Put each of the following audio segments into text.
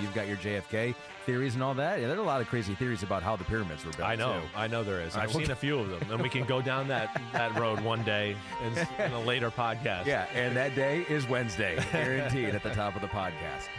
You've got your JFK theories and all that. Yeah, there are a lot of crazy theories about how the pyramids were built. I know. Too. I know there is. I've seen a few of them, and we can go down that road one day in a later podcast. Yeah, and that day is Wednesday, guaranteed at the top of the podcast.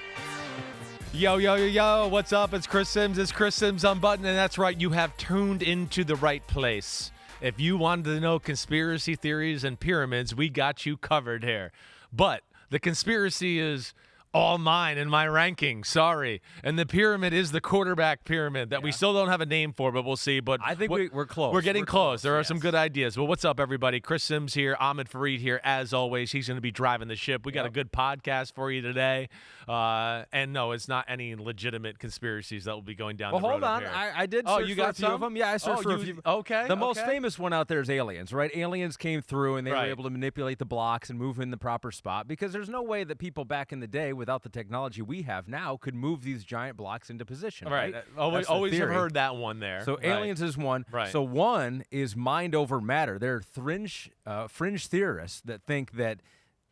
Yo, yo, yo, yo, what's up? It's Chris Sims. It's Chris Sims Unbuttoned, and that's right. You have tuned into the right place. If you wanted to know conspiracy theories and pyramids, we got you covered here. But the conspiracy is all mine in my ranking. Sorry. And the pyramid is the quarterback pyramid that we still don't have a name for, but we'll see. But I think we're close. We're getting close. There are yes. some good ideas. Well, what's up, everybody? Chris Sims here. Ahmed Fareed here, as always. He's going to be driving the ship. We got a good podcast for you today. And no, it's not any legitimate conspiracies that will be going down the road. Well, hold on. Here. I did search for a few of them. Yeah, I searched for a few. Okay. The most famous one out there is aliens, right? Aliens came through, and they were Right. able to manipulate the blocks and move in the proper spot, because there's no way that people back in the day, without the technology we have now, could move these giant blocks into position. Right. That's Always the have theory. heard that one there. So aliens is one. Right. So one is mind over matter. There are fringe theorists that think that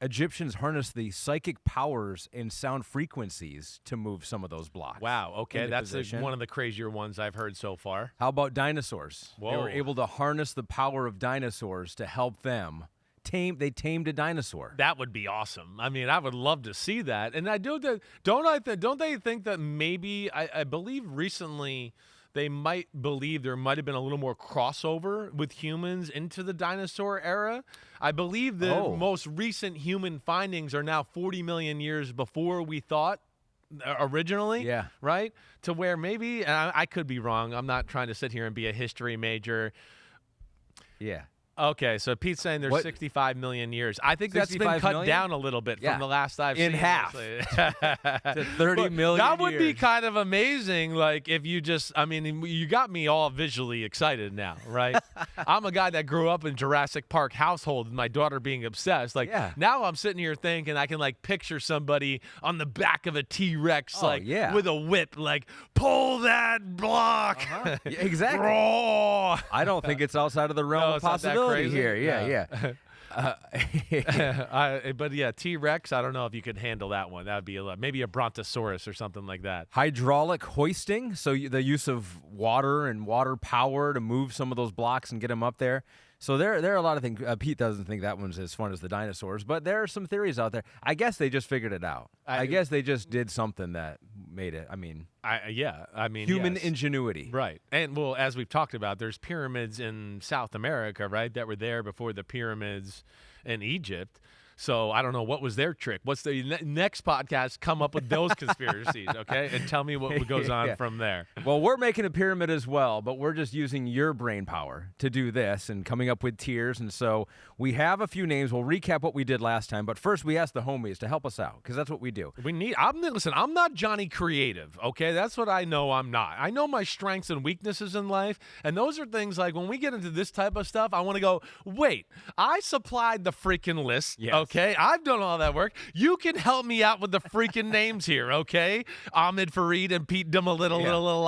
Egyptians harnessed the psychic powers and sound frequencies to move some of those blocks. Wow. Okay. That's position. one of the crazier ones I've heard so far. How about dinosaurs? Whoa. They were able to harness the power of dinosaurs to help them. They tamed a dinosaur. That would be awesome. I mean, I would love to see that. And I do that. Don't they think that maybe I believe recently they might believe there might have been a little more crossover with humans into the dinosaur era. I believe the most recent human findings are now 40 million years before we thought originally. Yeah. Right? To where maybe, and I could be wrong. I'm not trying to sit here and be a history major. Yeah. Okay, so Pete's saying there's 65 million years. I think that's been cut down a little bit from the last I've seen. In half. To 30 million That would be years. kind of amazing, like, if you just, I mean, you got me all visually excited now, right? I'm a guy that grew up in Jurassic Park household and my daughter being obsessed. Like, now I'm sitting here thinking I can, like, picture somebody on the back of a T-Rex, with a whip, like, pull that block. Yeah, exactly. Roar. I don't think it's outside of the realm of possibility here. Yeah. But yeah, T-Rex, I don't know if you could handle that one. That would be maybe a Brontosaurus or something like that. Hydraulic hoisting, so the use of water and water power to move some of those blocks and get them up there. So there are a lot of things. Pete doesn't think that one's as fun as the dinosaurs, but there are some theories out there. I guess they just figured it out. I guess they just did something that made it. I mean, human ingenuity. Right. And, well, as we've talked about, there's pyramids in South America, right, that were there before the pyramids in Egypt. So I don't know, what was their trick? What's the next podcast? Come up with those conspiracies, okay? And tell me what goes on from there. Well, we're making a pyramid as well, but we're just using your brain power to do this and coming up with tiers. And so we have a few names. We'll recap what we did last time. But first, we asked the homies to help us out, because that's what we do. Listen, I'm not Johnny Creative, okay? That's what I know I'm not. I know my strengths and weaknesses in life, and those are things like when we get into this type of stuff, I want to go, wait, I supplied the freaking list. Yes. Okay, I've done all that work. You can help me out with the freaking names here, okay? Ahmed Fareed and Pete Little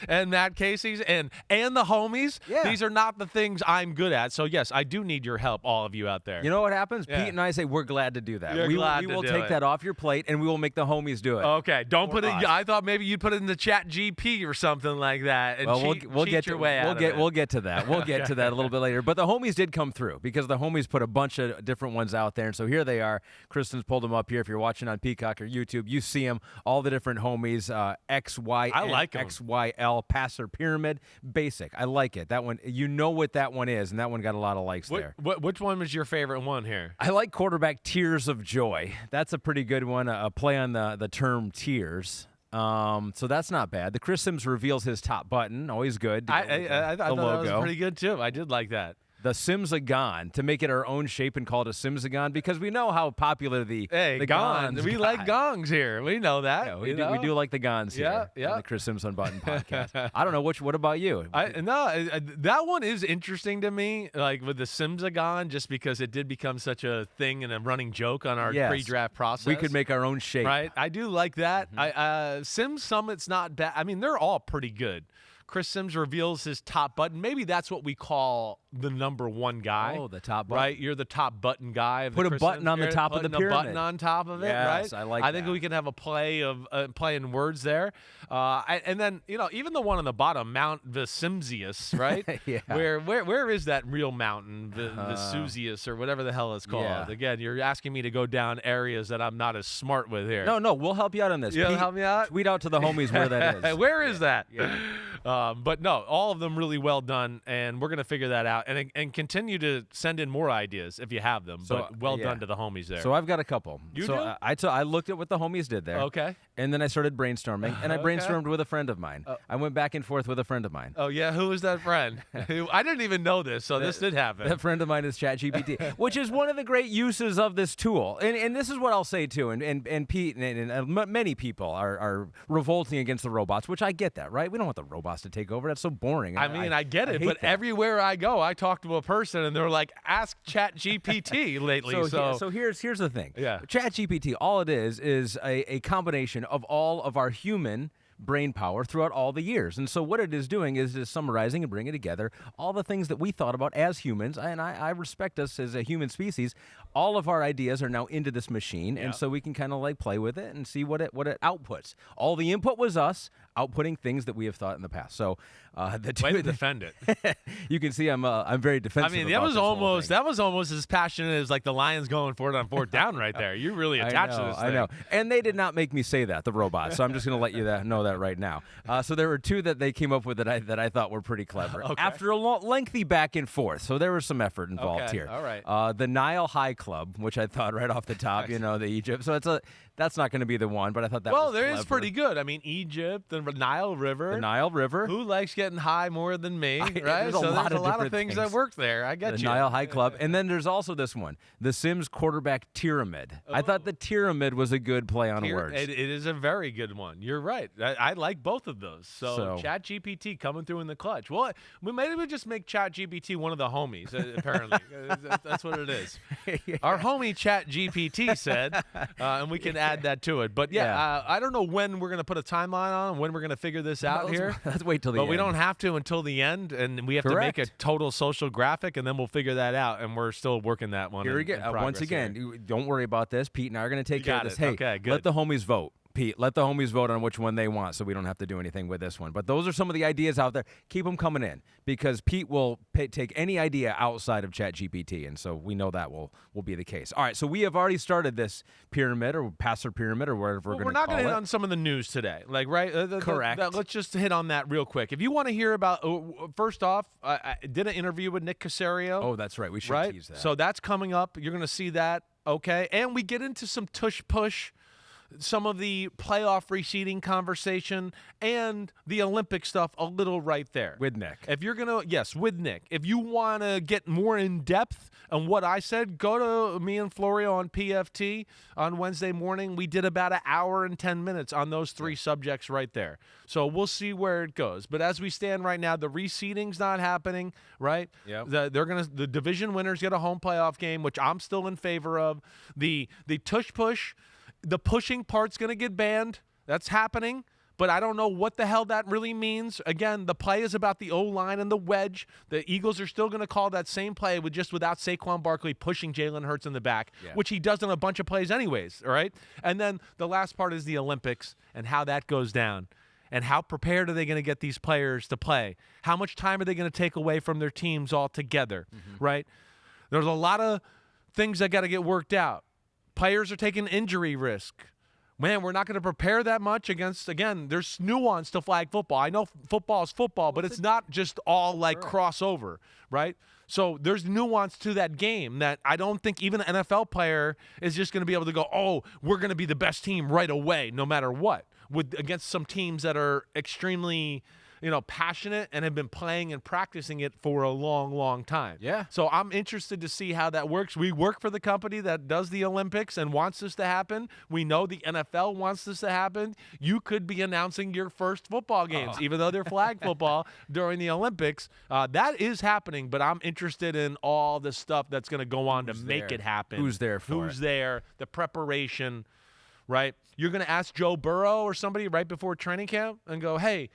and Matt Casey's and the homies. Yeah. These are not the things I'm good at. So yes, I do need your help, all of you out there. You know what happens? Yeah. Pete and I say we're glad to do that. You're we glad will to do take it. that off your plate, and we will make the homies do it. Okay, don't put it. us. I thought maybe you'd put it in the Chat GP or something like that. And Well, cheat we'll get your to, way out of it. We'll get to that. We'll get to that a little bit later. But the homies did come through, because the homies put a bunch of different ones out there, and so here they are. Kristen's pulled them up here. If you're watching on Peacock or YouTube, you see them. All the different homies. XY. I like 'em. XYL. Passer Pyramid. Basic. I like it. That one. You know what that one is, and that one got a lot of likes there. Which one was your favorite one here? I like quarterback Tears of Joy. That's a pretty good one. A play on the term tears. So that's not bad. The Chris Sims reveals his top button. Always good. I thought that was pretty good too. I did like that. The Simsagon, to make it our own shape and call it a Simsagon, because we know how popular the gongs. We like gongs here. We know that. Yeah, we do like the gongs here. Yeah. On the Chris Sims Unbuttoned podcast. I don't know what about you? That one is interesting to me, like with the Simsagon, just because it did become such a thing and a running joke on our pre-draft process. We could make our own shape. Right. I do like that. Sim Summit's not bad. I mean, they're all pretty good. Chris Sims reveals his top button. Maybe that's what we call the number one guy. Oh, the top button. Right? You're the top button guy. Of Put the a Chris button Sims on the pyramid, top of the putting a button pyramid. on top of it, Yes, right? I like I think that. we can have a play of playing words there. And then, even the one on the bottom, Mount Vesuvius, right? Yeah. Where is that real mountain, Vesuvius or whatever the hell it's called? Yeah. Again, you're asking me to go down areas that I'm not as smart with here. No, we'll help you out on this. You Pete, help me out? Tweet out to the homies where that is. Where is that? Yeah. But no, all of them really well done, and we're going to figure that out and continue to send in more ideas if you have them. So, but well yeah. done to the homies there. So I've got a couple. You so do? I looked at what the homies did there. Okay. And then I started brainstorming, and I Okay. brainstormed with a friend of mine. I went back and forth with a friend of mine. Oh, yeah? Who was that friend? I didn't even know this, so this did happen. That friend of mine is ChatGPT, which is one of the great uses of this tool. And this is what I'll say too. And Pete and many people are revolting against the robots, which I get that, right? We don't want the robots to take over. That's so boring. I mean, I get it, hate but that. everywhere I go, I talk to a person, and they're like, ask ChatGPT lately. So here's the thing. Yeah. ChatGPT, all it is a combination of all of our human brain power throughout all the years. And so what it is doing is summarizing and bringing together all the things that we thought about as humans. And I respect us as a human species. All of our ideas are now into this machine. Yeah. And so we can kind of like play with it and see what it outputs. All the input was us outputting things that we have thought in the past. So way to defend it. you can see I'm very defensive. I mean, about that was almost as passionate as like the Lions going for it on fourth down right there. You really attached to this thing. I know. And they did not make me say that, the robots. So I'm just going to let you know that right now. So there were two that they came up with that I thought were pretty clever. Okay. After a lengthy back and forth. So there was some effort involved Okay, here. all right. The Nile High Club, which I thought right off the top, the Egypt. So that's not going to be the one, but I thought that was there clever. is pretty good. I mean, Egypt, the Nile River. The Nile River. Who likes getting high more than me, right? There's a So lot there's of a lot of different things that things. work there. I get The you. Nile High Club. And then there's also this one, the Sims quarterback Tieramid. I thought the Tieramid was a good play on words. It is a very good one. You're right. I like both of those. So So- ChatGPT coming through in the clutch. Well, maybe we just make ChatGPT one of the homies, apparently. That's what it is. Yeah. Our homie ChatGPT said, and we can add that to it. But Yeah. I don't know when we're going to put a timeline on, when we're going to figure this out here. Let's wait till the But end. we don't have to until the end, and we have to make a Correct. total social graphic, and then we'll figure that out, and we're still working that one. Here we in go. progress Once again, don't worry about this. Pete and I are going to take You care of got this. it. Hey, Okay, good. let the homies vote. Pete, let the homies vote on which one they want so we don't have to do anything with this one. But those are some of the ideas out there. Keep them coming in because Pete will take any idea outside of ChatGPT, and so we know that will be the case. All right, so we have already started this pyramid or passer pyramid or whatever Well, we're we're going to not call going to it. hit on some of the news today, like right? Correct. Let's just hit on that real quick. If you want to hear about, first off, I did an interview with Nick Caserio. Oh, that's right. We should right. tease that. So that's coming up. You're going to see that. Okay, and we get into some tush push. Some of the playoff reseeding conversation and the Olympic stuff a little right there. With Nick. If you're going to, yes, with Nick. If you want to get more in depth on what I said, go to me and Florio on PFT on Wednesday morning. We did about an hour and 10 minutes on those three subjects right there. So we'll see where it goes. But as we stand right now, the reseeding's not happening, right? Yep. The division winners get a home playoff game, which I'm still in favor of. The tush push. The pushing part's going to get banned. That's happening. But I don't know what the hell that really means. Again, the play is about the O-line and the wedge. The Eagles are still going to call that same play without Saquon Barkley pushing Jalen Hurts in the back, which he does on a bunch of plays anyways, all right? And then the last part is the Olympics and how that goes down. And how prepared are they going to get these players to play? How much time are they going to take away from their teams altogether, right? There's a lot of things that got to get worked out. Players are taking injury risk. Man, we're not going to prepare that much against, again, there's nuance to flag football. I know football is football, but it's not just all like crossover, right? So there's nuance to that game that I don't think even an NFL player is just going to be able to go, oh, we're going to be the best team right away, no matter what, against some teams that are extremely passionate and have been playing and practicing it for a long, long time. Yeah. So I'm interested to see how that works. We work for the company that does the Olympics and wants this to happen. We know the NFL wants this to happen. You could be announcing your first football games, even though they're flag football during the Olympics. That is happening, but I'm interested in all the stuff that's going to go on to make it happen. Who's there for Who's there, the preparation. right? You're going to ask Joe Burrow or somebody right before training camp and go, hey,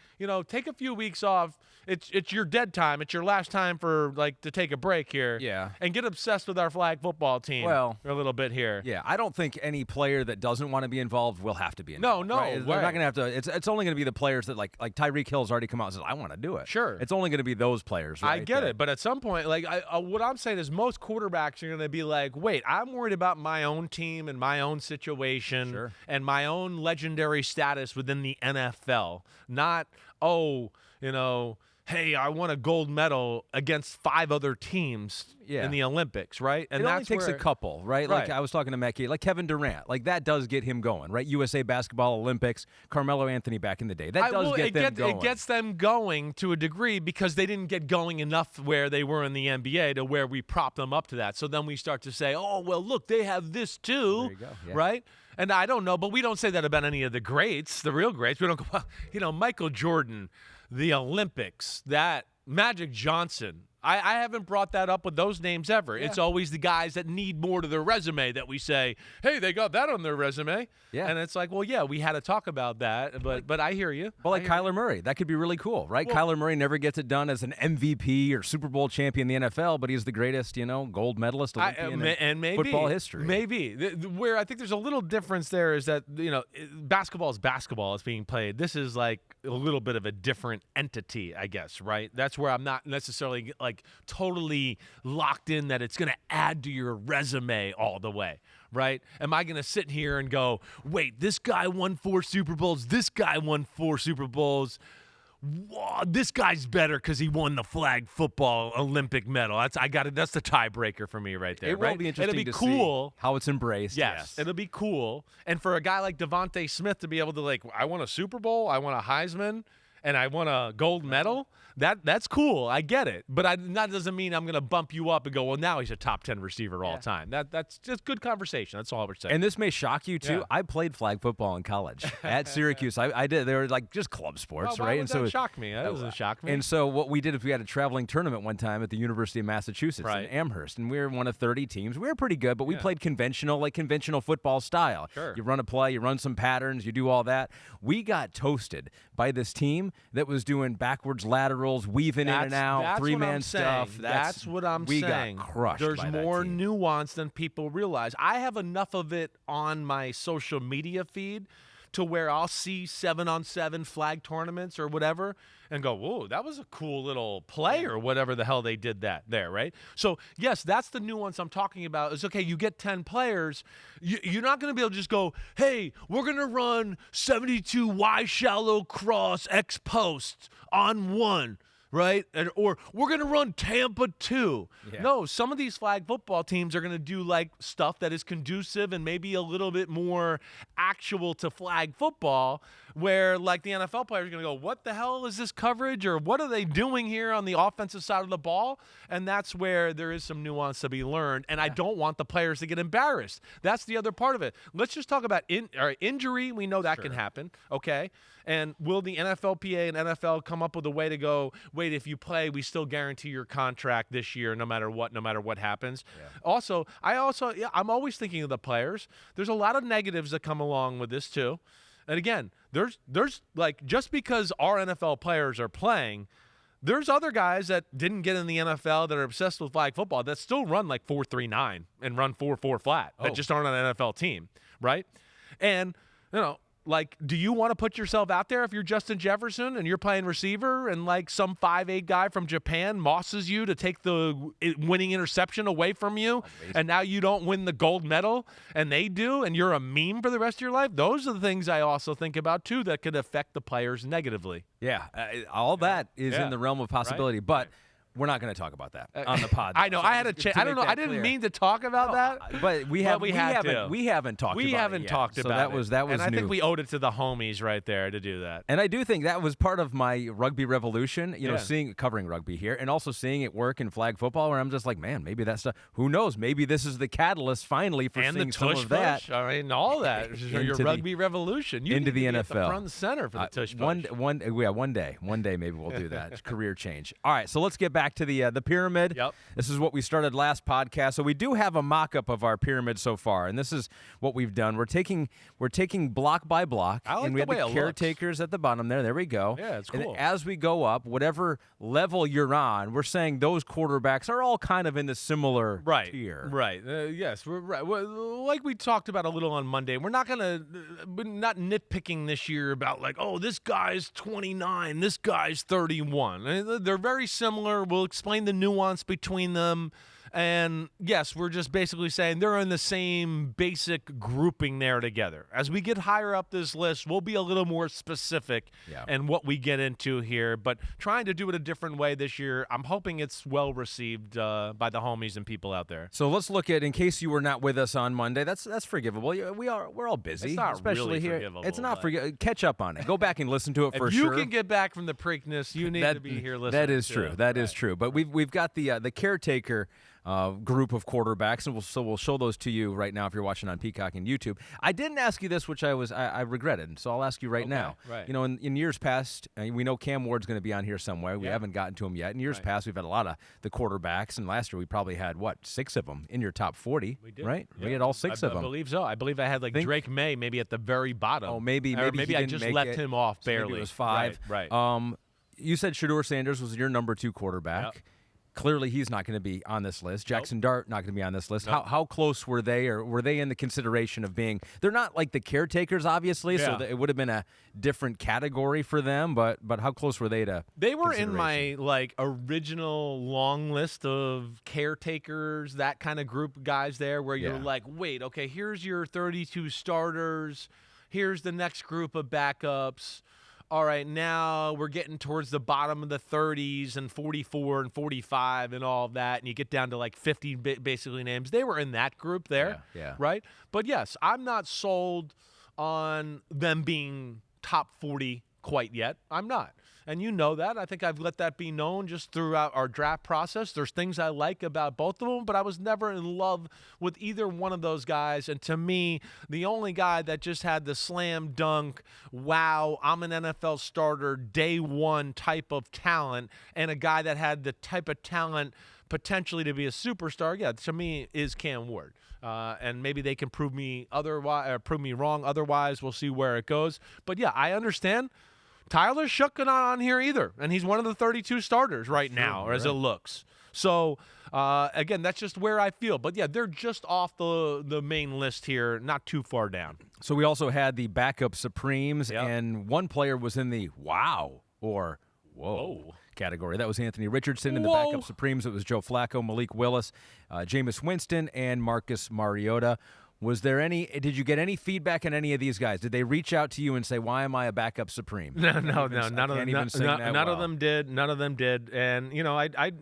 take a few weeks off. It's your dead time. It's your last time for to take a break here. Yeah. And get obsessed with our flag football team Well, a little bit here. Yeah, I don't think any player that doesn't want to be involved will have to be involved. No, right? They're not going to have to. It's only going to be the players that like Tyreek Hill's already come out and says, I want to do it. Sure. It's only going to be those players. Right, I get it, but at some point, what I'm saying is most quarterbacks are going to be like, wait, I'm worried about my own team and my own situation and my own legendary status within the NFL, not, hey, I won a gold medal against 5 other teams in the Olympics, right? And it only takes a couple, right? Like I was talking to Mackie, like Kevin Durant, like that does get him going, right? USA Basketball Olympics, Carmelo Anthony back in the day. That does get them going. It gets them going to a degree because they didn't get going enough where they were in the NBA to where we prop them up to that. So then we start to say, oh, well, look, they have this too, there you go. Yeah. right? And I don't know, but we don't say that about any of the greats, the real greats. We don't go, well, Michael Jordan, the Olympics, that Magic Johnson. I haven't brought that up with those names ever. Yeah. It's always the guys that need more to their resume that we say, hey, they got that on their resume. Yeah. And it's like, well, yeah, we had to talk about that, but I hear you. Well, like Kyler Murray, that could be really cool, right? Well, Kyler Murray never gets it done as an MVP or Super Bowl champion in the NFL, but he's the greatest, gold medalist Olympian in football history. Maybe. Where I think there's a little difference there is that, basketball is basketball. It's being played. This is like a little bit of a different entity, I guess, right? That's where I'm not necessarily totally locked in that it's going to add to your resume all the way, right? Am I going to sit here and go, wait, this guy won 4 Super Bowls, this guy won 4 Super Bowls, whoa, this guy's better because he won the flag football Olympic medal. That's the tiebreaker for me right there. It will be interesting it'll be to cool see how it's embraced. Yes, it'll be cool. And for a guy like Devontae Smith to be able to I won a Super Bowl, I won a Heisman, and I won a gold medal, that's cool. I get it. But that doesn't mean I'm going to bump you up and go, well, now he's a top 10 receiver all time. That's just good conversation. That's all we're saying. And this may shock you, too. Yeah. I played flag football in college at Syracuse. I did. They were just club sports, right? Why would that shock me? That doesn't shock me. And so what we did is we had a traveling tournament one time at the University of Massachusetts in Amherst. And we were one of 30 teams. We were pretty good, but we played conventional football style. Sure. You run a play, you run some patterns, you do all that. We got toasted by this team that was doing backwards laterals, weaving in and out, 3-man stuff. That's what I'm saying. We got crushed. There's by more that team. Nuance than people realize. I have enough of it on my social media feed to where I'll see 7-on-7 flag tournaments or whatever and go, whoa, that was a cool little play or whatever the hell they did there, right? So, yes, that's the nuance I'm talking about. It's okay, you get 10 players. You're not going to be able to just go, hey, we're going to run 72 Y shallow cross X post on 1. Right? Or we're going to run Tampa 2. Yeah. No, some of these flag football teams are going to do stuff that is conducive and maybe a little bit more actual to flag football where the NFL players are going to go, what the hell is this coverage or what are they doing here on the offensive side of the ball? And that's where there is some nuance to be learned. And I don't want the players to get embarrassed. That's the other part of it. Let's just talk about injury. We know that can happen. Okay. And will the NFLPA and NFL come up with a way to go, wait, if you play, we still guarantee your contract this year no matter what happens? Yeah. I'm always thinking of the players. There's a lot of negatives that come along with this too. And again, there's just because our NFL players are playing, there's other guys that didn't get in the NFL that are obsessed with flag football that still run 4.39 and run 4.4 flat that just aren't on an NFL team, right? And, do you want to put yourself out there if you're Justin Jefferson and you're playing receiver and some 5'8" guy from Japan mosses you to take the winning interception away from you and now you don't win the gold medal and they do and you're a meme for the rest of your life? Those are the things I also think about too that could affect the players negatively. Yeah, all that is in the realm of possibility, but we're not going to talk about that on the pod. I know. I had a chance. I don't know. I didn't mean to talk about that. But we haven't talked about it. We haven't talked about it. That was and I new. think we owed it to the homies right there to do that. And I do think that was part of my rugby revolution, covering rugby here and also seeing it work in flag football where I'm just like, man, maybe that stuff, who knows? Maybe this is the catalyst finally for seeing some of that. All that. Your rugby revolution. Into the NFL. At the front center for the tush push. One day maybe we'll do that. Career change. All right, so let's get back back to the pyramid. Yep. This is what we started last podcast. So we do have a mock-up of our pyramid so far, and this is what we've done. We're taking block by block, I like and we the have way the it caretakers at the bottom there. There we go. Yeah, it's And cool. as we go up, whatever level you're on, we're saying those quarterbacks are all kind of in the similar tier. Right. Yes, we're right. Well, like we talked about a little on Monday, we're not not nitpicking this year about like, oh, this guy's 29, this guy's 31. They're very similar. We'll explain the nuance between them. And yes, we're just basically saying they're in the same basic grouping there together. As we get higher up this list, we'll be a little more specific in what we get into here, but trying to do it a different way this year. I'm hoping it's well received by the homies and people out there. So let's look at, in case you were not with us on Monday, that's forgivable. We're all busy. It's not especially really here. forgivable, It's not but- forgivable. Catch up on it. Go back and listen to it for If sure. you can get back from the Preakness, you need to be here listening. That is to true. it. That is true. But we've got the caretaker group of quarterbacks, and we'll show those to you right now if you're watching on Peacock and YouTube. I didn't ask you this, which I regretted, so I'll ask you right now. Right. You know, in years past, we know Cam Ward's going to be on here somewhere. We haven't gotten to him yet. In years past, we've had a lot of the quarterbacks, and last year we probably had 6 of them in your top 40. We did. Right? Yeah. We had all 6 of I them. believe so. I believe I had Drake May maybe at the very bottom. Oh, maybe Or he I didn't just make left it. him off So maybe barely. it was 5. Right. You said Shedeur Sanders was your number 2 quarterback. Yep. Clearly, he's not going to be on this list. Jaxson Dart not going to be on this list. Nope. How close were they, or were they in the consideration of being? They're not like the caretakers, obviously, so Yeah. it would have been a different category for them. But how close were they to? They were in consideration? my original long list of caretakers, that kind of group of guys there, where you're like, wait, okay, here's your 32 starters, here's the next group of backups. All right, now we're getting towards the bottom of the 30s and 44 and 45 and all of that, and you get down to 50 basically names. They were in that group there, right? But yes, I'm not sold on them being top 40 quite yet. I'm not. And you know that. I think I've let that be known just throughout our draft process. There's things I like about both of them, but I was never in love with either one of those guys. And to me, the only guy that just had the slam dunk, wow, I'm an NFL starter, day one type of talent, and a guy that had the type of talent potentially to be a superstar, to me, is Cam Ward. And maybe they can prove me wrong. Otherwise, we'll see where it goes. But yeah, I understand. Tyler Shough not on here either, and he's one of the 32 starters right now, as it looks. So, again, that's just where I feel. But, yeah, they're just off the main list here, not too far down. So we also had the backup Supremes, and one player was in the wow or whoa category. That was Anthony Richardson. In the backup Supremes, it was Joe Flacco, Malik Willis, Jameis Winston, and Marcus Mariota. Did you get any feedback on any of these guys? Did they reach out to you and say, why am I a backup Supreme? No. None of them did. None of them did. And, I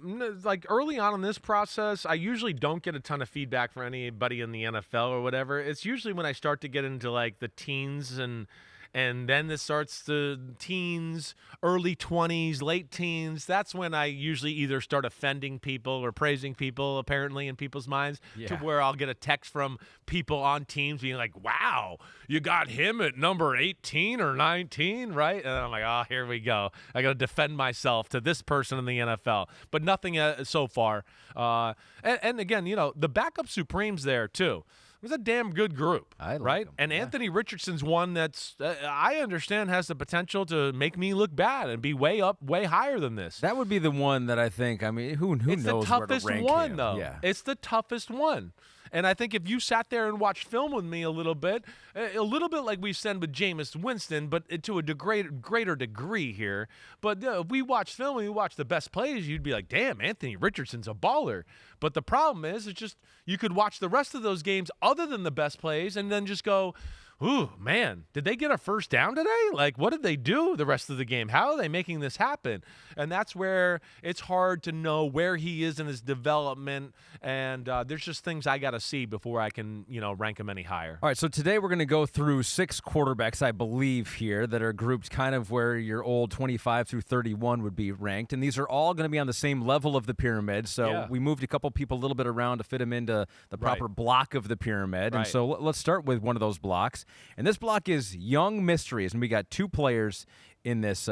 like early on in this process, I usually don't get a ton of feedback from anybody in the NFL or whatever. It's usually when I start to get into the teens and then it starts the teens, early 20s, late teens. That's when I usually either start offending people or praising people, apparently, in people's minds, to where I'll get a text from people on teams being like, wow, you got him at number 18 or 19, right? And I'm like, oh, here we go. I got to defend myself to this person in the NFL. But nothing so far. And again, the backup Supremes there, too. It was a damn good group, right? Him. And Anthony Richardson's one that's, I understand, has the potential to make me look bad and be way higher than this. That would be the one that I think, who knows where to rank him. It's the toughest one, though. Yeah. It's the toughest one. And I think if you sat there and watched film with me a little bit like we've said with Jameis Winston, but to a greater degree here. But if we watch film and we watch the best plays, you'd be like, damn, Anthony Richardson's a baller. But the problem is, it's just you could watch the rest of those games other than the best plays and then just go, ooh, man, did they get a first down today? What did they do the rest of the game? How are they making this happen? And that's where it's hard to know where he is in his development. And there's just things I got to see before I can, rank him any higher. All right, so today we're going to go through 6 quarterbacks, I believe, here that are grouped kind of where your old 25 through 31 would be ranked. And these are all going to be on the same level of the pyramid. So we moved a couple people a little bit around to fit them into the proper block of the pyramid. And so let's start with one of those blocks. And this block is Young Mysteries. And we got 2 players in this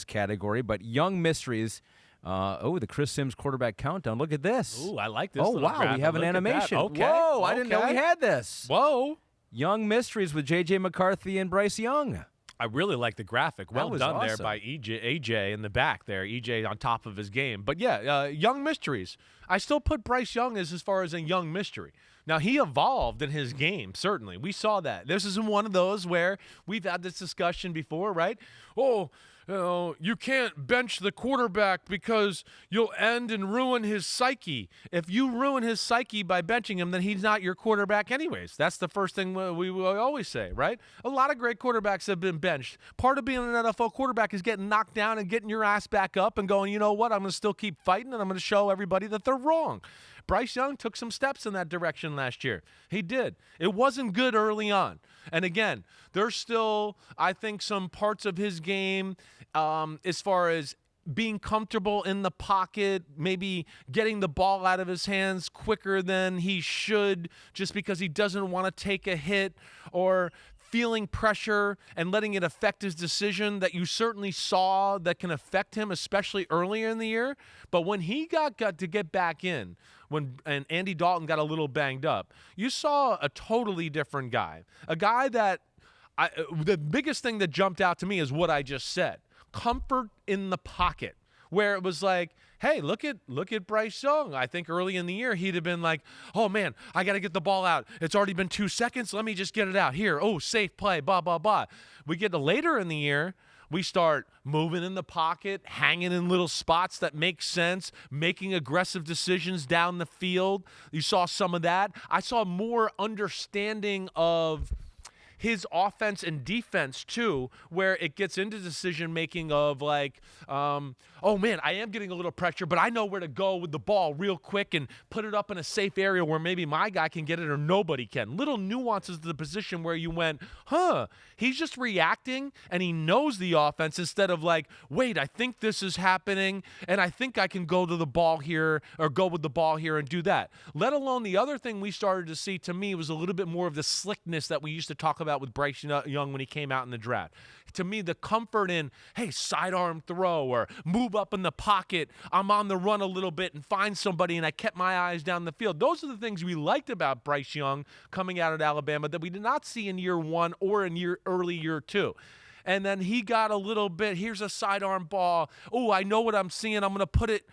category. But Young Mysteries, The Chris Sims quarterback countdown. Look at this. Ooh, I like this. Oh, little wow. graphic. We have an Look at that. animation. Okay. Whoa, I didn't know we had this. Whoa. Young Mysteries with J.J. McCarthy and Bryce Young. I really like the graphic. Well was done there awesome. by AJ in the back there. EJ on top of his game. But yeah, Young Mysteries. I still put Bryce Young as far as a young mystery. Now, he evolved in his game, certainly. We saw that. This is one of those where we've had this discussion before, right? You can't bench the quarterback because you'll end and ruin his psyche. If you ruin his psyche by benching him, then he's not your quarterback anyways. That's the first thing we always say, right? A lot of great quarterbacks have been benched. Part of being an NFL quarterback is getting knocked down and getting your ass back up and going, you know what, I'm going to still keep fighting and I'm going to show everybody that they're wrong. Bryce Young took some steps in that direction last year. He did. It wasn't good early on. And again, there's still, I think, some parts of his game as far as being comfortable in the pocket, maybe getting the ball out of his hands quicker than he should just because he doesn't want to take a hit, or feeling pressure and letting it affect his decision that you certainly saw that can affect him, especially earlier in the year. But when he got to get back in, and Andy Dalton got a little banged up, you saw a totally different guy. A guy that the biggest thing that jumped out to me is what I just said. Comfort in the pocket, where it was like, hey, look at Bryce Young. I think early in the year he'd have been like, oh man, I got to get the ball out. It's already been 2 seconds. Let me just get it out here. Oh, safe play, blah, blah, blah. We get to later in the year, we start moving in the pocket, hanging in little spots that make sense, making aggressive decisions down the field. You saw some of that. I saw more understanding of his offense and defense too, where it gets into decision making of like, oh man, I am getting a little pressure, but I know where to go with the ball real quick and put it up in a safe area where maybe my guy can get it or nobody can. Little nuances to the position where you went, he's just reacting and he knows the offense instead of like, wait, I think this is happening and I think I can go to the ball here or go with the ball here and do that. Let alone the other thing we started to see, to me, was a little bit more of the slickness that we used to talk about with Bryce Young when he came out in the draft. To me, the comfort in, hey, sidearm throw or move up in the pocket, I'm on the run a little bit and find somebody and I kept my eyes down the field. Those are the things we liked about Bryce Young coming out of Alabama that we did not see in year one or in early year two. And then he got a little bit, here's a sidearm ball. Oh, I know what I'm seeing. I'm going to put it,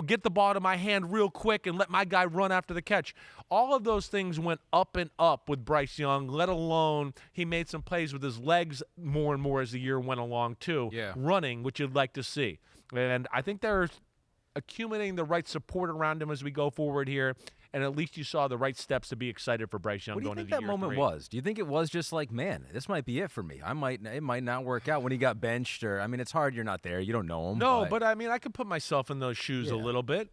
get the ball to my hand real quick and let my guy run after the catch. All of those things went up and up with Bryce Young, let alone he made some plays with his legs more and more as the year went along too, running, which you'd like to see. And I think they're accumulating the right support around him as we go forward here. And at least you saw the right steps to be excited for Bryce Young going into year 3. What do you think that moment was? Do you think it was just like, man, this might be it for me? It might not work out when he got benched, or it's hard. You're not there. You don't know him. No, but I could put myself in those shoes a little bit.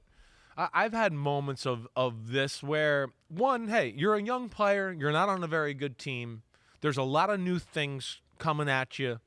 I've had moments of this where, one, hey, you're a young player. You're not on a very good team. There's a lot of new things coming at you.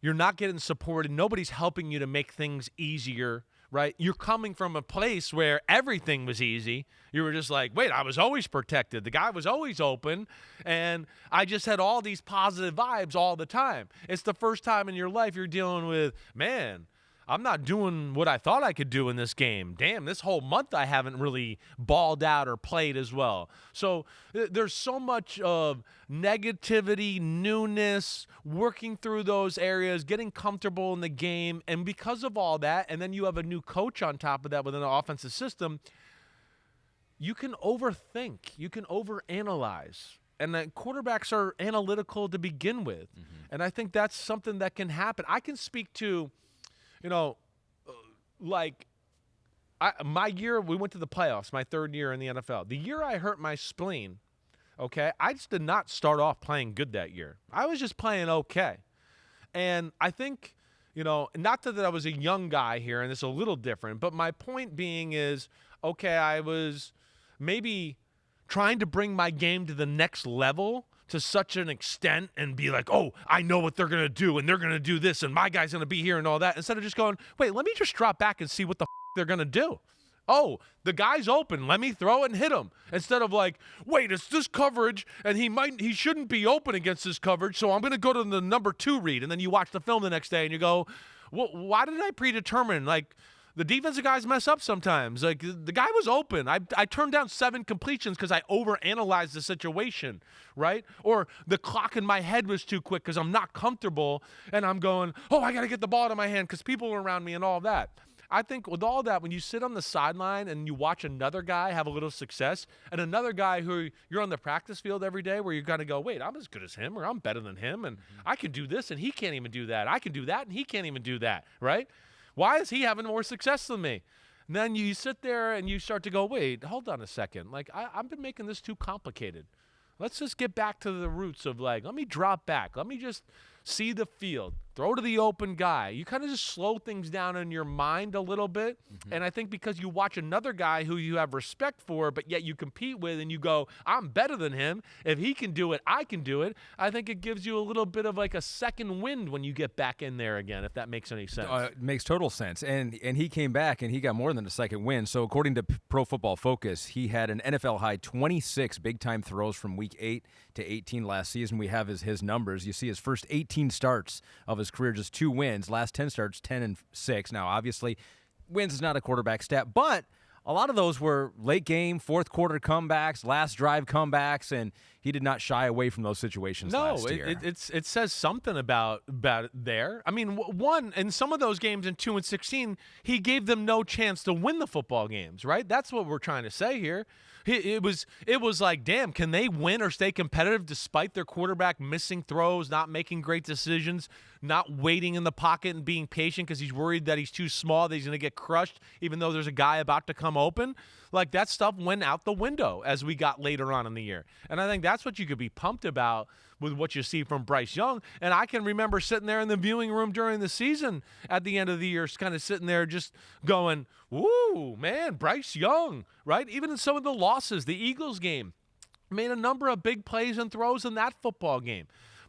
You're not getting supported. Nobody's helping you to make things easier. Right? You're coming from a place where everything was easy. You were just like, wait, I was always protected. The guy was always open. And I just had all these positive vibes all the time. It's the first time in your life you're dealing with, man, I'm not doing what I thought I could do in this game. Damn, this whole month I haven't really balled out or played as well. So there's so much of negativity, newness, working through those areas, getting comfortable in the game. And because of all that, and then you have a new coach on top of that within an offensive system, you can overthink. You can overanalyze. And the quarterbacks are analytical to begin with. Mm-hmm. And I think that's something that can happen. I can speak to, my year, we went to the playoffs, my third year in the NFL. The year I hurt my spleen, okay, I just did not start off playing good that year. I was just playing okay. And I think, not that I was a young guy here, and it's a little different, but my point being is, okay, I was maybe trying to bring my game to the next level to such an extent and be like, oh, I know what they're going to do, and they're going to do this, and my guy's going to be here and all that, instead of just going, wait, let me just drop back and see what the they're going to do. Oh, the guy's open. Let me throw it and hit him. Instead of like, wait, it's this coverage, and he shouldn't be open against this coverage, so I'm going to go to the number 2 read. And then you watch the film the next day, and you go, well, why did I predetermine? Like, The defensive guys mess up sometimes. Like, the guy was open. I turned down 7 completions because I overanalyzed the situation, right? Or the clock in my head was too quick because I'm not comfortable, and I'm going, oh, I got to get the ball to my hand because people are around me and all that. I think with all that, when you sit on the sideline and you watch another guy have a little success and another guy who you're on the practice field every day where you're going to go, wait, I'm as good as him or I'm better than him and I can do this and he can't even do that. I can do that and he can't even do that, right? Why is he having more success than me? And then you sit there and you start to go, wait, hold on a second. Like, I've been making this too complicated. Let's just get back to the roots of, like, let me drop back. Let me just see the field. Throw to the open guy. You kind of just slow things down in your mind a little bit. And I think because you watch another guy who you have respect for, but yet you compete with and you go, I'm better than him. If he can do it, I can do it. I think it gives you a little bit of like a second wind when you get back in there again, if that makes any sense. It makes total sense. And he came back and he got more than a second win. So according to Pro Football Focus, he had an NFL high 26 big-time throws from week 8 to 18 last season. We have his numbers. You see his first 18 starts of his career, just 2 wins. Last 10 starts, 10-6. Now, obviously, wins is not a quarterback stat, but a lot of those were late game, fourth quarter comebacks, last drive comebacks, and he did not shy away from those situations last year. It says something about it there. I mean, one, in some of those games in 2 and 16, he gave them no chance to win the football games, right? That's what we're trying to say here. It was like, damn, can they win or stay competitive despite their quarterback missing throws, not making great decisions, not waiting in the pocket and being patient because he's worried that he's too small, that he's going to get crushed, even though there's a guy about to come open? Like, that stuff went out the window as we got later on in the year. And I think that's what you could be pumped about with what you see from Bryce Young. And I can remember sitting there in the viewing room during the season at the end of the year, kind of sitting there just going, woo, man, Bryce Young, right? Even in some of the losses, the Eagles game, made a number of big plays and throws in that football game.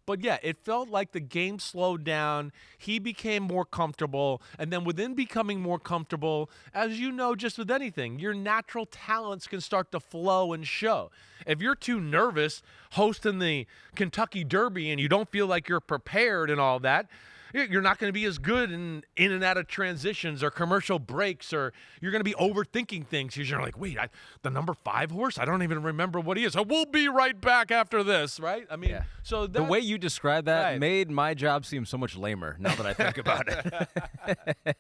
But, yeah, it felt like the game slowed down. He became more comfortable. And then within becoming more comfortable, as you know, just with anything, your natural talents can start to flow and show. If you're too nervous hosting the Kentucky Derby and you don't feel like you're prepared and all that, you're not going to be as good in and out of transitions or commercial breaks, or you're going to be overthinking things because you're like, wait, the number 5 horse? I don't even remember what he is. We'll be right back after this, right? I mean, yeah. So the way you described that made my job seem so much lamer now that I think about it.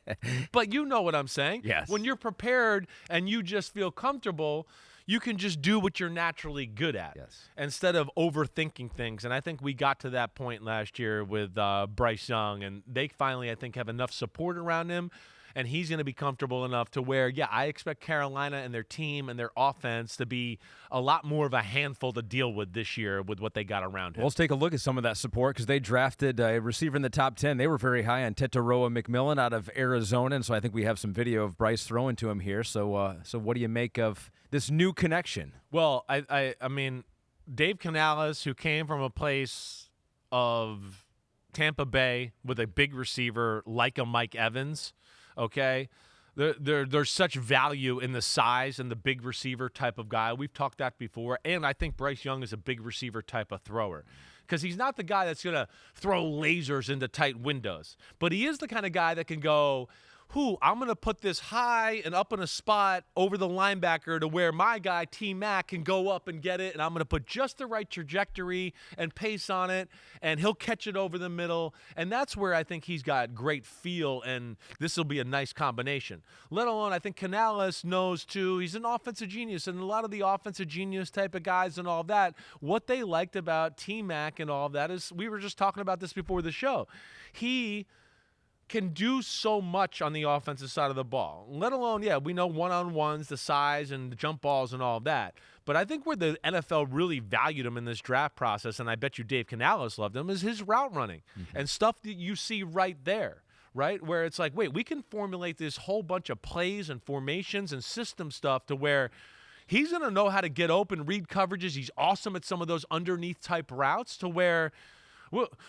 But you know what I'm saying? Yes. When you're prepared and you just feel comfortable, you can just do what you're naturally good at instead of overthinking things. And I think we got to that point last year with Bryce Young, and they finally, I think, have enough support around him, and he's going to be comfortable enough to where, yeah, I expect Carolina and their team and their offense to be a lot more of a handful to deal with this year with what they got around him. Well, let's take a look at some of that support because they drafted a receiver in the top 10. They were very high on Tetaroa McMillan out of Arizona, and so I think we have some video of Bryce throwing to him here. So what do you make of this new connection? Well, I mean, Dave Canales, who came from a place of Tampa Bay with a big receiver like a Mike Evans, okay? There's such value in the size and the big receiver type of guy. We've talked that before, and I think Bryce Young is a big receiver type of thrower because he's not the guy that's going to throw lasers into tight windows, but he is the kind of guy that can go, I'm going to put this high and up in a spot over the linebacker to where my guy, T-Mac, can go up and get it, and I'm going to put just the right trajectory and pace on it, and he'll catch it over the middle. And that's where I think he's got great feel, and this will be a nice combination. Let alone, I think Canales knows, too, he's an offensive genius, and a lot of the offensive genius type of guys and all that, what they liked about T-Mac and all that is, we were just talking about this before the show, he can do so much on the offensive side of the ball, let alone, we know one-on-ones, the size and the jump balls and all of that. But I think where the NFL really valued him in this draft process, and I bet you Dave Canales loved him, is his route running and stuff that you see right there, right? Where it's like, wait, we can formulate this whole bunch of plays and formations and system stuff to where he's going to know how to get open, read coverages. He's awesome at some of those underneath type routes to where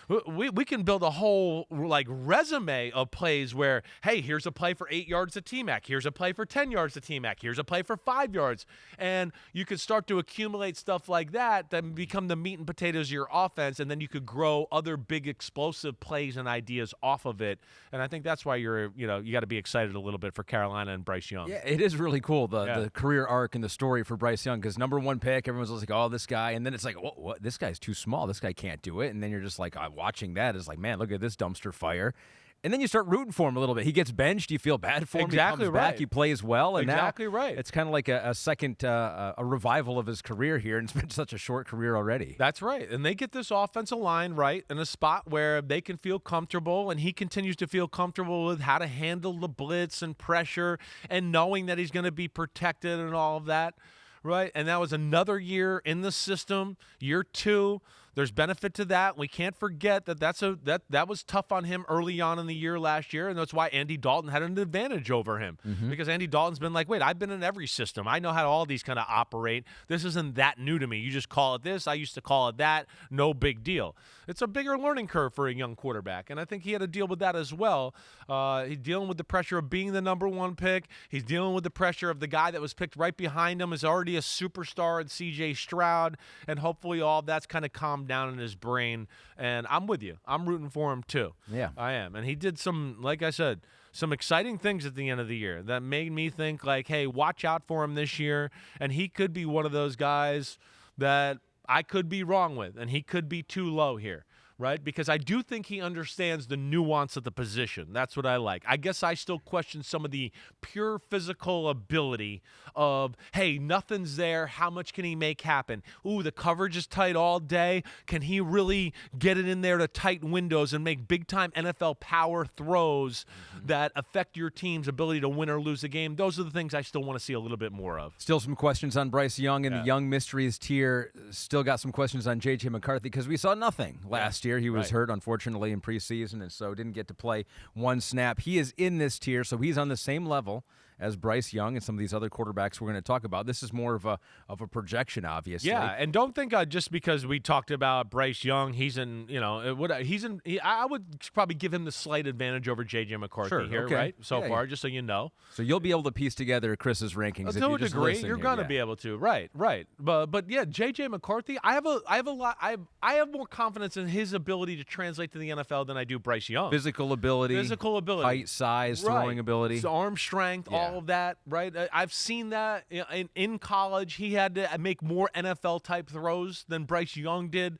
we can build a whole like resume of plays where, hey, here's a play for 8 yards to T-Mac. Here's a play for 10 yards to T-Mac. Here's a play for 5 yards. And you could start to accumulate stuff like that become the meat and potatoes of your offense, and then you could grow other big explosive plays and ideas off of it. And I think that's why you got to be excited a little bit for Carolina and Bryce Young. Yeah, it is really cool, the career arc and the story for Bryce Young, because number one pick, everyone's like, oh, this guy. And then it's like, what? This guy's too small. This guy can't do it. And then you're just like, watching that is like, man, look at this dumpster fire. And then you start rooting for him a little bit. He gets benched. You feel bad for him. Exactly, he comes right. back. He plays well. And exactly now right. It's kind of like a second a revival of his career here. And it's been such a short career already. That's right. And they get this offensive line right in a spot where they can feel comfortable. And he continues to feel comfortable with how to handle the blitz and pressure and knowing that he's going to be protected and all of that. Right. And that was another year in the system, year 2. There's benefit to that. We can't forget that was tough on him early on in the year last year, and that's why Andy Dalton had an advantage over him. Because Andy Dalton's been like, wait, I've been in every system. I know how all these kind of operate. This isn't that new to me. You just call it this. I used to call it that. No big deal. It's a bigger learning curve for a young quarterback, and I think he had to deal with that as well. He's dealing with the pressure of being the number 1 pick. He's dealing with the pressure of the guy that was picked right behind him is already a superstar in C.J. Stroud, and hopefully all that's kind of calmed down in his brain. And I'm with you. I'm rooting for him too. Yeah, I am. And he did some, like I said, some exciting things at the end of the year that made me think like, hey, watch out for him this year. And he could be one of those guys that I could be wrong with, and he could be too low here. Right? Because I do think he understands the nuance of the position. That's what I like. I guess I still question some of the pure physical ability of, hey, nothing's there. How much can he make happen? Ooh, the coverage is tight all day. Can he really get it in there to tight windows and make big-time NFL power throws that affect your team's ability to win or lose a game? Those are the things I still want to see a little bit more of. Still some questions on Bryce Young in the Young Mysteries tier. Still got some questions on J.J. McCarthy because we saw nothing last year. He was hurt, unfortunately, in preseason, and so didn't get to play one snap. He is in this tier, so he's on the same level as Bryce Young and some of these other quarterbacks we're going to talk about. This is more of a projection, obviously. Yeah, and don't think just because we talked about Bryce Young, I would probably give him the slight advantage over J.J. McCarthy here, right? So far, just so you know. So you'll be able to piece together Chris's rankings to a degree. You're going to be able to, right? But yeah, J.J. McCarthy, I have more confidence in his ability to translate to the NFL than I do Bryce Young. Physical ability, height, size, throwing ability, his arm strength. All of that, right? I've seen that in college. He had to make more NFL-type throws than Bryce Young did.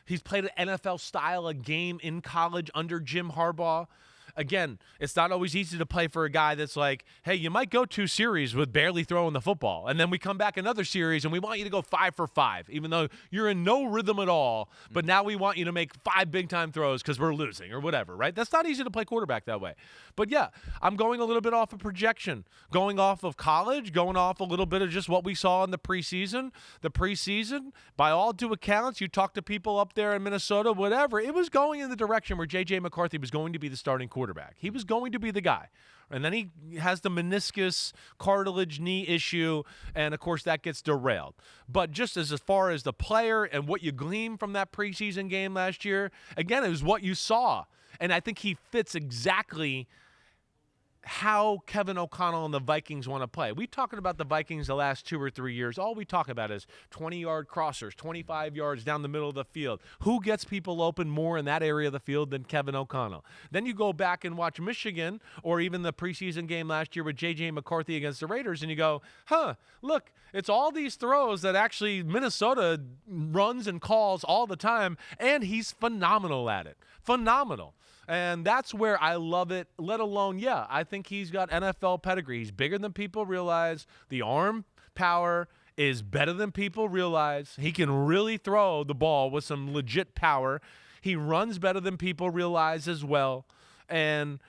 He's played an NFL style of game in college under Jim Harbaugh. Again, it's not always easy to play for a guy that's like, hey, you might go 2 series with barely throwing the football, and then we come back another series, and we want you to go 5 for 5, even though you're in no rhythm at all, but now we want you to make 5 big-time throws because we're losing or whatever, right? That's not easy to play quarterback that way. But, yeah, I'm going a little bit off of projection, going off of college, going off a little bit of just what we saw in the preseason. The preseason, by all due accounts, you talk to people up there in Minnesota, whatever, it was going in the direction where J.J. McCarthy was going to be the starting quarterback. He was going to be the guy. And then he has the meniscus cartilage knee issue, and, of course, that gets derailed. But just as far as the player and what you glean from that preseason game last year, again, it was what you saw. And I think he fits exactly how Kevin O'Connell and the Vikings want to play. We're talking about the Vikings the last 2 or 3 years. All we talk about is 20-yard crossers, 25 yards down the middle of the field. Who gets people open more in that area of the field than Kevin O'Connell? Then you go back and watch Michigan or even the preseason game last year with J.J. McCarthy against the Raiders, and you go, look, it's all these throws that actually Minnesota runs and calls all the time, and he's phenomenal at it. Phenomenal. And that's where I love it, let alone, I think he's got NFL pedigree. He's bigger than people realize. The arm power is better than people realize. He can really throw the ball with some legit power. He runs better than people realize as well. And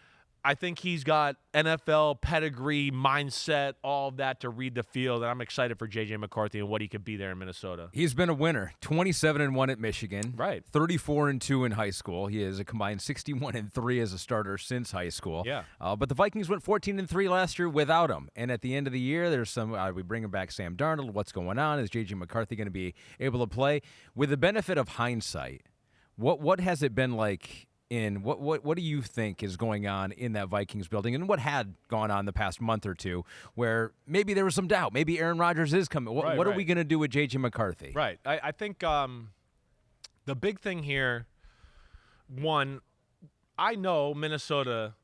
I think he's got NFL pedigree, mindset, all of that to read the field. And I'm excited for J.J. McCarthy and what he could be there in Minnesota. He's been a winner, 27-1 at Michigan. Right. 34-2 in high school. He is a combined 61-3 as a starter since high school. Yeah. But the Vikings went 14-3 last year without him. And at the end of the year, there's some, we bring him back Sam Darnold. What's going on? Is J.J. McCarthy going to be able to play? With the benefit of hindsight, What has it been like what do you think is going on in that Vikings building, and what had gone on the past month or two where maybe there was some doubt, maybe Aaron Rodgers is coming? What are we going to do with J.J. McCarthy? Right. I think the big thing here, one, I know Minnesota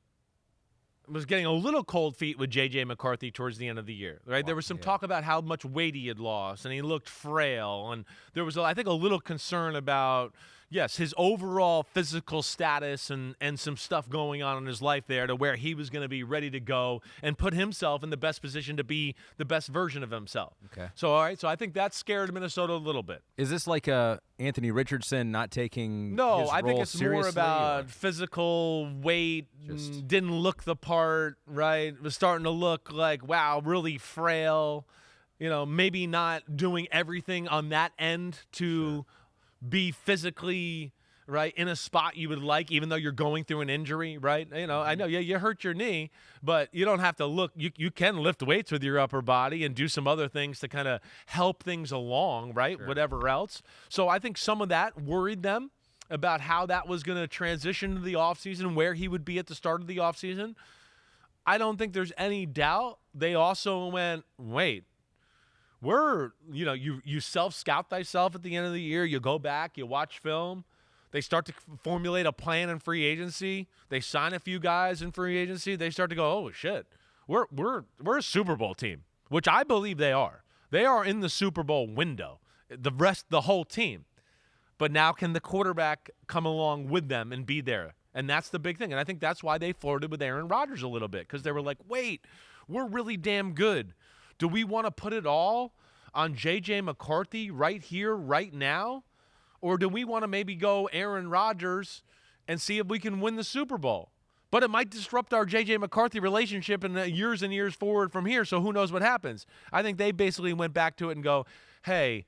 was getting a little cold feet with J.J. McCarthy towards the end of the year, right? There was some talk about how much weight he had lost, and he looked frail, and there was, I think, a little concern about, yes, his overall physical status and some stuff going on in his life there to where he was going to be ready to go and put himself in the best position to be the best version of himself. Okay. So, all right, so I think that scared Minnesota a little bit. Is this like Anthony Richardson not taking No, his I think role it's seriously, more about or? physical weight, didn't look the part, right? Was starting to look like, wow, really frail, maybe not doing everything on that end to be physically right in a spot you would like, even though you're going through an injury, right? I know, you hurt your knee, but you don't have to look. You can lift weights with your upper body and do some other things to kind of help things along, right? Sure. Whatever else. So I think some of that worried them about how that was going to transition to the offseason, where he would be at the start of the offseason. I don't think there's any doubt. They also went, wait, you self-scout thyself at the end of the year. You go back, you watch film. They start to formulate a plan in free agency. They sign a few guys in free agency. They start to go, oh shit, we're a Super Bowl team, which I believe they are. They are in the Super Bowl window. The whole team. But now can the quarterback come along with them and be there? And that's the big thing. And I think that's why they flirted with Aaron Rodgers a little bit, because they were like, wait, we're really damn good. Do we want to put it all on J.J. McCarthy right here, right now? Or do we want to maybe go Aaron Rodgers and see if we can win the Super Bowl? But it might disrupt our J.J. McCarthy relationship in years and years forward from here, so who knows what happens. I think they basically went back to it and go, hey,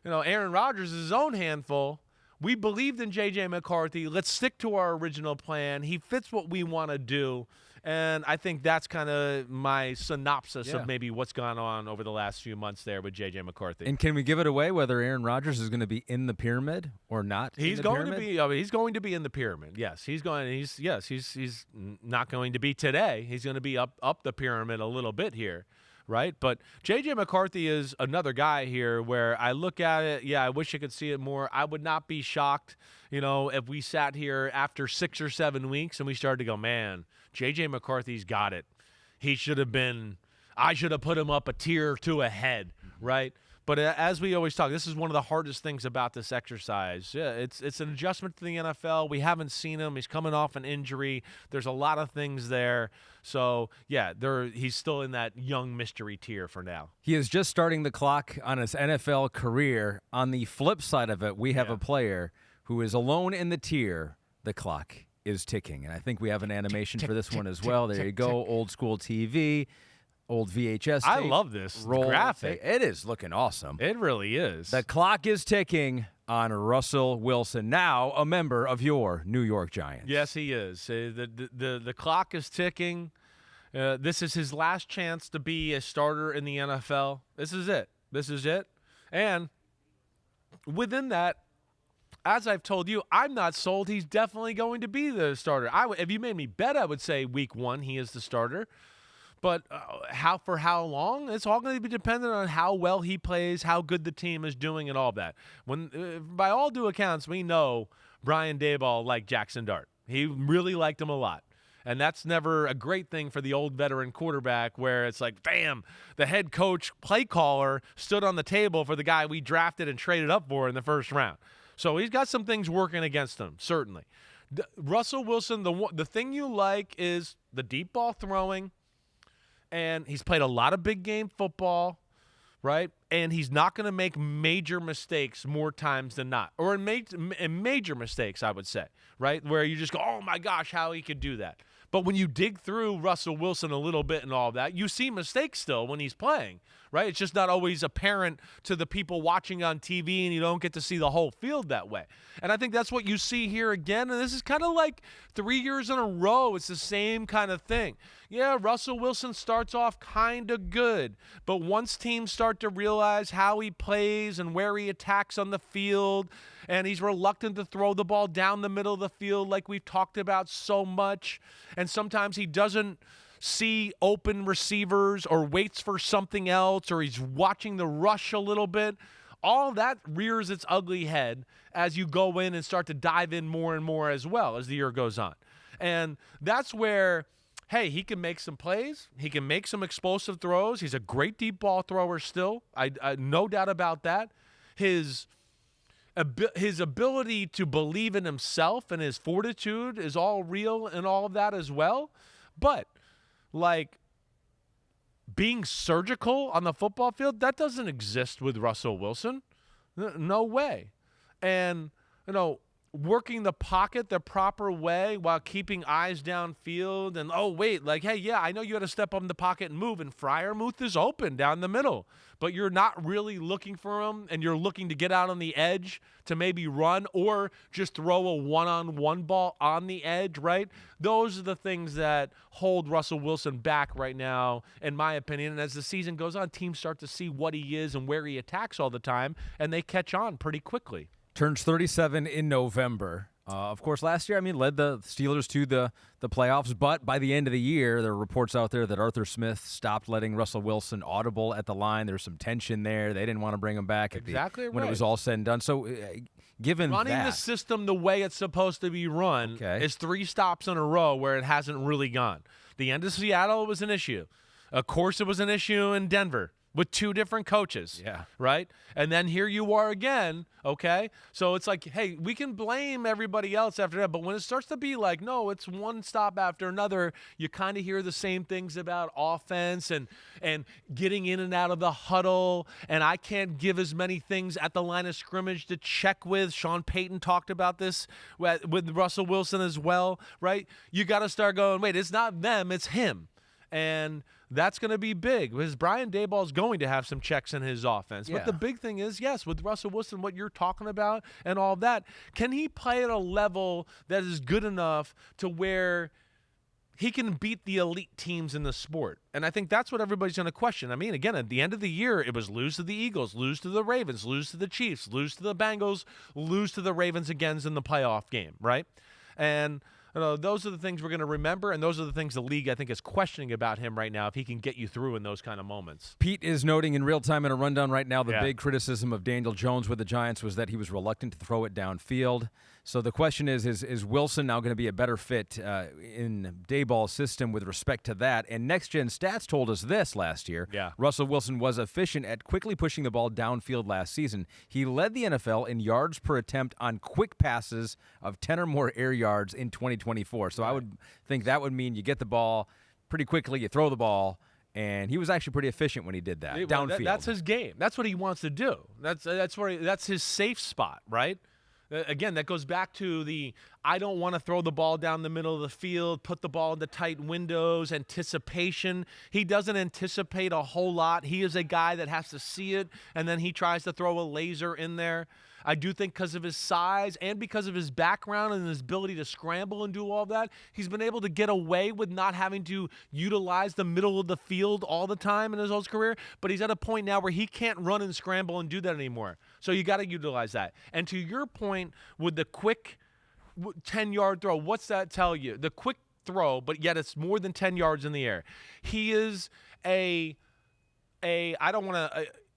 Aaron Rodgers is his own handful. We believed in J.J. McCarthy. Let's stick to our original plan. He fits what we want to do. And I think that's kind of my synopsis of maybe what's gone on over the last few months there with J.J. McCarthy. And can we give it away whether Aaron Rodgers is going to be in the pyramid or not? He's going to be. He's going to be in the pyramid. Yes, he's going. He's not going to be today. He's going to be up the pyramid a little bit here, right? But J.J. McCarthy is another guy here where I look at it. Yeah, I wish I could see it more. I would not be shocked, if we sat here after 6 or 7 weeks and we started to go, man, J.J. McCarthy's got it. He should have been – I should have put him up a tier or two ahead, right? But as we always talk, this is one of the hardest things about this exercise. Yeah, it's an adjustment to the NFL. We haven't seen him. He's coming off an injury. There's a lot of things there. So, yeah, he's still in that young mystery tier for now. He is just starting the clock on his NFL career. On the flip side of it, we have a player who is alone in the tier. The clock is ticking. And I think we have an animation for this one as well. There you go, old school TV, old VHS tape. I love this graphic. It is looking awesome. It really is. The clock is ticking on Russell Wilson, now a member of your New York Giants. Yes, he is. The clock is ticking. This is his last chance to be a starter in the NFL. This is it. And within that, as I've told you, I'm not sold he's definitely going to be the starter. If you made me bet, I would say week 1 he is the starter. But for how long? It's all going to be dependent on how well he plays, how good the team is doing, and all that. By all due accounts, we know Brian Daboll liked Jaxson Dart. He really liked him a lot. And that's never a great thing for the old veteran quarterback where it's like, damn, the head coach play caller stood on the table for the guy we drafted and traded up for in the first round. So he's got some things working against him, certainly. Russell Wilson, the thing you like is the deep ball throwing, and he's played a lot of big game football, right? And he's not going to make major mistakes more times than not, or in major mistakes, I would say, right? Where you just go, oh my gosh, how he could do that. But when you dig through Russell Wilson a little bit and all that, you see mistakes still when he's playing, right? It's just not always apparent to the people watching on TV, and you don't get to see the whole field that way. And I think that's what you see here again. And this is kind of like 3 years in a row. It's the same kind of thing. Yeah, Russell Wilson starts off kind of good, but once teams start to realize realize how he plays and where he attacks on the field, and he's reluctant to throw the ball down the middle of the field like we've talked about so much, and sometimes he doesn't see open receivers or waits for something else, or he's watching the rush a little bit. All that rears its ugly head as you go in and start to dive in more and more as well as the year goes on. And that's where, hey, he can make some plays. He can make some explosive throws. He's a great deep ball thrower still. I no doubt about that. His ability to believe in himself and his fortitude is all real and all of that as well. But, like, being surgical on the football field, that doesn't exist with Russell Wilson. No way. And, working the pocket the proper way while keeping eyes downfield and, oh, wait, like, hey, yeah, I know you had to step up in the pocket and move, and Freiermuth is open down the middle, but you're not really looking for him, and you're looking to get out on the edge to maybe run or just throw a one-on-one ball on the edge, right? Those are the things that hold Russell Wilson back right now, in my opinion. And as the season goes on, teams start to see what he is and where he attacks all the time, and they catch on pretty quickly. Turns 37 in November. Of course, last year, led the Steelers to the playoffs, but by the end of the year, there are reports out there that Arthur Smith stopped letting Russell Wilson audible at the line. There's some tension there. They didn't want to bring him back when it was all said and done. So, given running the system the way it's supposed to be run is 3 stops in a row where it hasn't really gone. The end of Seattle was an issue. Of course, it was an issue in Denver with 2 different coaches, right? And then here you are again, okay? So it's like, hey, we can blame everybody else after that, but when it starts to be like, no, it's one stop after another, you kind of hear the same things about offense and getting in and out of the huddle, and I can't give as many things at the line of scrimmage to check with. Sean Payton talked about this with Russell Wilson as well, right? You got to start going, wait, it's not them, it's him. And that's going to be big because Brian Daboll is going to have some checks in his offense. But the big thing is, yes, with Russell Wilson, what you're talking about and all that, can he play at a level that is good enough to where he can beat the elite teams in the sport? And I think that's what everybody's going to question. Again, at the end of the year, it was lose to the Eagles, lose to the Ravens, lose to the Chiefs, lose to the Bengals, lose to the Ravens again in the playoff game, right? And those are the things we're going to remember, and those are the things the league, I think, is questioning about him right now, if he can get you through in those kind of moments. Pete is noting in real time in a rundown right now, the big criticism of Daniel Jones with the Giants was that he was reluctant to throw it downfield. So the question is Wilson now going to be a better fit in Daboll's system with respect to that? And Next Gen Stats told us this last year. Russell Wilson was efficient at quickly pushing the ball downfield last season. He led the NFL in yards per attempt on quick passes of 10 or more air yards in 2024. So I would think that would mean you get the ball pretty quickly, you throw the ball, and he was actually pretty efficient when he did that downfield. That's his game. That's what he wants to do. That's his safe spot, right? Again, that goes back to I don't want to throw the ball down the middle of the field, put the ball into tight windows, anticipation. He doesn't anticipate a whole lot. He is a guy that has to see it, and then he tries to throw a laser in there. I do think because of his size and because of his background and his ability to scramble and do all that, he's been able to get away with not having to utilize the middle of the field all the time in his whole career. But he's at a point now where he can't run and scramble and do that anymore. So you got to utilize that. And to your point with the quick 10-yard throw, what's that tell you? The quick throw, but yet it's more than 10 yards in the air. He is a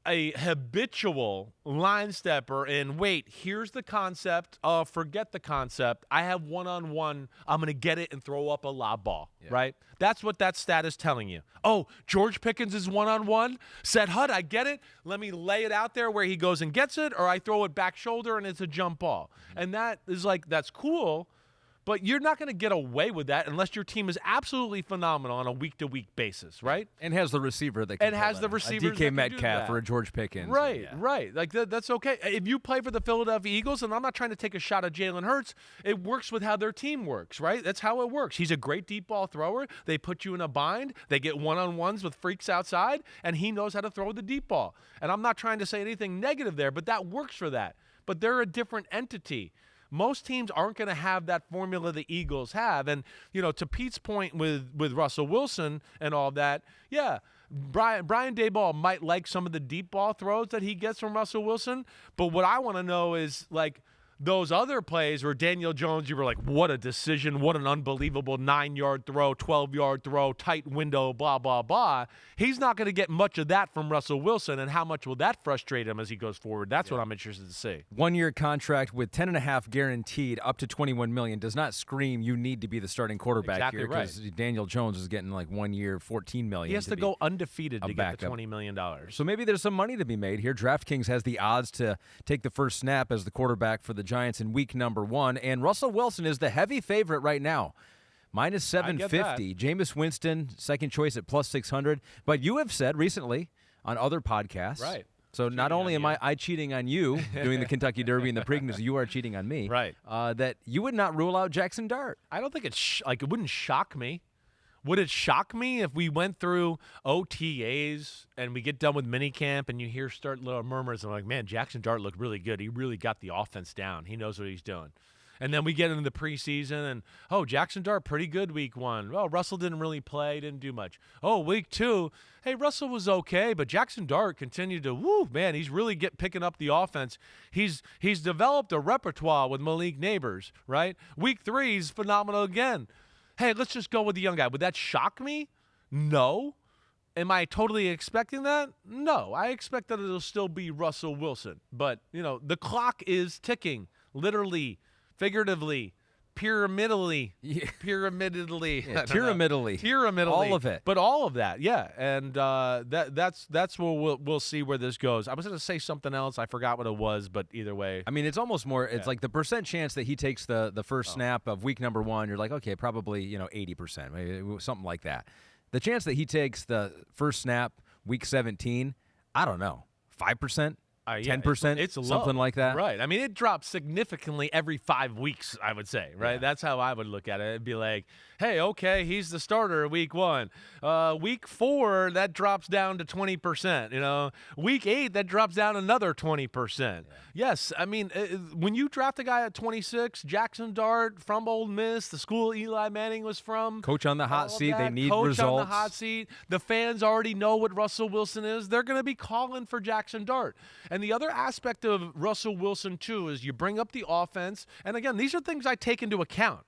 habitual line stepper and wait, here's the concept. Forget the concept. I have one-on-one. I'm going to get it and throw up a lob ball, right? That's what that stat is telling you. Oh, George Pickens is one-on-one. Said Hud, I get it. Let me lay it out there where he goes and gets it, or I throw it back shoulder and it's a jump ball. And that is that's cool. But you're not going to get away with that unless your team is absolutely phenomenal on a week-to-week basis, right? And has the receiver that can has the receivers a DK Metcalf or a George Pickens. Right. Like that's okay. If you play for the Philadelphia Eagles, and I'm not trying to take a shot at Jalen Hurts, it works with how their team works, right? That's how it works. He's a great deep ball thrower. They put you in a bind. They get one-on-ones with freaks outside, and he knows how to throw the deep ball. And I'm not trying to say anything negative there, but that works for that. But they're a different entity. Most teams aren't going to have that formula the Eagles have. And, to Pete's point with Russell Wilson and all that, Brian Daboll might like some of the deep ball throws that he gets from Russell Wilson, but what I want to know is, like, those other plays where Daniel Jones, you were like, what a decision, what an unbelievable 9-yard throw, 12-yard throw, tight window, blah, blah, blah. He's not going to get much of that from Russell Wilson, and how much will that frustrate him as he goes forward? That's what I'm interested to see. 1-year contract with $10.5 guaranteed, up to $21 million, does not scream you need to be the starting quarterback here, because Daniel Jones is getting like 1 year, $14 million. He has to go undefeated to get the $20 million. So maybe there's some money to be made here. DraftKings has the odds to take the first snap as the quarterback for the Giants in week number 1, and Russell Wilson is the heavy favorite right now. Minus 750. Jameis Winston, second choice at plus 600. But you have said recently on other podcasts, right? So not only am I cheating on you doing the Kentucky Derby and the Preakness, you are cheating on me, right? That you would not rule out Jaxson Dart. I don't think it wouldn't shock me. Would it shock me if we went through OTAs and we get done with minicamp and you hear start little murmurs and I'm like, man, Jaxson Dart looked really good. He really got the offense down. He knows what he's doing. And then we get into the preseason and, oh, Jaxson Dart, pretty good week 1. Well, Russell didn't really play, didn't do much. Oh, week 2, hey, Russell was okay, but Jaxson Dart continued to, man, he's really picking up the offense. He's developed a repertoire with Malik Neighbors, right? Week 3, he's phenomenal again. Hey, let's just go with the young guy. Would that shock me? No. Am I totally expecting that? No. I expect that it'll still be Russell Wilson. But, the clock is ticking, literally, figuratively, pyramidally. All of it. But all of that, yeah. And that's where we'll see where this goes. I was going to say something else. I forgot what it was, but either way. I mean, it's almost more, it's like the percent chance that he takes the first snap of week number 1, you're like, okay, probably, 80%, maybe something like that. The chance that he takes the first snap week 17, I don't know, 5%? 10%, it's low. Something like that. Right. I mean, it drops significantly every 5 weeks, I would say, right? Yeah. That's how I would look at it. It'd be like, hey, okay, he's the starter week 1. Week 4, that drops down to 20%. Week 8, that drops down another 20%. Yeah. Yes, I mean, when you draft a guy at 26, Jaxson Dart from Ole Miss, the school Eli Manning was from. Coach on the hot seat. They need Coach results. On the hot seat. The fans already know what Russell Wilson is. They're going to be calling for Jaxson Dart. And the other aspect of Russell Wilson, too, is you bring up the offense. And, again, these are things I take into account.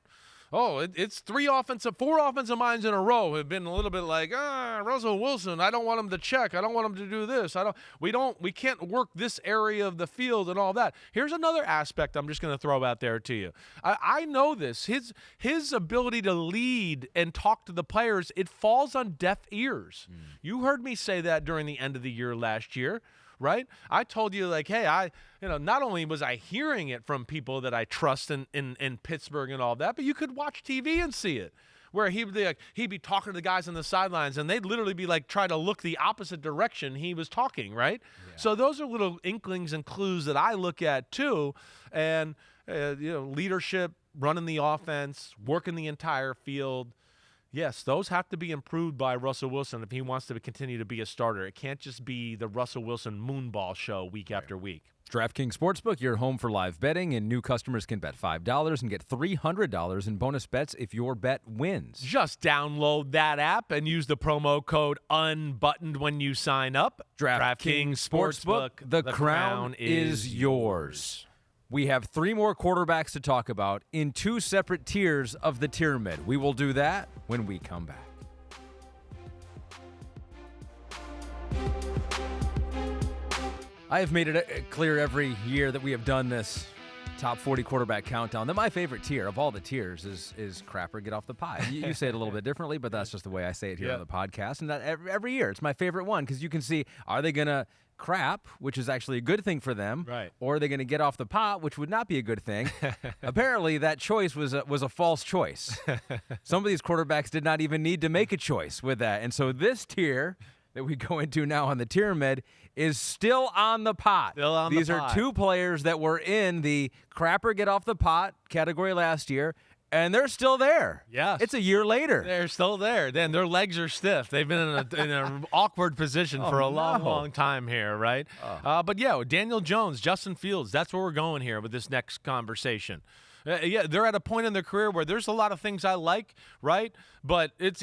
Oh, it's 4 offensive minds in a row have been a little bit like, Russell Wilson, I don't want him to check. I don't want him to do this. We can't work this area of the field and all that. Here's another aspect I'm just going to throw out there to you. I know this. His ability to lead and talk to the players, it falls on deaf ears. You heard me say that during the end of the year last year. Right? I told you, like, hey, not only was I hearing it from people that I trust in Pittsburgh and all that, but you could watch TV and see it, where he'd be talking to the guys on the sidelines, and they'd literally be like trying to look the opposite direction he was talking, right? Yeah. So those are little inklings and clues that I look at too, and leadership, running the offense, working the entire field. Yes, those have to be improved by Russell Wilson if he wants to continue to be a starter. It can't just be the Russell Wilson moonball show week after week. DraftKings Sportsbook, your home for live betting, and new customers can bet $5 and get $300 in bonus bets if your bet wins. Just download that app and use the promo code UNBUTTONED when you sign up. DraftKings Sportsbook, the crown is yours. We have 3 more quarterbacks to talk about in 2 separate tiers of the Tieramid. We will do that when we come back. I have made it clear every year that we have done this top 40 quarterback countdown that my favorite tier of all the tiers is crap or get off the pot. You say it a little bit differently, but that's just the way I say it here on the podcast. And that every year, it's my favorite one because you can see, are they going to crap, which is actually a good thing for them, right? Or are they going to get off the pot, which would not be a good thing? Apparently, that choice was a false choice. Some of these quarterbacks did not even need to make a choice with that. And so this tier that we go into now on the Tieramid is still on the pot. These are 2 players that were in the crap or get off the pot category last year, and they're still there. Yeah, it's a year later. They're still there. Then their legs are stiff. They've been in an awkward position for a long time here, right? But yeah, Daniel Jones, Justin Fields, that's where we're going here with this next conversation. Yeah, they're at a point in their career where there's a lot of things I like, right? But it's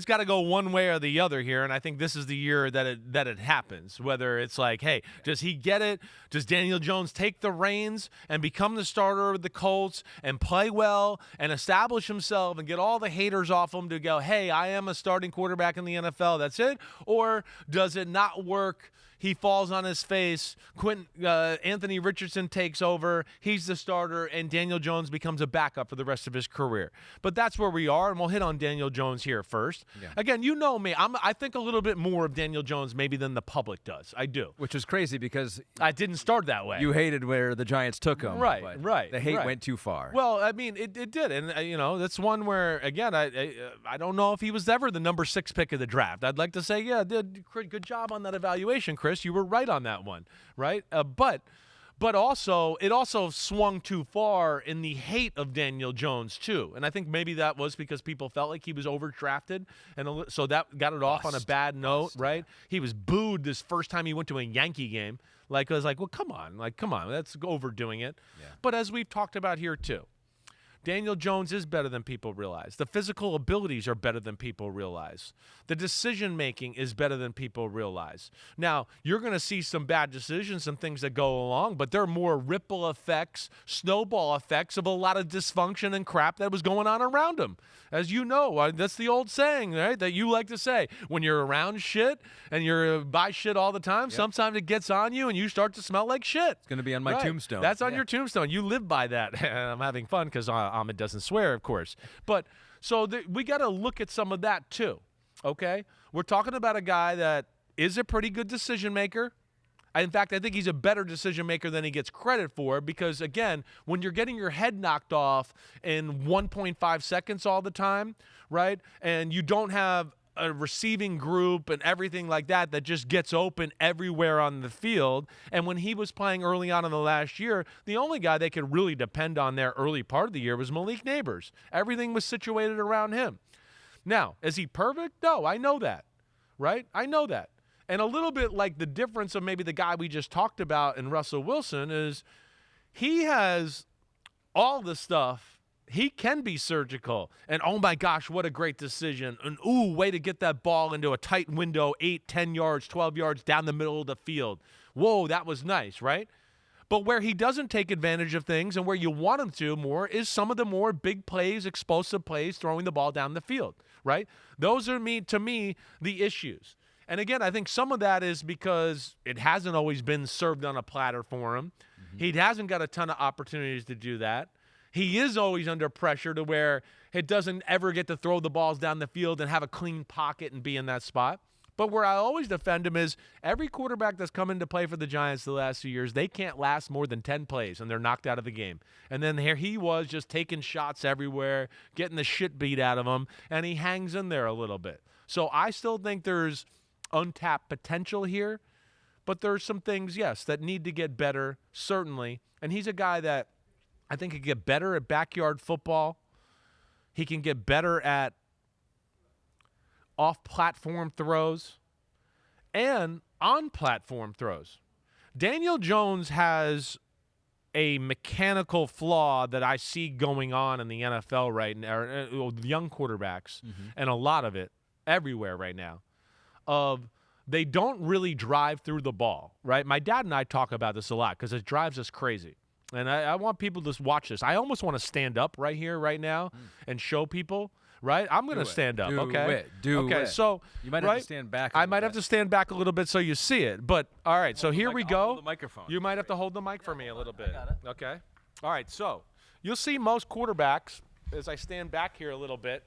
got to go one way or the other here, and I think this is the year that it happens. Whether it's like, hey, does he get it? Does Daniel Jones take the reins and become the starter of the Colts and play well and establish himself and get all the haters off him to go, hey, I am a starting quarterback in the NFL, that's it? Or does it not work? He falls on his face. Anthony Richardson takes over. He's the starter, and Daniel Jones becomes a backup for the rest of his career. But that's where we are, and we'll hit on Daniel Jones here first. Yeah. Again, you know me. I think a little bit more of Daniel Jones maybe than the public does. I do. Which is crazy because I didn't start that way. You hated where the Giants took him. Right. The hate went too far. Well, I mean, it did. And, that's one where, again, I don't know if he was ever the number 6 pick of the draft. I'd like to say, yeah, did good job on that evaluation, Chris. You were right on that one, right? But also, it also swung too far in the hate of Daniel Jones, too. And I think maybe that was because people felt like he was overdrafted, and so that got it off on a bad note, right? Yeah. He was booed this first time he went to a Yankee game. I was like, well, come on, that's overdoing it. Yeah. But as we've talked about here, too, Daniel Jones is better than people realize. The physical abilities are better than people realize. The decision-making is better than people realize. Now, you're going to see some bad decisions and things that go along, but there are more ripple effects, snowball effects of a lot of dysfunction and crap that was going on around him. As you know, that's the old saying, right, that you like to say. When you're around shit and you're by shit all the time, sometimes it gets on you and you start to smell like shit. It's going to be on my tombstone. That's on your tombstone. You live by that. I'm having fun because Ahmed doesn't swear, of course. But so we got to look at some of that too, okay? We're talking about a guy that is a pretty good decision maker. In fact, I think he's a better decision maker than he gets credit for because, again, when you're getting your head knocked off in 1.5 seconds all the time, right, and you don't have a receiving group and everything like that just gets open everywhere on the field. And when he was playing early on in the last year, the only guy they could really depend on there early part of the year was Malik Neighbors. Everything was situated around him. Now, is he perfect? No, I know that, right? I know that. And a little bit like the difference of maybe the guy we just talked about in Russell Wilson is he has all the stuff. He can be surgical. And, oh, my gosh, what a great decision. And, ooh, way to get that ball into a tight window, 8, 10 yards, 12 yards down the middle of the field. Whoa, that was nice, right? But where he doesn't take advantage of things and where you want him to more is some of the more big plays, explosive plays, throwing the ball down the field, right? Those are, to me, the issues. And, again, I think some of that is because it hasn't always been served on a platter for him. Mm-hmm. He hasn't got a ton of opportunities to do that. He is always under pressure to where it doesn't ever get to throw the balls down the field and have a clean pocket and be in that spot. But where I always defend him is every quarterback that's come into play for the Giants the last few years, they can't last more than 10 plays, and they're knocked out of the game. And then here he was just taking shots everywhere, getting the shit beat out of him, and he hangs in there a little bit. So I still think there's untapped potential here, but there's some things, yes, that need to get better, certainly. And he's a guy that I think can get better at backyard football. He can get better at off-platform throws and on-platform throws. Daniel Jones has a mechanical flaw that I see going on in the NFL right now, or young quarterbacks, and a lot of it everywhere right now, of they don't really drive through the ball, right? My dad and I talk about this a lot because it drives us crazy. And I want people to watch this. I almost want to stand up right here, right now, and show people, right? I'm going to stand up, okay? Do it. So you might have to stand back. I might have to stand back a little bit so you see it. But, all right, so here we go. Hold the microphone. You might have to hold the mic for me a little bit. I got it. Okay? All right, so you'll see most quarterbacks, as I stand back here a little bit,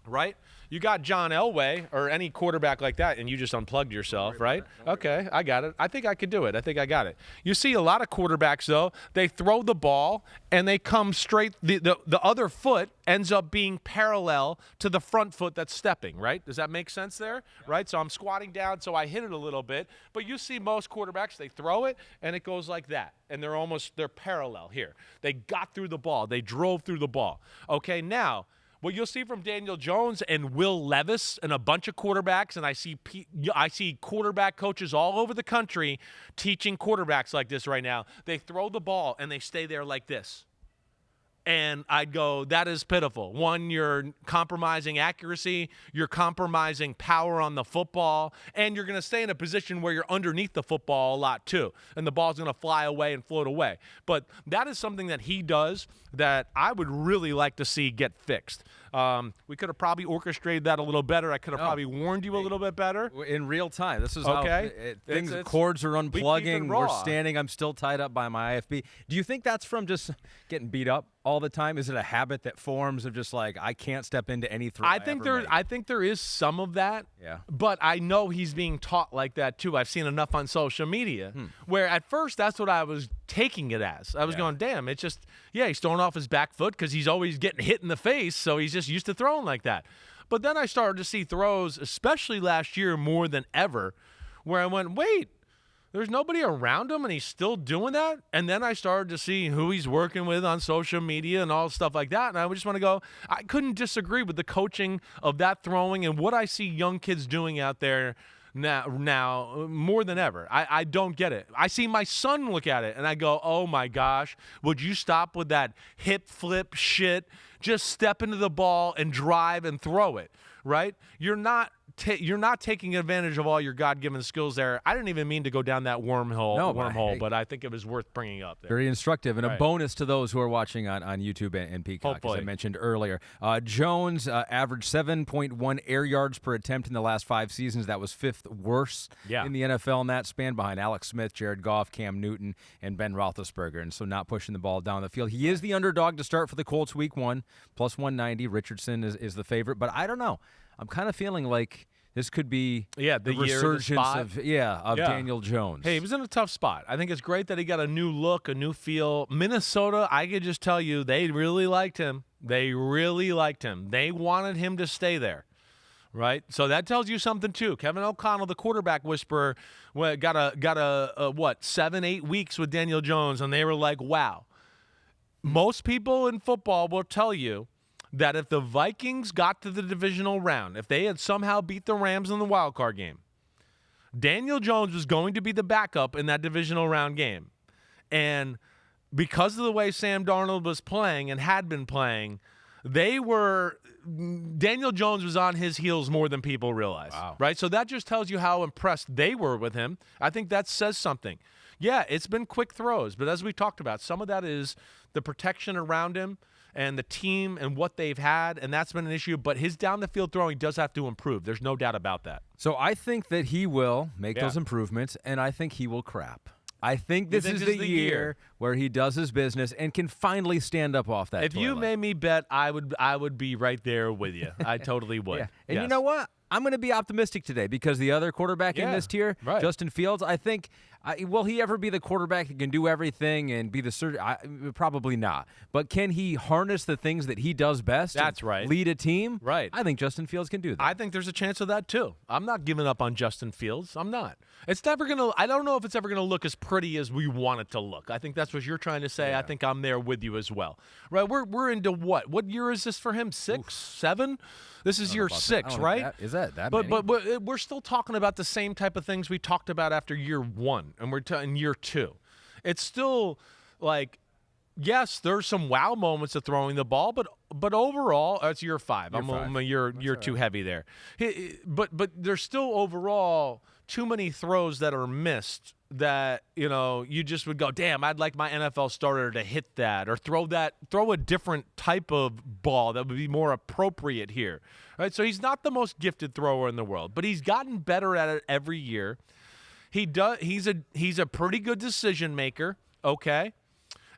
right? You got John Elway or any quarterback like that, and you just unplugged yourself, right? Okay, I got it. I think I could do it. I think I got it. You see a lot of quarterbacks, though, they throw the ball, and they come straight. The other foot ends up being parallel to the front foot that's stepping, right? Does that make sense there? Yeah. Right? So I'm squatting down, so I hit it a little bit. But you see most quarterbacks, they throw it, and it goes like that. And they're parallel here. They got through the ball. They drove through the ball. Okay, now, what you'll see from Daniel Jones and Will Levis and a bunch of quarterbacks, and I see quarterback coaches all over the country teaching quarterbacks like this right now. They throw the ball, and they stay there like this. And I'd go, that is pitiful. One, you're compromising accuracy, you're compromising power on the football, and you're going to stay in a position where you're underneath the football a lot too, and the ball's going to fly away and float away. But that is something that he does that I would really like to see get fixed. We could have probably orchestrated that a little better. I could have probably warned you a little bit better. In real time. This is okay. How cords are unplugging. We're standing. I'm still tied up by my IFB. Do you think that's from just getting beat up all the time? Is it a habit that forms of just like, I can't step into any throw? I think there is some of that. Yeah. But I know he's being taught like that too. I've seen enough on social media where at first that's what I was taking it as. I was going, damn, it's just, he's throwing off his back foot because he's always getting hit in the face, so he's just used to throwing like that. But then I started to see throws, especially last year more than ever, where I went, wait, there's nobody around him and he's still doing that? And then I started to see who he's working with on social media and all stuff like that. And I just want to go, I couldn't disagree with the coaching of that throwing and what I see young kids doing out there now more than ever. I don't get it. I see my son look at it and I go, oh my gosh, would you stop with that hip flip shit? Just step into the ball and drive and throw it, right? You're not taking advantage of all your God-given skills there. I didn't even mean to go down that wormhole, but I think it was worth bringing up there. Very instructive, and a bonus to those who are watching on YouTube and Peacock, as I mentioned earlier. Jones averaged 7.1 air yards per attempt in the last 5 seasons. That was 5th worst in the NFL in that span, behind Alex Smith, Jared Goff, Cam Newton, and Ben Roethlisberger, and so not pushing the ball down the field. He is the underdog to start for the Colts week 1, plus 190. Richardson is the favorite, but I don't know. I'm kind of feeling like this could be the resurgence of Daniel Jones. Hey, he was in a tough spot. I think it's great that he got a new look, a new feel. Minnesota, I could just tell you, they really liked him. They wanted him to stay there, right? So that tells you something too. Kevin O'Connell, the quarterback whisperer, got a 7-8 weeks with Daniel Jones, and they were like, wow. Most people in football will tell you that if the Vikings got to the divisional round, if they had somehow beat the Rams in the wild card game, Daniel Jones was going to be the backup in that divisional round game. And because of the way Sam Darnold was playing and had been playing, Daniel Jones was on his heels more than people realize. Wow. Right? So that just tells you how impressed they were with him. I think that says something. Yeah, it's been quick throws, but as we talked about, some of that is the protection around him and the team and what they've had, and that's been an issue. But his down-the-field throwing does have to improve. There's no doubt about that. So I think that he will make those improvements, and I think he will crap. I think this is the year where he does his business and can finally stand up off that If toilet. you made me bet, I would be right there with you. I totally would. Yeah. And you know what? I'm going to be optimistic today because the other quarterback in this tier, Justin Fields, I think, will he ever be the quarterback that can do everything and be the surgeon? Probably not. But can he harness the things that he does best? That's right. Lead a team? Right. I think Justin Fields can do that. I think there's a chance of that too. I'm not giving up on Justin Fields. I'm not. It's never going to – I don't know if it's ever going to look as pretty as we want it to look. I think that's what you're trying to say. I think I'm there with you as well. Right? We're into what? What year is this for him? 6, 7? This is year 6, right? Is that but many? But we're still talking about the same type of things we talked about after year 1, and we're in year 2. It's still like, yes, there's some wow moments of throwing the ball, but overall, it's year 5. You're too heavy there. But there's still overall too many throws that are missed that, you just would go, damn, I'd like my NFL starter to hit that or throw a different type of ball that would be more appropriate here. Right? So he's not the most gifted thrower in the world, but he's gotten better at it every year. He's a pretty good decision maker, okay?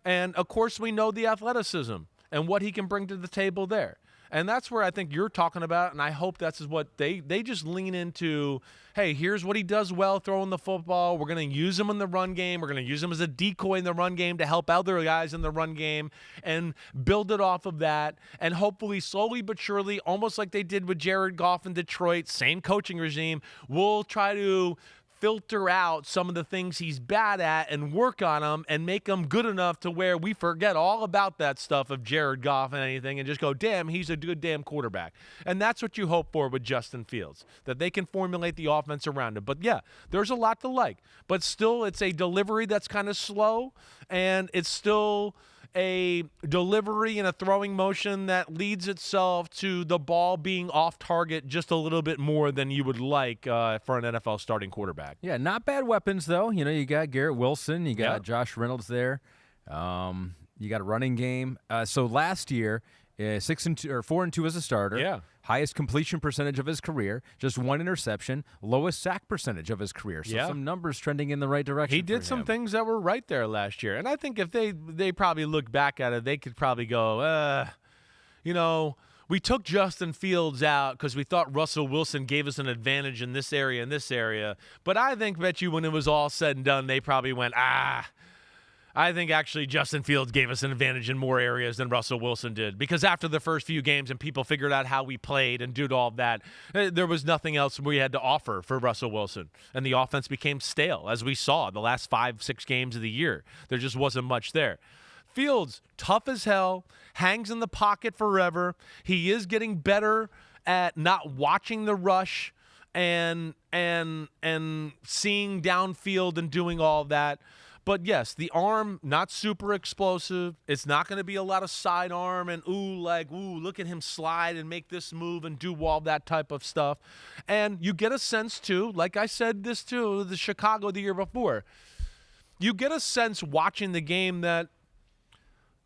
And of course we know the athleticism and what he can bring to the table there. And that's where I think you're talking about, and I hope that's what they just lean into. Hey, here's what he does well, throwing the football. We're going to use him in the run game. We're going to use him as a decoy in the run game to help other guys in the run game and build it off of that. And hopefully, slowly but surely, almost like they did with Jared Goff in Detroit, same coaching regime, we'll try to filter out some of the things he's bad at and work on them and make them good enough to where we forget all about that stuff of Jared Goff and anything and just go, damn, he's a good damn quarterback. And that's what you hope for with Justin Fields, that they can formulate the offense around him. But yeah, there's a lot to like, but still it's a delivery that's kind of slow, and it's still a delivery and a throwing motion that leads itself to the ball being off target just a little bit more than you would like for an NFL starting quarterback. Yeah, not bad weapons, though. You got Garrett Wilson. You got Josh Reynolds there. You got a running game. So last year, 4-2 as a starter. Yeah. Highest completion percentage of his career, just 1 interception, lowest sack percentage of his career. So some numbers trending in the right direction. He did some things that were right there last year. And I think if they probably look back at it, they could probably go, we took Justin Fields out because we thought Russell Wilson gave us an advantage in this area and this area. But I bet you when it was all said and done, they probably went, I think actually Justin Fields gave us an advantage in more areas than Russell Wilson did, because after the first few games and people figured out how we played and did all of that, there was nothing else we had to offer for Russell Wilson. And the offense became stale, as we saw the last 5-6 games of the year. There just wasn't much there. Fields, tough as hell, hangs in the pocket forever. He is getting better at not watching the rush and seeing downfield and doing all that. But, yes, the arm, not super explosive. It's not going to be a lot of sidearm and, look at him slide and make this move and do all that type of stuff. And you get a sense, too, like I said this, too, the Chicago the year before. You get a sense watching the game that,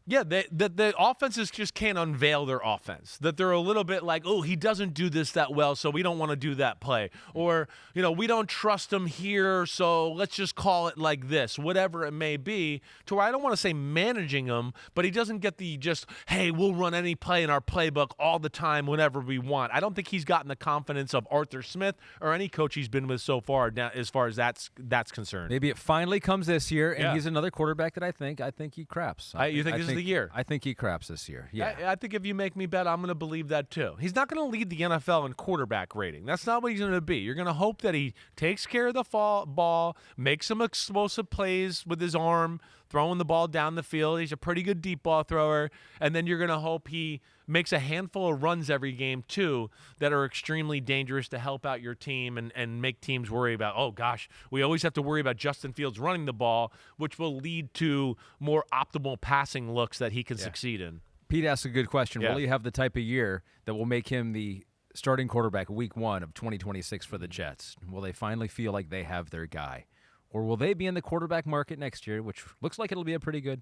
the offenses just can't unveil their offense. That they're a little bit like, he doesn't do this that well, so we don't want to do that play. Or, we don't trust him here, so let's just call it like this, whatever it may be. To where I don't want to say managing him, but he doesn't get the just, hey, we'll run any play in our playbook all the time whenever we want. I don't think he's gotten the confidence of Arthur Smith or any coach he's been with so far, as far as that's concerned. Maybe it finally comes this year, and he's another quarterback that I think he craps. You think this is the year? I think he craps this year. Yeah, I think if you make me bet, I'm going to believe that too. He's not going to lead the NFL in quarterback rating. That's not what he's going to be. You're going to hope that he takes care of the ball, makes some explosive plays with his arm, throwing the ball down the field. He's a pretty good deep ball thrower. And then you're going to hope he makes a handful of runs every game too that are extremely dangerous to help out your team and make teams worry about, oh gosh, we always have to worry about Justin Fields running the ball, which will lead to more optimal passing looks that he can succeed in. Pete asked a good question. Will he have the type of year that will make him the starting quarterback week 1 of 2026 for the Jets? Will they finally feel like they have their guy? Or will they be in the quarterback market next year, which looks like it'll be a pretty good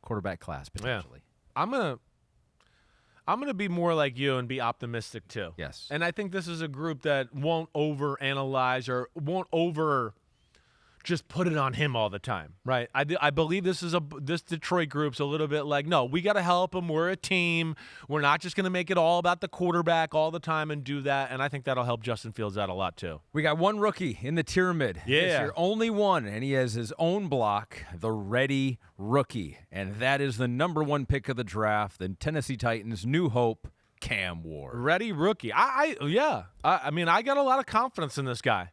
quarterback class potentially? Yeah. I'm gonna be more like you and be optimistic too. Yes. And I think this is a group that won't overanalyze or won't just put it on him all the time, right? I believe this Detroit group's a little bit like, no, we got to help him. We're a team. We're not just going to make it all about the quarterback all the time and do that. And I think that'll help Justin Fields out a lot too. We got one rookie in the Tieramid. Yeah. This year, only one, and he has his own block, the Ready Rookie. And that is the number 1 pick of the draft, the Tennessee Titans' new hope, Cam Ward. Ready Rookie. I got a lot of confidence in this guy.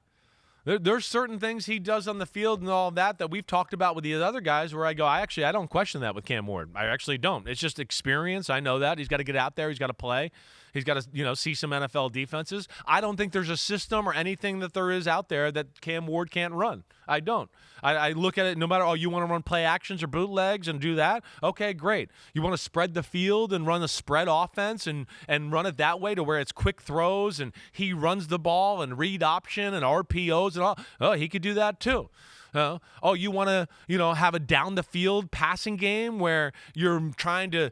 There's certain things he does on the field and all that we've talked about with the other guys where I go, I don't question that with Cam Ward. I actually don't. It's just experience. I know that. He's got to get out there. He's got to play. He's got to, see some NFL defenses. I don't think there's a system or anything that there is out there that Cam Ward can't run. I don't. I look at it no matter, you want to run play actions or bootlegs and do that? Okay, great. You want to spread the field and run a spread offense and run it that way to where it's quick throws and he runs the ball and read option and RPOs and all. Oh, he could do that too. You want to, have a down the field passing game where you're trying to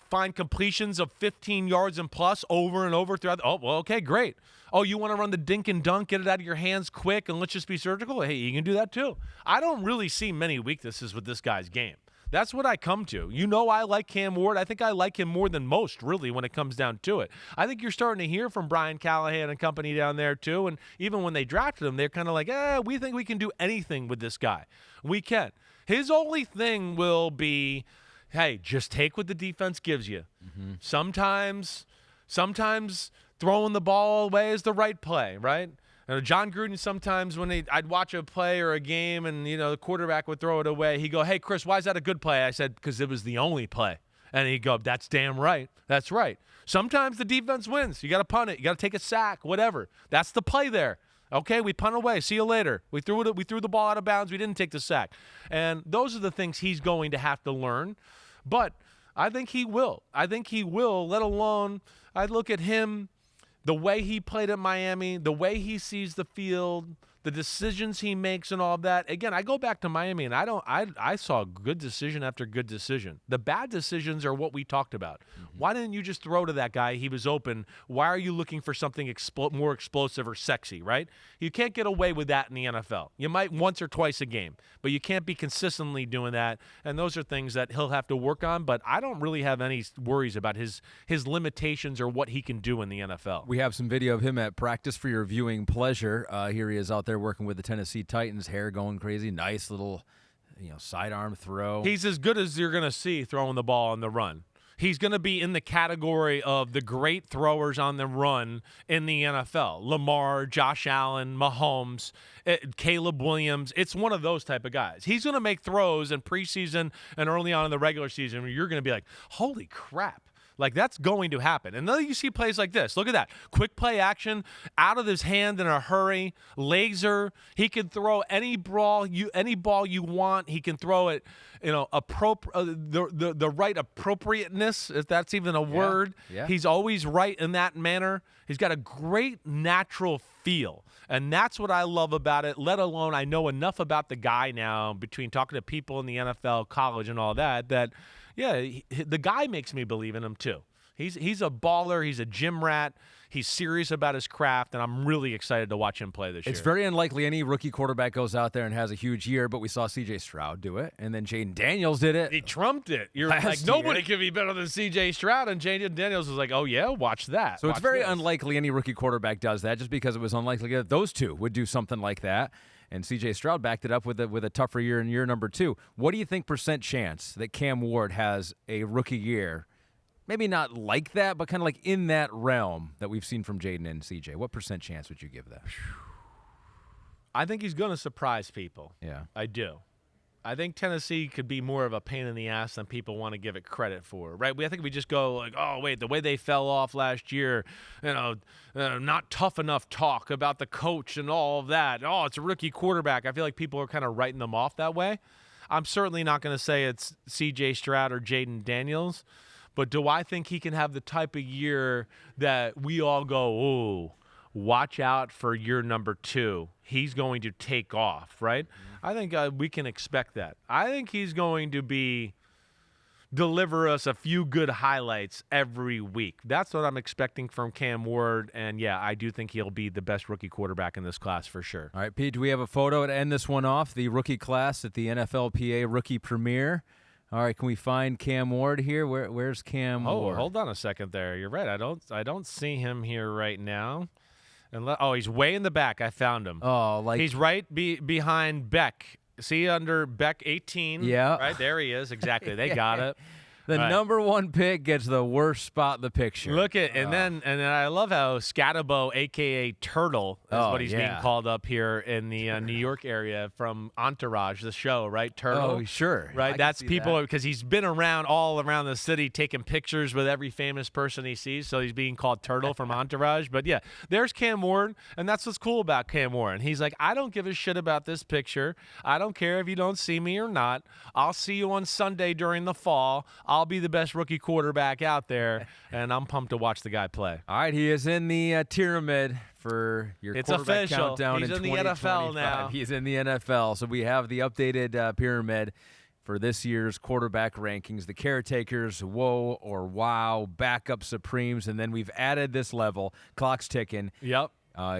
find completions of 15 yards and plus over and over throughout. Okay, great. You want to run the dink and dunk, get it out of your hands quick, and let's just be surgical? Hey, you can do that too. I don't really see many weaknesses with this guy's game. That's what I come to. I like Cam Ward. I think I like him more than most, really, when it comes down to it. I think you're starting to hear from Brian Callahan and company down there, too. And even when they drafted him, they're kind of like, we think we can do anything with this guy. We can. His only thing will be, hey, just take what the defense gives you. Mm-hmm. Sometimes throwing the ball away is the right play, right? John Gruden, sometimes when I'd watch a play or a game and, the quarterback would throw it away, he'd go, hey, Chris, why is that a good play? I said, because it was the only play. And he'd go, that's damn right. That's right. Sometimes the defense wins. You got to punt it. You got to take a sack, whatever. That's the play there. Okay, we punt away. See you later. We threw the ball out of bounds. We didn't take the sack. And those are the things he's going to have to learn. But I think he will. Let alone I look at him, the way he played at Miami, the way he sees the field, the decisions he makes and all of that. Again, I go back to Miami, and I saw good decision after good decision. The bad decisions are what we talked about. Why didn't you just throw to that guy? He was open. Why are you looking for something more explosive or sexy, right? You can't get away with that in the NFL. You might once or twice a game, but you can't be consistently doing that, and those are things that he'll have to work on, but I don't really have any worries about his limitations or what he can do in the NFL. We have some video of him at practice for your viewing pleasure. Here he is out there working with the Tennessee Titans, hair going crazy, nice little, sidearm throw. He's as good as you're going to see throwing the ball on the run. He's going to be in the category of the great throwers on the run in the NFL. Lamar, Josh Allen, Mahomes, Caleb Williams. It's one of those type of guys. He's going to make throws in preseason and early on in the regular season where you're going to be like, holy crap. Like, that's going to happen. And then you see plays like this. Look at that. Quick play action, out of his hand in a hurry, laser. He can throw any ball you want. He can throw it, the right appropriateness, if that's even a word. Yeah. He's always right in that manner. He's got a great natural feel. And that's what I love about it, let alone I know enough about the guy now between talking to people in the NFL, college, and all that, the guy makes me believe in him too. He's a baller. He's a gym rat. He's serious about his craft, and I'm really excited to watch him play this year. It's very unlikely any rookie quarterback goes out there and has a huge year, but we saw C.J. Stroud do it, and then Jaden Daniels did it. He trumped it. You're like, nobody can be better than C.J. Stroud, and Jaden Daniels was like, oh, yeah, watch that. So it's very unlikely any rookie quarterback does that, just because it was unlikely that those two would do something like that. And C.J. Stroud backed it up with a tougher year in year number 2. What do you think % chance that Cam Ward has a rookie year? Maybe not like that, but kind of like in that realm that we've seen from Jaden and C.J. What % chance would you give that? I think he's going to surprise people. Yeah. I do. I think Tennessee could be more of a pain in the ass than people want to give it credit for, right? I think we just go like, oh, wait, the way they fell off last year, not tough enough talk about the coach and all of that. Oh, it's a rookie quarterback. I feel like people are kind of writing them off that way. I'm certainly not going to say it's C.J. Stroud or Jaden Daniels, but do I think he can have the type of year that we all go, oh, watch out for year number 2. He's going to take off, right? I think we can expect that. I think he's going to deliver us a few good highlights every week. That's what I'm expecting from Cam Ward, and yeah, I do think he'll be the best rookie quarterback in this class for sure. All right, Pete, do we have a photo to end this one off? The rookie class at the NFLPA Rookie Premiere. All right, can we find Cam Ward here? Where's Cam Ward? Oh, hold on a second there. You're right. I don't see him here right now. He's way in the back. I found him. Oh, he's right behind Beck. See under Beck 18? Yeah. Right, there he is. Exactly. They got it. The number 1 pick gets the worst spot in the picture. Look at and then I love how Scatabo, aka Turtle, is what he's being called up here in the New York area from Entourage, the show, right? Turtle. Oh, sure. Right. That's people because he's been around all around the city taking pictures with every famous person he sees. So he's being called Turtle from Entourage. But yeah, there's Cam Ward, and that's what's cool about Cam Ward. He's like, I don't give a shit about this picture. I don't care if you don't see me or not. I'll see you on Sunday during the fall. I'll be the best rookie quarterback out there, and I'm pumped to watch the guy play. All right, he is in the Tieramid for your quarterback countdown. He's in the NFL now. He's in the NFL, so we have the updated pyramid for this year's quarterback rankings. The caretakers, whoa or wow, backup supremes, and then we've added this level. Clock's ticking. Yep.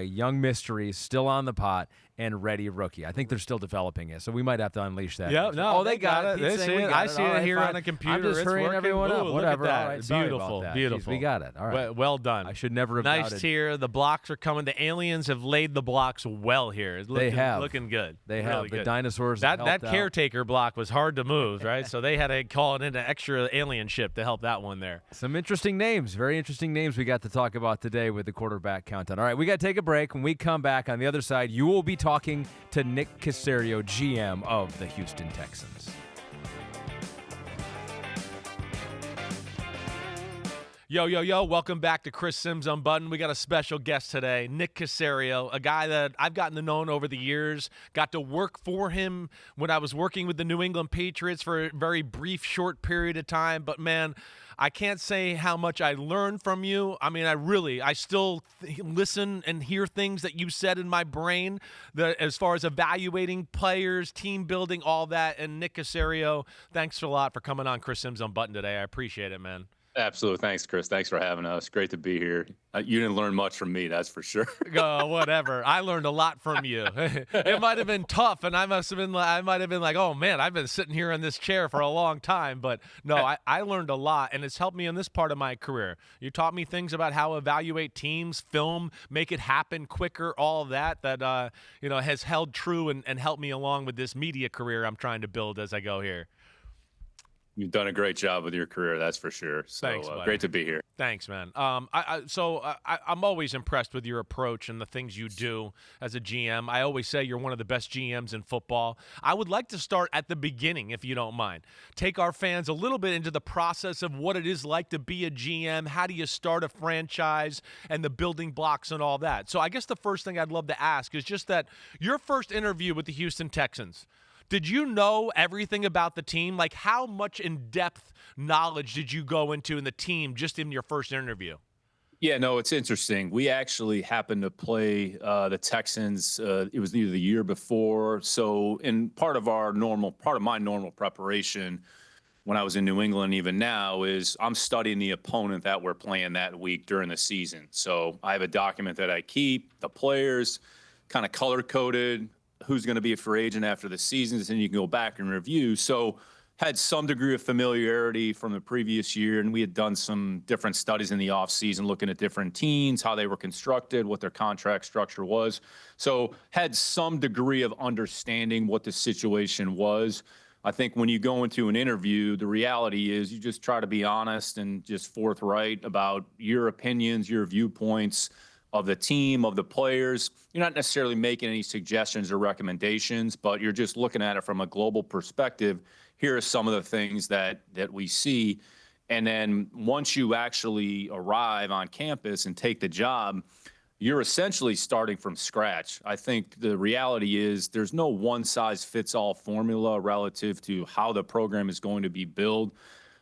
Young mysteries still on the pot, and ready rookie. I think they're still developing it, so we might have to unleash that. Yeah, no, they got it. They see it. I see it here on a computer. I'm just hurrying everyone up. Whatever. Look at that. All right, sorry beautiful, about that. beautiful. Jeez, we got it. All right. Well done. I should never have nice doubted. tier. The blocks are coming. The aliens have laid the blocks well here. It's looking, they have. Looking good. They have. Really The good. dinosaurs That caretaker block was hard to move, right? So they had to call it in an extra alien ship to help that one there. Some interesting names. Very interesting names we got to talk about today with the quarterback countdown. All right, we got to take a break. When we come back on the other side, you will be talking to Nick Caserio, GM of the Houston Texans. Yo, yo, yo, welcome back to Chris Sims Unbuttoned. We got a special guest today, Nick Caserio, a guy that I've gotten to know over the years. Got to work for him when I was working with the New England Patriots for a very brief, short period of time. But, man, I can't say how much I learned from you. I mean, I still listen and hear things that you said in my brain that as far as evaluating players, team building, all that. And Nick Caserio, thanks a lot for coming on Chris Sims Unbuttoned today. I appreciate it, man. Absolutely. Thanks, Chris. Thanks for having us. Great to be here. You didn't learn much from me, that's for sure. Whatever. I learned a lot from you. It might have been tough, and I might have been like, oh, man, I've been sitting here in this chair for a long time. But, no, I learned a lot, and it's helped me in this part of my career. You taught me things about how to evaluate teams, film, make it happen quicker, all of that has held true and helped me along with this media career I'm trying to build as I go here. You've done a great job with your career, that's for sure. So Thanks, great to be here. Thanks, man. I'm always impressed with your approach and the things you do as a GM. I always say you're one of the best GMs in football. I would like to start at the beginning, if you don't mind. Take our fans a little bit into the process of what it is like to be a GM. How do you start a franchise and the building blocks and all that? So I guess the first thing I'd love to ask is just that your first interview with the Houston Texans, did you know everything about the team? Like, how much in-depth knowledge did you go into in the team just in your first interview? Yeah, no, it's interesting. We actually happened to play the Texans. It was either the year before. So in part of my normal preparation when I was in New England, even now, is I'm studying the opponent that we're playing that week during the season. So I have a document that I keep, the players, kind of color-coded, who's going to be a free agent after the seasons, and you can go back and review. So had some degree of familiarity from the previous year, and we had done some different studies in the offseason looking at different teams, how they were constructed, what their contract structure was. So had some degree of understanding what the situation was. I think when you go into an interview, the reality is you just try to be honest and just forthright about your opinions, your viewpoints of the team, of the players. You're not necessarily making any suggestions or recommendations, but you're just looking at it from a global perspective. Here are some of the things that we see. And then once you actually arrive on campus and take the job, you're essentially starting from scratch. I think the reality is there's no one-size-fits-all formula relative to how the program is going to be built.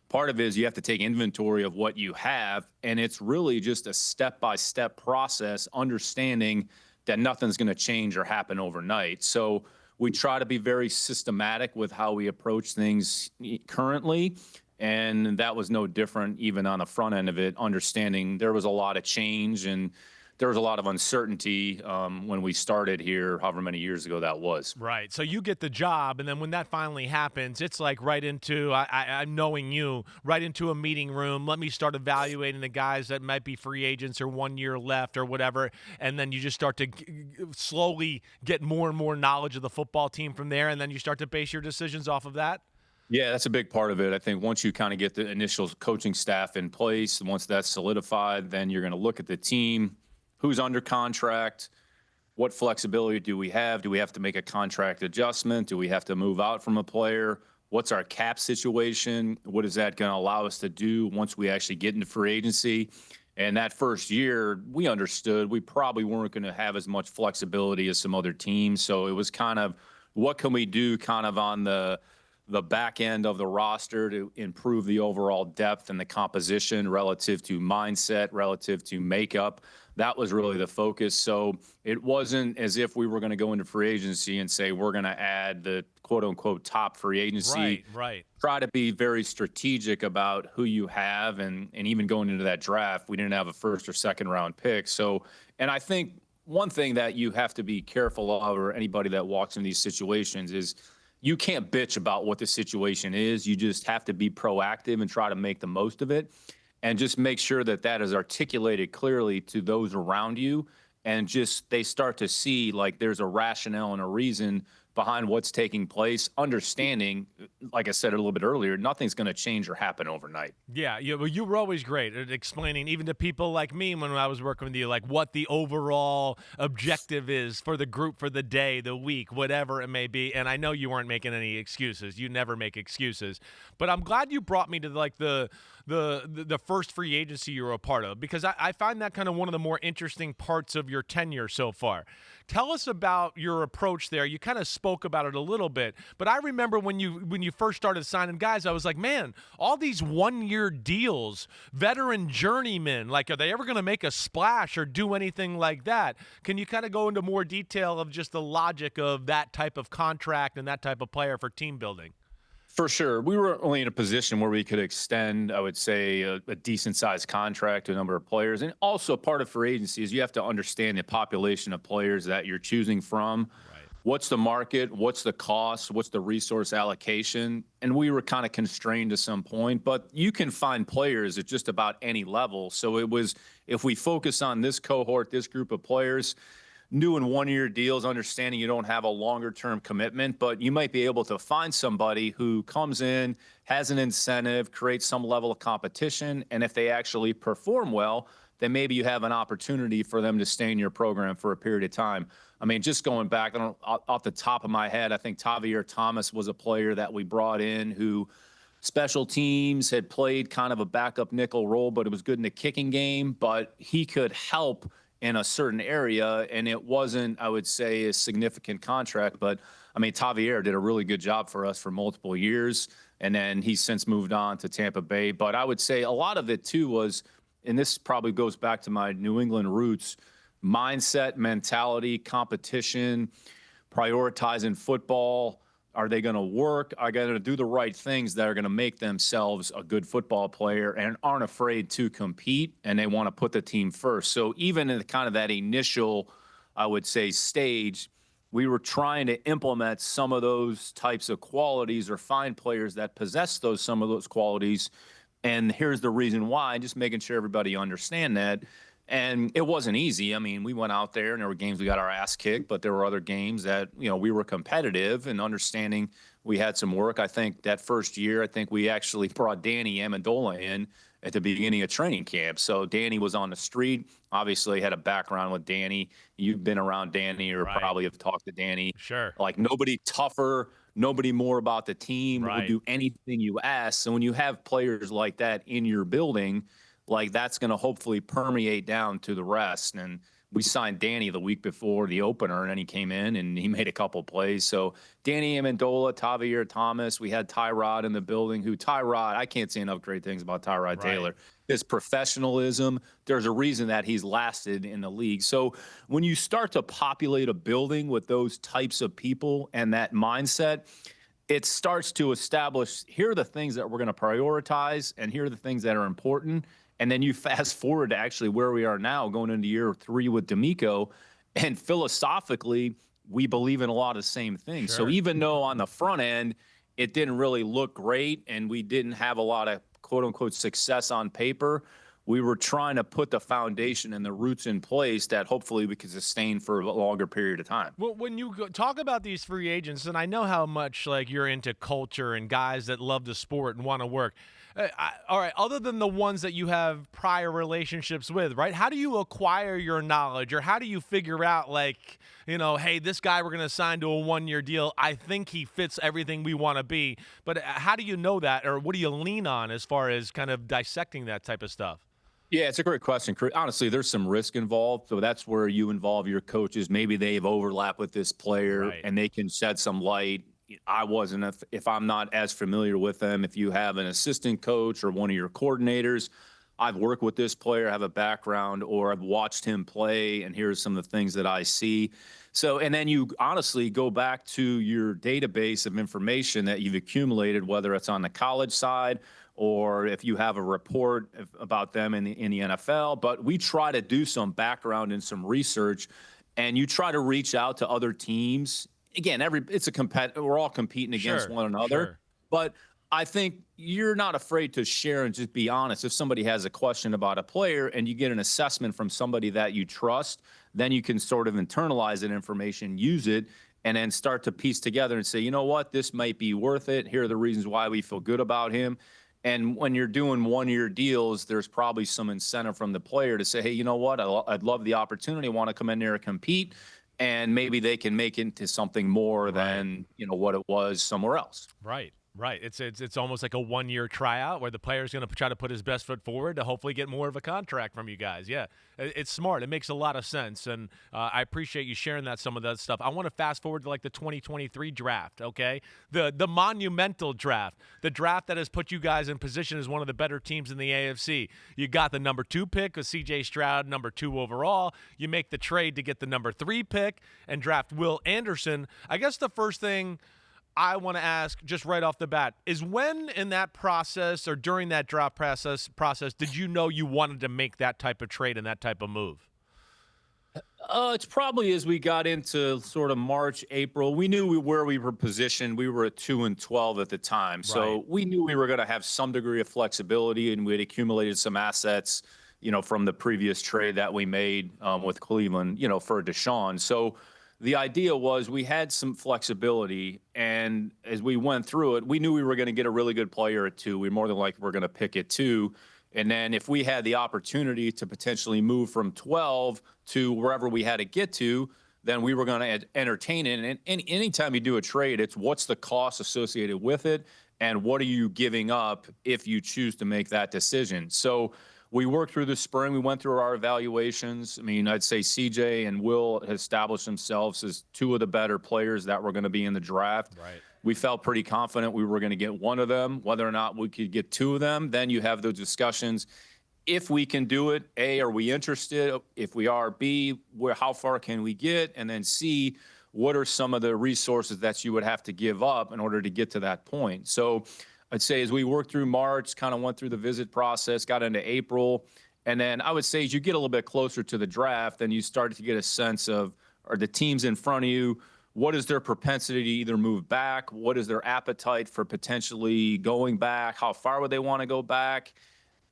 Part of it is you have to take inventory of what you have, and it's really just a step-by-step process, understanding that nothing's going to change or happen overnight. So we try to be very systematic with how we approach things currently, and that was no different even on the front end of it, understanding there was a lot of change and there was a lot of uncertainty when we started here, however many years ago that was. Right. So you get the job, and then when that finally happens, it's like right into, I'm knowing you, right into a meeting room. Let me start evaluating the guys that might be free agents or 1 year left or whatever, and then you just start to slowly get more and more knowledge of the football team from there, and then you start to base your decisions off of that? Yeah, that's a big part of it. I think once you kind of get the initial coaching staff in place, once that's solidified, then you're going to look at the team. Who's under contract? What flexibility do we have? Do we have to make a contract adjustment? Do we have to move out from a player? What's our cap situation? What is that going to allow us to do once we actually get into free agency? And that first year, we understood we probably weren't going to have as much flexibility as some other teams. So it was kind of, what can we do kind of on the back end of the roster to improve the overall depth and the composition relative to mindset, relative to makeup. That was really the focus. So it wasn't as if we were going to go into free agency and say we're going to add the quote-unquote top free agency. Right. Try to be very strategic about who you have. And even going into that draft, we didn't have a first or second round pick. So, and I think one thing that you have to be careful of, or anybody that walks in these situations, is you can't bitch about what the situation is. You just have to be proactive and try to make the most of it, and just make sure that that is articulated clearly to those around you, and just they start to see like there's a rationale and a reason behind what's taking place, understanding, like I said a little bit earlier, nothing's going to change or happen overnight. Yeah, you were always great at explaining, even to people like me when I was working with you, like what the overall objective is for the group, for the day, the week, whatever it may be. And I know you weren't making any excuses. You never make excuses. But I'm glad you brought me to like the the first free agency you were a part of? Because I find that kind of one of the more interesting parts of your tenure so far. Tell us about your approach there. You kind of spoke about it a little bit, but I remember when you first started signing guys, I was like, man, all these one-year deals, veteran journeymen, like, are they ever going to make a splash or do anything like that? Can you kind of go into more detail of just the logic of that type of contract and that type of player for team building? For sure. We were only in a position where we could extend, I would say, a decent sized contract to a number of players. And also part of free agency is you have to understand the population of players that you're choosing from. Right. What's the market? What's the cost? What's the resource allocation? And we were kind of constrained to some point, but you can find players at just about any level. So it was, if we focus on this cohort, this group of players, new and one-year deals, understanding you don't have a longer-term commitment, but you might be able to find somebody who comes in, has an incentive, creates some level of competition, and if they actually perform well, then maybe you have an opportunity for them to stay in your program for a period of time. I mean, just going back, off the top of my head, I think Tavierre Thomas was a player that we brought in who special teams had played kind of a backup nickel role, but it was good in the kicking game, but he could help in a certain area, and it wasn't, I would say, a significant contract. But, I mean, Tavierre did a really good job for us for multiple years, and then he's since moved on to Tampa Bay. But I would say a lot of it, too, was, and this probably goes back to my New England roots, mindset, mentality, competition, prioritizing football. Are they going to work? Are they going to do the right things that are going to make themselves a good football player and aren't afraid to compete, and they want to put the team first? So even in kind of that initial, I would say, stage, we were trying to implement some of those types of qualities or find players that possess some of those qualities. And here's the reason why, just making sure everybody understand that. And it wasn't easy. I mean, we went out there and there were games we got our ass kicked, but there were other games that, we were competitive and understanding we had some work. I think that first year, I think we actually brought Danny Amendola in at the beginning of training camp. So Danny was on the street, obviously had a background with Danny. You've been around Danny or Right. probably have talked to Danny. Sure. Like nobody tougher, nobody more about the team, Right. will do anything you ask. So when you have players like that in your building, like that's going to hopefully permeate down to the rest. And we signed Danny the week before the opener, and then he came in and he made a couple plays. So Danny Amendola, Tavierre Thomas, we had Tyrod in the building, I can't say enough great things about Tyrod Right. Taylor. His professionalism, there's a reason that he's lasted in the league. So when you start to populate a building with those types of people and that mindset, it starts to establish, here are the things that we're going to prioritize, and here are the things that are important. And then you fast forward to actually where we are now, going into year 3 with D'Amico, and philosophically, we believe in a lot of the same things. Sure. So even though on the front end, it didn't really look great and we didn't have a lot of quote unquote success on paper, we were trying to put the foundation and the roots in place that hopefully we could sustain for a longer period of time. Well, when you talk about these free agents, and I know how much like you're into culture and guys that love the sport and want to work. All right, other than the ones that you have prior relationships with, right? How do you acquire your knowledge, or how do you figure out, like, hey, this guy we're going to sign to a one-year deal, I think he fits everything we want to be. But how do you know that, or what do you lean on as far as kind of dissecting that type of stuff? Yeah, it's a great question. Honestly, there's some risk involved. So that's where you involve your coaches. Maybe they've overlapped with this player Right. and they can shed some light. I wasn't, if I'm not as familiar with them, if you have an assistant coach or one of your coordinators, I've worked with this player, have a background, or I've watched him play, and here's some of the things that I see. So, and then you honestly go back to your database of information that you've accumulated, whether it's on the college side or if you have a report about them in the NFL. But we try to do some background and some research, and you try to reach out to other teams. Again, we're all competing against Sure, one another. sure. But I think you're not afraid to share and just be honest. If somebody has a question about a player and you get an assessment from somebody that you trust, then you can sort of internalize that information, use it, and then start to piece together and say, you know what, this might be worth it. Here are the reasons why we feel good about him. And when you're doing one-year deals, there's probably some incentive from the player to say, hey, you know what, I'd love the opportunity. I want to come in there and compete. And maybe they can make it into something more than, what it was somewhere else. Right. Right. It's almost like a 1-year tryout where the player's going to try to put his best foot forward to hopefully get more of a contract from you guys. Yeah, it's smart. It makes a lot of sense, and I appreciate you sharing some of that stuff. I want to fast forward to like the 2023 draft. Okay, the monumental draft, the draft that has put you guys in position as one of the better teams in the AFC. You got the number 2 pick with C.J. Stroud, number 2 overall. You make the trade to get the number 3 pick and draft Will Anderson. I guess the first thing I want to ask just right off the bat is, when in that process or during that draft process did you know you wanted to make that type of trade and that type of move? It's probably as we got into sort of March, April. We knew where we were positioned. We were at 2-12 at the time. So Right. we knew we were going to have some degree of flexibility, and we had accumulated some assets, from the previous trade that we made with Cleveland, for Deshaun. So the idea was we had some flexibility, and as we went through it, we knew we were going to get a really good player at 2. We more than likely were going to pick at 2. And then if we had the opportunity to potentially move from 12 to wherever we had to get to, then we were going to entertain it. And anytime you do a trade, it's what's the cost associated with it, and what are you giving up if you choose to make that decision. So we worked through the spring. We went through our evaluations. I mean, I'd say CJ and Will established themselves as 2 of the better players that were going to be in the draft. Right. We felt pretty confident we were going to get one of them. Whether or not we could get 2 of them, then you have those discussions. If we can do it, A, are we interested? If we are, B, how far can we get? And then C, what are some of the resources that you would have to give up in order to get to that point? So I'd say as we worked through March, kind of went through the visit process, got into April, and then I would say as you get a little bit closer to the draft, then you start to get a sense of, are the teams in front of you, what is their propensity to either move back? What is their appetite for potentially going back? How far would they want to go back?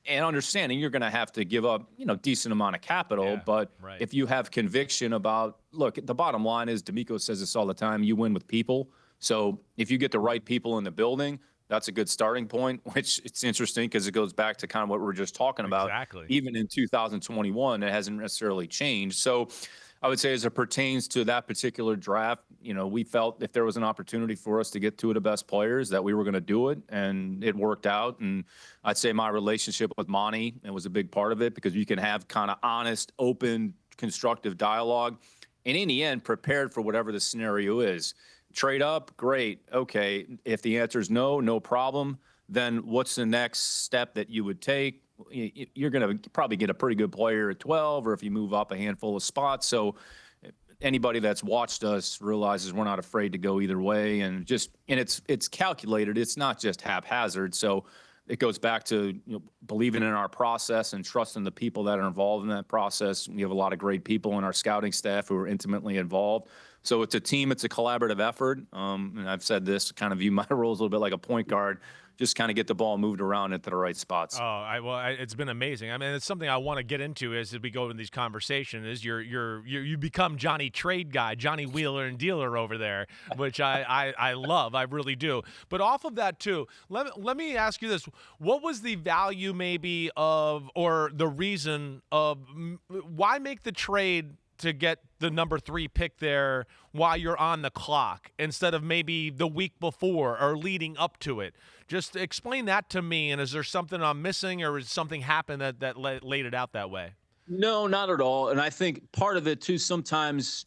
And understanding you're going to have to give up, decent amount of capital. Yeah, but right. if you have conviction about, look, the bottom line is, D'Amico says this all the time, you win with people. So if you get the right people in the building, that's a good starting point, which it's interesting because it goes back to kind of what we were just talking about. Exactly. Even in 2021, it hasn't necessarily changed. So I would say as it pertains to that particular draft, we felt if there was an opportunity for us to get 2 of the best players that we were going to do it, and it worked out. And I'd say my relationship with Monty, it was a big part of it, because you can have kind of honest, open, constructive dialogue, and in the end, prepared for whatever the scenario is. Trade up, great. Okay. If the answer is no, no problem, then what's the next step that you would take? You're going to probably get a pretty good player at 12, or if you move up a handful of spots. So anybody that's watched us realizes we're not afraid to go either way, and it's calculated. It's not just haphazard. So it goes back to believing in our process and trusting the people that are involved in that process. We have a lot of great people in our scouting staff who are intimately involved. So it's a team, it's a collaborative effort. And I've said this, kind of view my role as a little bit like a point guard, just kind of get the ball moved around into the right spots. It's been amazing. I mean, it's something I want to get into as we go in these conversations. Is you become Johnny Trade Guy, Johnny Wheeler and Dealer over there, which I love. I really do. But off of that too, let me ask you this: what was the value maybe of, or the reason of, why make the trade to get the number 3 pick there while you're on the clock instead of maybe the week before or leading up to it? Just explain that to me. And is there something I'm missing, or is something happened that laid it out that way? No, not at all. And I think part of it too, sometimes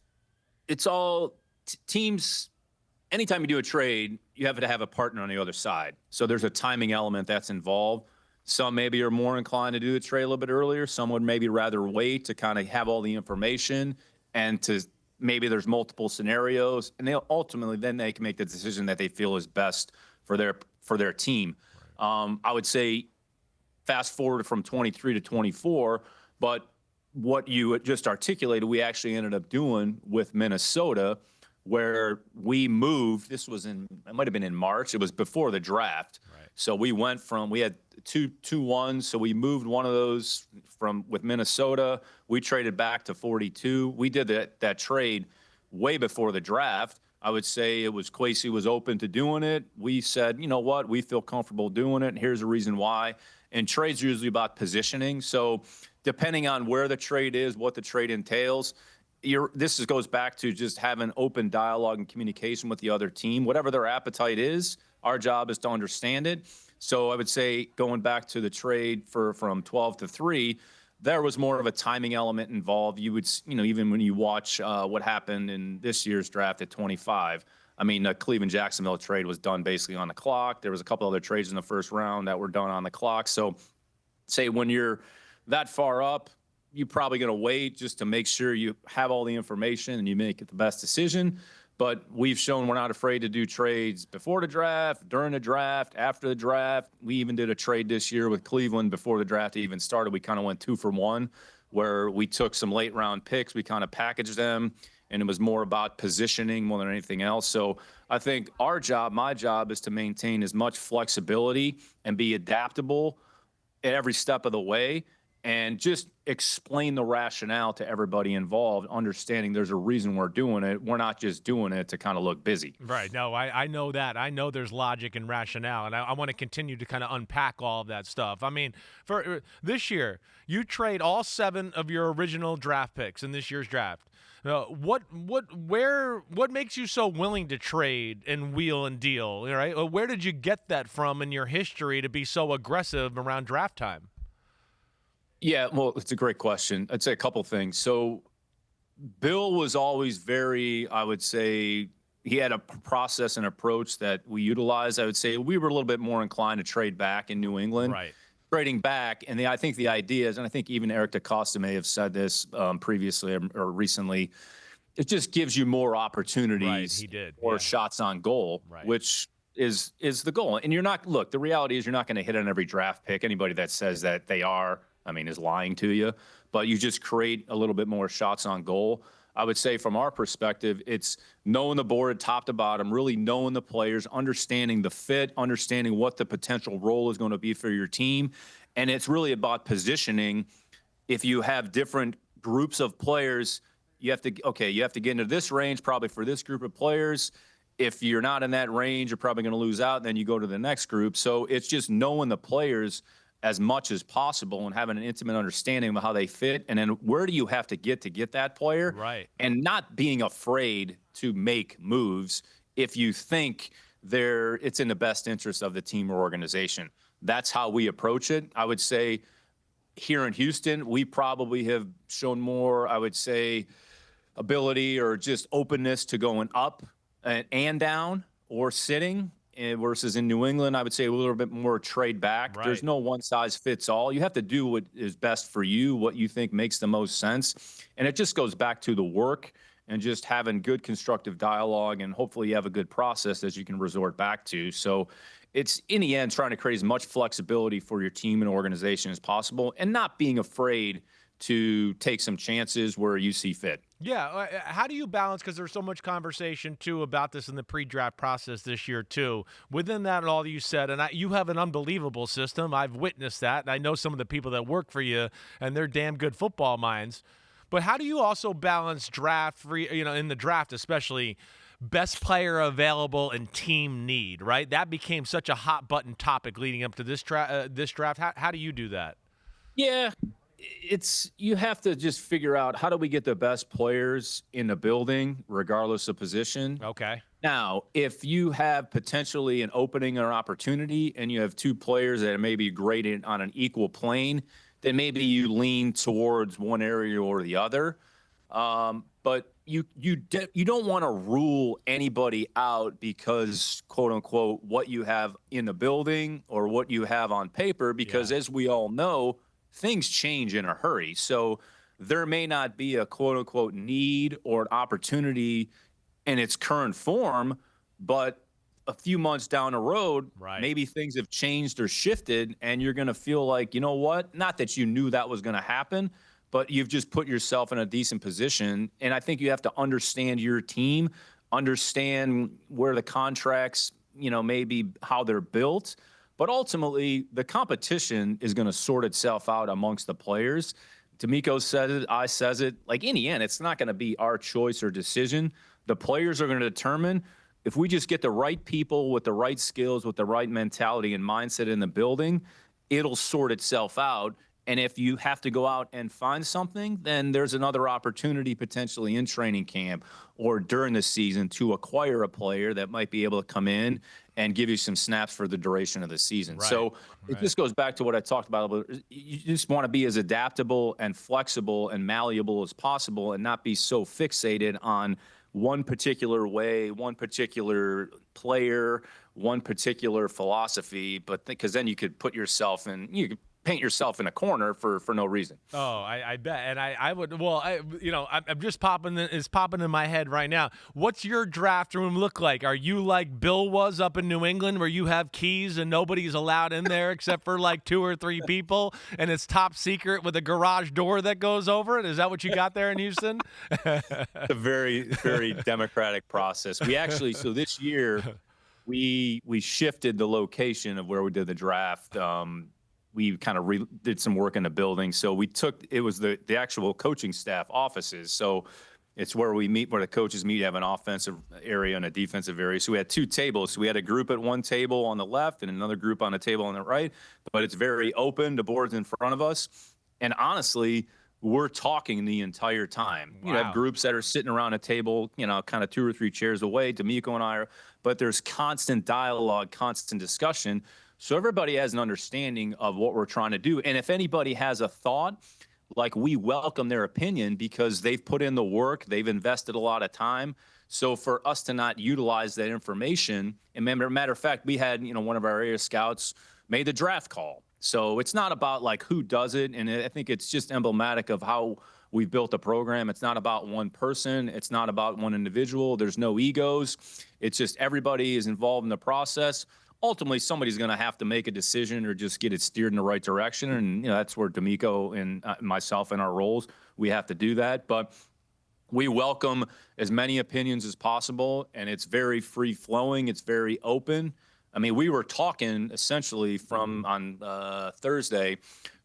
it's all teams. Anytime you do a trade, you have to have a partner on the other side. So there's a timing element that's involved. Some maybe are more inclined to do the trade a little bit earlier. Some would maybe rather wait to kind of have all the information, and to maybe there's multiple scenarios, and then they can make the decision that they feel is best for their team. Right. I would say fast forward from 23 to 24, but what you just articulated, we actually ended up doing with Minnesota, where we moved. It might have been in March. It was before the draft. Right. So we had two ones. So we moved one of those with Minnesota. We traded back to 42. We did that trade way before the draft. I would say it was Kwesi was open to doing it. We said, you know what, we feel comfortable doing it, and here's the reason why. And trades are usually about positioning. So depending on where the trade is, what the trade entails, goes back to just having open dialogue and communication with the other team. Whatever their appetite is, Our job is to understand it. So I would say going back to the trade from 12 to 3, there was more of a timing element involved. You would, even when you watch what happened in this year's draft at 25, I mean, the Cleveland-Jacksonville trade was done basically on the clock. There was a couple other trades in the first round that were done on the clock. So say when you're that far up, you're probably going to wait just to make sure you have all the information and you make the best decision. But we've shown we're not afraid to do trades before the draft, during the draft, after the draft. We even did a trade this year with Cleveland before the draft even started. We kind of went 2 for 1, where we took some late round picks. We kind of packaged them, and it was more about positioning more than anything else. So I think my job is to maintain as much flexibility and be adaptable at every step of the way, and just explain the rationale to everybody involved, understanding there's a reason we're doing it. We're not just doing it to kind of look busy. Right. No, I know that. I know there's logic and rationale, and I want to continue to kind of unpack all of that stuff. I mean, for this year, you trade all 7 of your original draft picks in this year's draft. What makes you so willing to trade and wheel and deal, right? Where did you get that from in your history to be so aggressive around draft time? Yeah, well, it's a great question. I'd say a couple things. So Bill was always very, I would say, he had a process and approach that we utilized. I would say we were a little bit more inclined to trade back in New England. Right. Trading back, and I think the idea is, and I think even Eric DeCosta may have said this previously or recently, it just gives you more opportunities, right, he did, or shots on goal, right, which is the goal. And you're not, look, the reality is you're not going to hit on every draft pick. Anybody that says that they are, I mean, is lying to you. But you just create a little bit more shots on goal. I would say from our perspective, it's knowing the board top to bottom, really knowing the players, understanding the fit, understanding what the potential role is going to be for your team. And it's really about positioning. If you have different groups of players, you have to get into this range probably for this group of players. If you're not in that range, you're probably going to lose out. Then you go to the next group. So it's just knowing the players as much as possible and having an intimate understanding of how they fit. And then where do you have to get that player? Right. And not being afraid to make moves if you think it's in the best interest of the team or organization. That's how we approach it. I would say here in Houston, we probably have shown more, I would say, ability or just openness to going up and down or sitting. Versus in New England, I would say a little bit more trade back. Right. There's no one size fits all. You have to do what is best for you, what you think makes the most sense. And it just goes back to the work and just having good constructive dialogue, and hopefully you have a good process that you can resort back to. So it's, in the end, trying to create as much flexibility for your team and organization as possible, and not being afraid to take some chances where you see fit. Yeah. How do you balance, because there's so much conversation, too, about this in the pre-draft process this year, too. Within that and all that you said, and you have an unbelievable system. I've witnessed that, and I know some of the people that work for you, and they're damn good football minds. But how do you also balance in the draft especially, best player available and team need, right? That became such a hot-button topic leading up to this draft. How do you do that? Yeah. You have to just figure out, how do we get the best players in the building, regardless of position. Okay. Now, if you have potentially an opening or opportunity and you have 2 players that may be graded on an equal plane, then maybe you lean towards one area or the other. But you don't want to rule anybody out because, quote unquote, what you have in the building or what you have on paper, because as we all know, things change in a hurry. So there may not be a quote unquote need or an opportunity in its current form, but a few months down the road, maybe things have changed or shifted, and you're going to feel like, you know what? Not that you knew that was going to happen, but you've just put yourself in a decent position. And I think you have to understand your team, understand where the contracts, maybe how they're built. But ultimately, the competition is going to sort itself out amongst the players. D'Amico said it, I says it. Like, in the end, it's not going to be our choice or decision. The players are going to determine. If we just get the right people with the right skills, with the right mentality and mindset in the building, it'll sort itself out. And if you have to go out and find something, then there's another opportunity potentially in training camp or during the season to acquire a player that might be able to come in and give you some snaps for the duration of the season. Right, So it just goes back to what I talked about. You just want to be as adaptable and flexible and malleable as possible and not be so fixated on one particular way, one particular player, one particular philosophy, but because then you could put yourself in, you could paint yourself in a corner for no reason. Oh, I bet. And I would, well, I'm just it's popping in my head right now. What's your draft room look like? Are you like Bill was up in New England where you have keys and nobody's allowed in there except for like 2 or 3 people and it's top secret with a garage door that goes over it? Is that what you got there in Houston? It's a very, very democratic process. We actually, so this year we shifted the location of where we did the draft. We kind of did some work in the building. So it was the actual coaching staff offices. So it's where we meet, where the coaches meet. You have an offensive area and a defensive area. So we had 2 tables. So we had a group at one table on the left and another group on a table on the right, but it's very open. The board's in front of us. And honestly, we're talking the entire time. Wow. You have groups that are sitting around a table, kind of 2 or 3 chairs away. D'Amico and I are, but there's constant dialogue, constant discussion. So everybody has an understanding of what we're trying to do. And if anybody has a thought, like, we welcome their opinion because they've put in the work, they've invested a lot of time. So for us to not utilize that information, and matter of fact, we had, one of our area scouts made the draft call. So it's not about like who does it. And I think it's just emblematic of how we've built a program. It's not about one person. It's not about one individual. There's no egos. It's just everybody is involved in the process. Ultimately, somebody's going to have to make a decision or just get it steered in the right direction. And, that's where D'Amico and myself in our roles, we have to do that. But we welcome as many opinions as possible, and it's very free flowing. It's very open. I mean, we were talking essentially from on Thursday,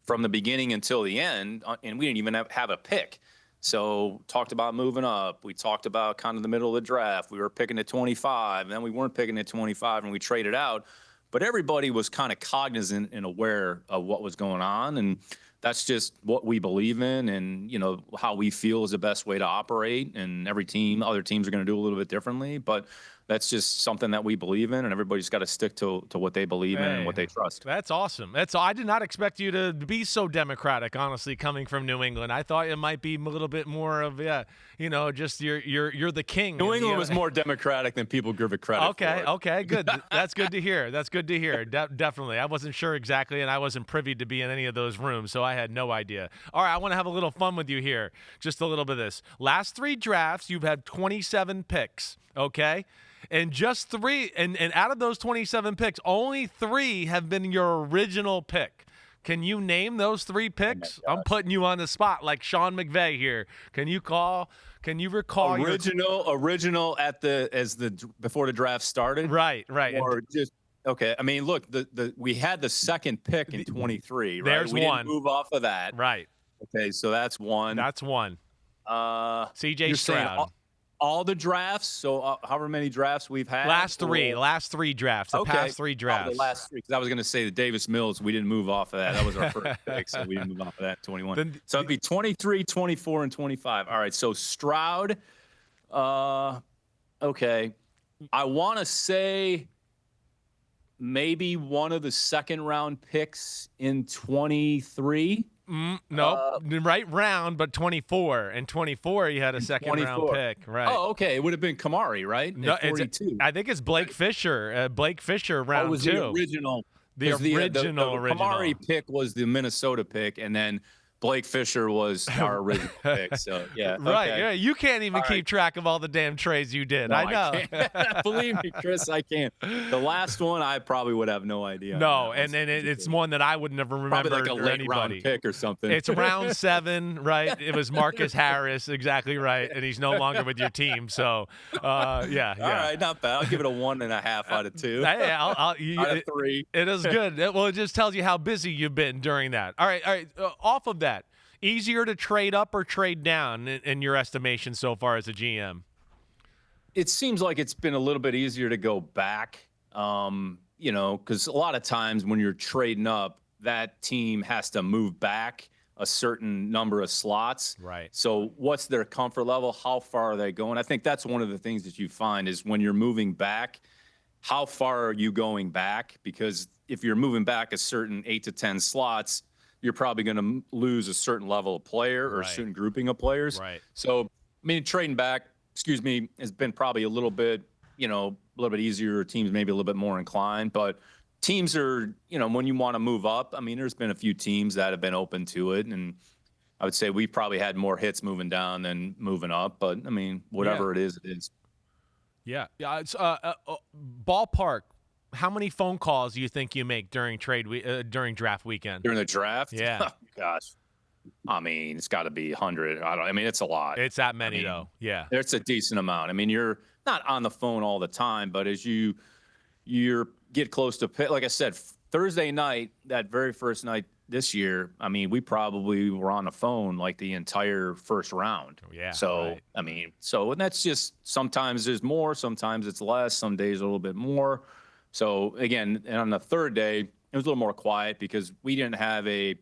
from the beginning until the end, and we didn't even have a pick. So talked about moving up. We talked about kind of the middle of the draft. We were picking at 25, and then we weren't picking at 25, and we traded out. But everybody was kind of cognizant and aware of what was going on, and that's just what we believe in and, how we feel is the best way to operate. And other teams are going to do a little bit differently, but that's just something that we believe in, and everybody's got to stick to what they believe in and what they trust. That's awesome. I did not expect you to be so democratic, honestly, coming from New England. I thought it might be a little bit more of, just you're the king. New England was more democratic than people give it credit for. Okay, good. That's good to hear. Definitely. I wasn't sure exactly, and I wasn't privy to be in any of those rooms, so I had no idea. All right, I want to have a little fun with you here. Just a little bit of this. Last 3 drafts, you've had 27 picks, okay? And just 3, and out of those 27 picks, only 3 have been your original pick. Can you name those 3 picks? I'm putting you on the spot like Sean McVay here. Can you recall original before the draft started? Right. Or just okay. I mean, look, we had the second pick in 23, right? There's we one. Didn't move off of that. Right. Okay, so that's one. CJ Stroud. All the drafts, so however many drafts we've had. Last 3 drafts. The past 3 drafts. The last 3, because I was going to say the Davis Mills, we didn't move off of that. That was our first pick, so we didn't move off of that. 21. So it'd be 23, 24, and 25. All right. So Stroud. Okay. I want to say maybe one of the second round picks in 23. No, right round, but 24. And 24, you had a second 24. Round pick. Right. Oh, okay. It would have been Kamari, right? No, 42. I think it's Blake Fisher. Blake Fisher, round 2. Was the original. The original. Kamari pick was the Minnesota pick, and then Blake Fisher was our original pick. So, yeah. Right. Okay. Yeah. You can't even keep track of all the damn trades you did. No, I know. I can't. Believe me, Chris, I can't. The last one, I probably would have no idea. No, and it's one that I would never remember. Probably like a late round pick or something. It's round 7, right? It was Marcus Harris, exactly right, and he's no longer with your team. So, yeah. All right, not bad. I'll give it a 1.5 out of 2. Hey, out of 3. It is good. Well, it just tells you how busy you've been during that. All right. Off of that. Easier to trade up or trade down in your estimation so far as a GM? It seems like it's been a little bit easier to go back, because a lot of times when you're trading up, that team has to move back a certain number of slots. Right. So what's their comfort level? How far are they going? I think that's one of the things that you find is when you're moving back, how far are you going back? Because if you're moving back a certain 8 to 10 slots, you're probably going to lose a certain level of player or a certain grouping of players. Right. So, I mean, trading back, has been probably a little bit easier. Teams maybe a little bit more inclined, but teams are, when you want to move up, I mean, there's been a few teams that have been open to it. And I would say we probably had more hits moving down than moving up, but I mean, whatever it is, it is. Yeah. Yeah. It's ballpark. How many phone calls do you think you make during during draft weekend? During the draft? Yeah. Oh, gosh. I mean, it's got to be 100. I mean, it's a lot. It's that many, though. Yeah. It's a decent amount. I mean, you're not on the phone all the time, but as you get close to pick, like I said, Thursday night, that very first night this year, I mean, we probably were on the phone like the entire first round. Yeah. So, right. I mean, and that's just sometimes there's more, sometimes it's less, some days a little bit more. So, again, and on the third day, it was a little more quiet because we didn't have a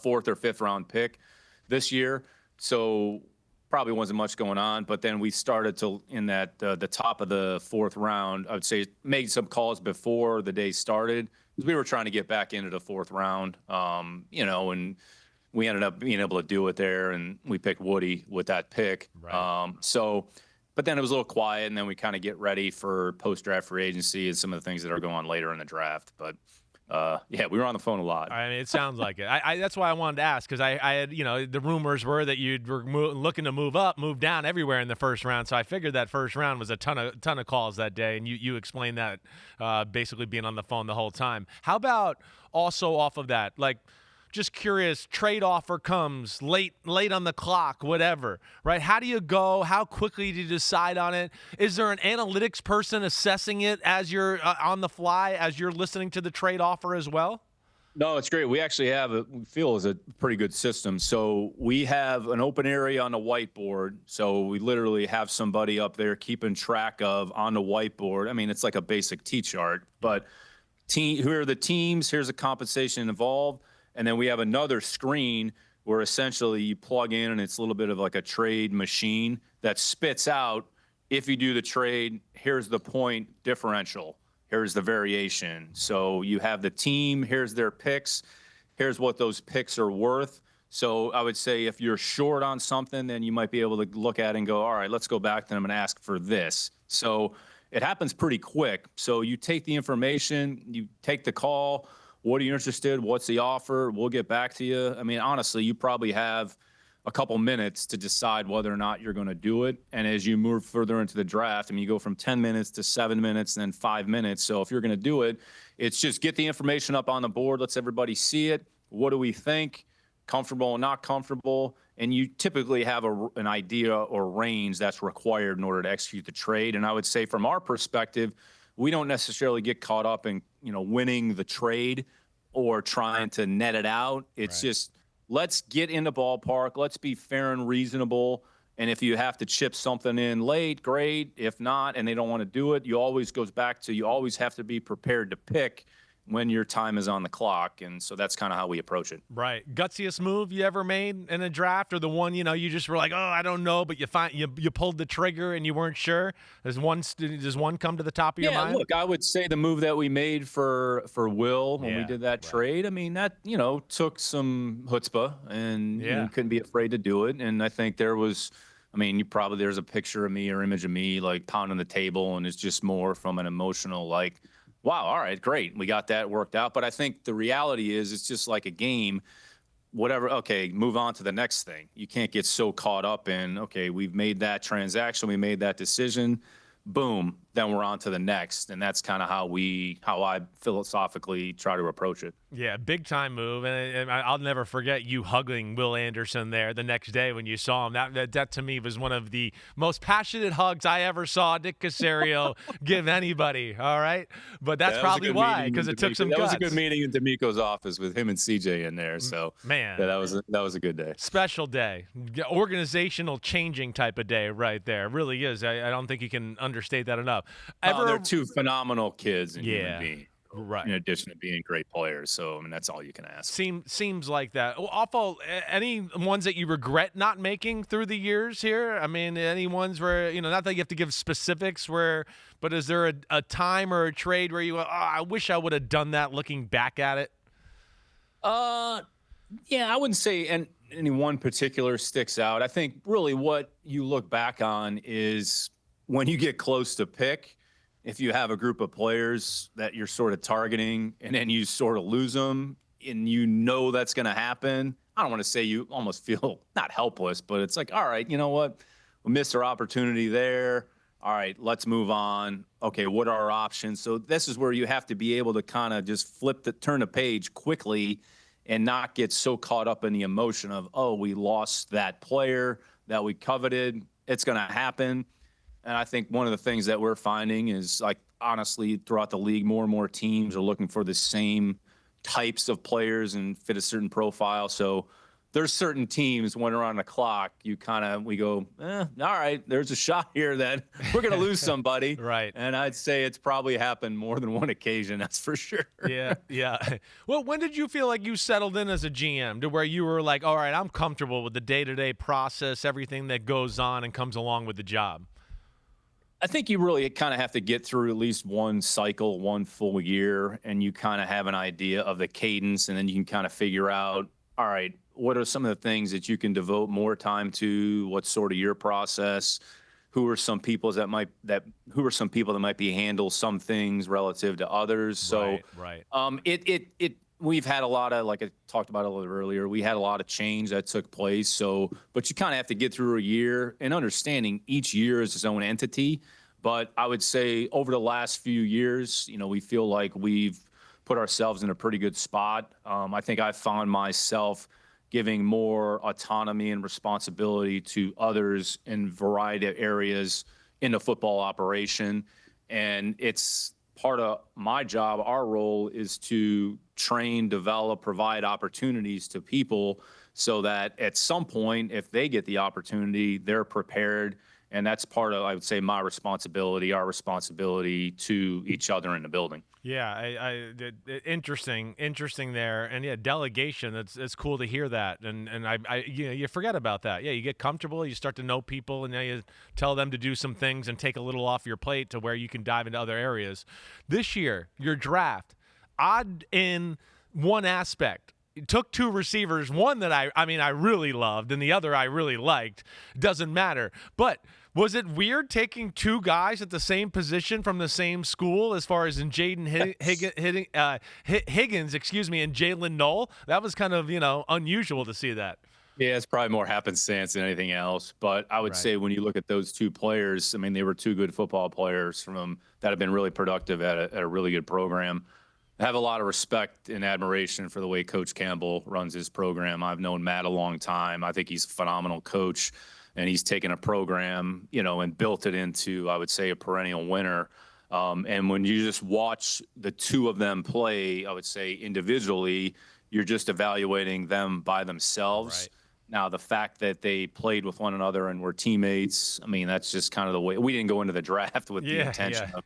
fourth or fifth round pick this year. So, probably wasn't much going on. But then we started to, in that the top of the fourth round, I would say, made some calls before the day started because we were trying to get back into the fourth round, and we ended up being able to do it there, and we picked Woody with that pick. Right. But then it was a little quiet, and then we kind of get ready for post-draft free agency and some of the things that are going on later in the draft. But, we were on the phone a lot. I mean, it sounds like it. That's why I wanted to ask because I had, the rumors were that you were looking to move up, move down everywhere in the first round. So I figured that first round was a ton of calls that day, and you explained that basically being on the phone the whole time. How about also off of that, like, just curious, trade offer comes late on the clock, whatever, right? How do you go? How quickly do you decide on it? Is there an analytics person assessing it as you're on the fly, as you're listening to the trade offer as well? No, it's great. We actually have we feel is a pretty good system. So we have an open area on the whiteboard. So we literally have somebody up there keeping track of on the whiteboard. I mean, it's like a basic T chart, but here are the teams, here's the compensation involved. And then we have another screen where essentially you plug in and it's a little bit of like a trade machine that spits out, if you do the trade, here's the point differential. Here's the variation. So you have the team, here's their picks, here's what those picks are worth. So I would say if you're short on something, then you might be able to look at it and go, all right, let's go back to them and ask for this. So it happens pretty quick. So you take the information, you take the call. What are you interested? What's the offer? We'll get back to you. I mean, honestly, you probably have a couple minutes to decide whether or not you're going to do it. And as you move further into the draft, I mean, you go from 10 minutes to 7 minutes, and then 5 minutes. So if you're going to do it, it's just get the information up on the board. Let's everybody see it. What do we think? Comfortable or not comfortable? And you typically have an idea or range that's required in order to execute the trade. And I would say from our perspective, we don't necessarily get caught up in, winning the trade or trying to net it out. It's just, let's get in the ballpark. Let's be fair and reasonable. And if you have to chip something in late, great. If not, and they don't want to do it, you always have to be prepared to pick when your time is on the clock. And so that's kind of how we approach it. Right. Gutsiest move you ever made in a draft, or the one, you just were like, oh, I don't know, but you pulled the trigger and you weren't sure? Does one come to the top of your mind? Yeah, look, I would say the move that we made for Will when we did that trade, I mean, that, took some chutzpah, and you couldn't be afraid to do it. And I think there's a picture of me or image of me like pounding the table, and it's just more from an emotional, like, wow, all right, great. We got that worked out. But I think the reality is it's just like a game. Whatever, okay, move on to the next thing. You can't get so caught up in, okay, we've made that transaction, we made that decision, boom, then we're on to the next. And that's kind of how I philosophically try to approach it. Yeah, big time move. And I'll never forget you hugging Will Anderson there the next day when you saw him. That to me was one of the most passionate hugs I ever saw Nick Caserio give anybody. All right. But that's probably why, because it took some guts. That was a good meeting in D'Amico's office with him and CJ in there. So man, that was a good day. Special day. Organizational changing type of day right there. It really is. I don't think you can understate that enough. They're two phenomenal kids and human beings. in Right. addition to being great players. So, I mean, that's all you can ask. Seems like that. Awful. Any ones that you regret not making through the years here? I mean, any ones where, not that you have to give specifics but is there a time or a trade where you go, I wish I would have done that looking back at it? Yeah, I wouldn't say any one particular sticks out. I think really what you look back on is when you get close to pick, if you have a group of players that you're sort of targeting and then you sort of lose them and that's going to happen. I don't want to say you almost feel not helpless, but it's like, all right, you know what? We missed our opportunity there. All right, let's move on. Okay, what are our options? So this is where you have to be able to kind of just turn the page quickly and not get so caught up in the emotion of, oh, we lost that player that we coveted. It's going to happen. And I think one of the things that we're finding is, like, honestly, throughout the league, more and more teams are looking for the same types of players and fit a certain profile. So there's certain teams when we're on the clock, we go, all right, there's a shot here that we're going to lose somebody. Right. And I'd say it's probably happened more than one occasion. That's for sure. Yeah. Well, when did you feel like you settled in as a GM to where you were like, all right, I'm comfortable with the day-to-day process, everything that goes on and comes along with the job? I think you really kind of have to get through at least one cycle, one full year, and you kind of have an idea of the cadence, and then you can kind of figure out, all right, what are some of the things that you can devote more time to? What's sort of your process? Who are some people that might be handle some things relative to others? So, right. We've had a lot of, like I talked about a little earlier, we had a lot of change that took place. So, but you kind of have to get through a year and understanding each year is its own entity. But I would say over the last few years, we feel like we've put ourselves in a pretty good spot. I think I found myself giving more autonomy and responsibility to others in a variety of areas in the football operation. And it's part of my job. Our role is to train, develop, provide opportunities to people so that at some point, if they get the opportunity, they're prepared. And that's part of, I would say, my responsibility, our responsibility to each other in the building. Yeah, interesting there, and yeah, delegation. It's cool to hear that, and you forget about that. Yeah, you get comfortable, you start to know people, and now you tell them to do some things and take a little off your plate to where you can dive into other areas. This year, your draft, odd in one aspect. It took two receivers, one that I really loved, and the other I really liked. Doesn't matter, but. Was it weird taking two guys at the same position from the same school as far as in Jaden Higgins, and Jalen Knoll? That was kind of, unusual to see that. Yeah, it's probably more happenstance than anything else. But I would say when you look at those two players, I mean, they were two good football players that have been really productive at a really good program. I have a lot of respect and admiration for the way Coach Campbell runs his program. I've known Matt a long time. I think he's a phenomenal coach. And he's taken a program, and built it into, I would say, a perennial winner. And when you just watch the two of them play, I would say individually, you're just evaluating them by themselves. Right. Now, the fact that they played with one another and were teammates, I mean, that's just kind of the way. We didn't go into the draft with the intention of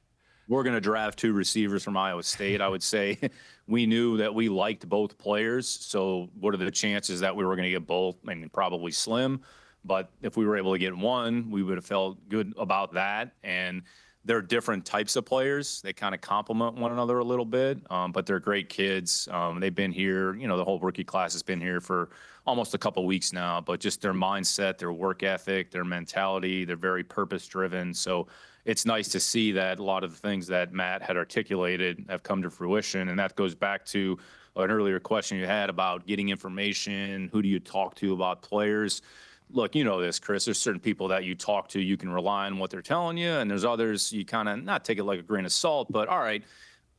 we're going to draft two receivers from Iowa State. I would say we knew that we liked both players. So what are the chances that we were going to get both? I mean, probably slim. But if we were able to get one, we would have felt good about that. And they're different types of players. They kind of complement one another a little bit, but they're great kids. They've been here, the whole rookie class has been here for almost a couple weeks now, but just their mindset, their work ethic, their mentality, they're very purpose-driven. So it's nice to see that a lot of the things that Matt had articulated have come to fruition. And that goes back to an earlier question you had about getting information. Who do you talk to about players? Look, you know this, Chris. There's certain people that you talk to, you can rely on what they're telling you, and there's others you kind of not take it like a grain of salt, but all right,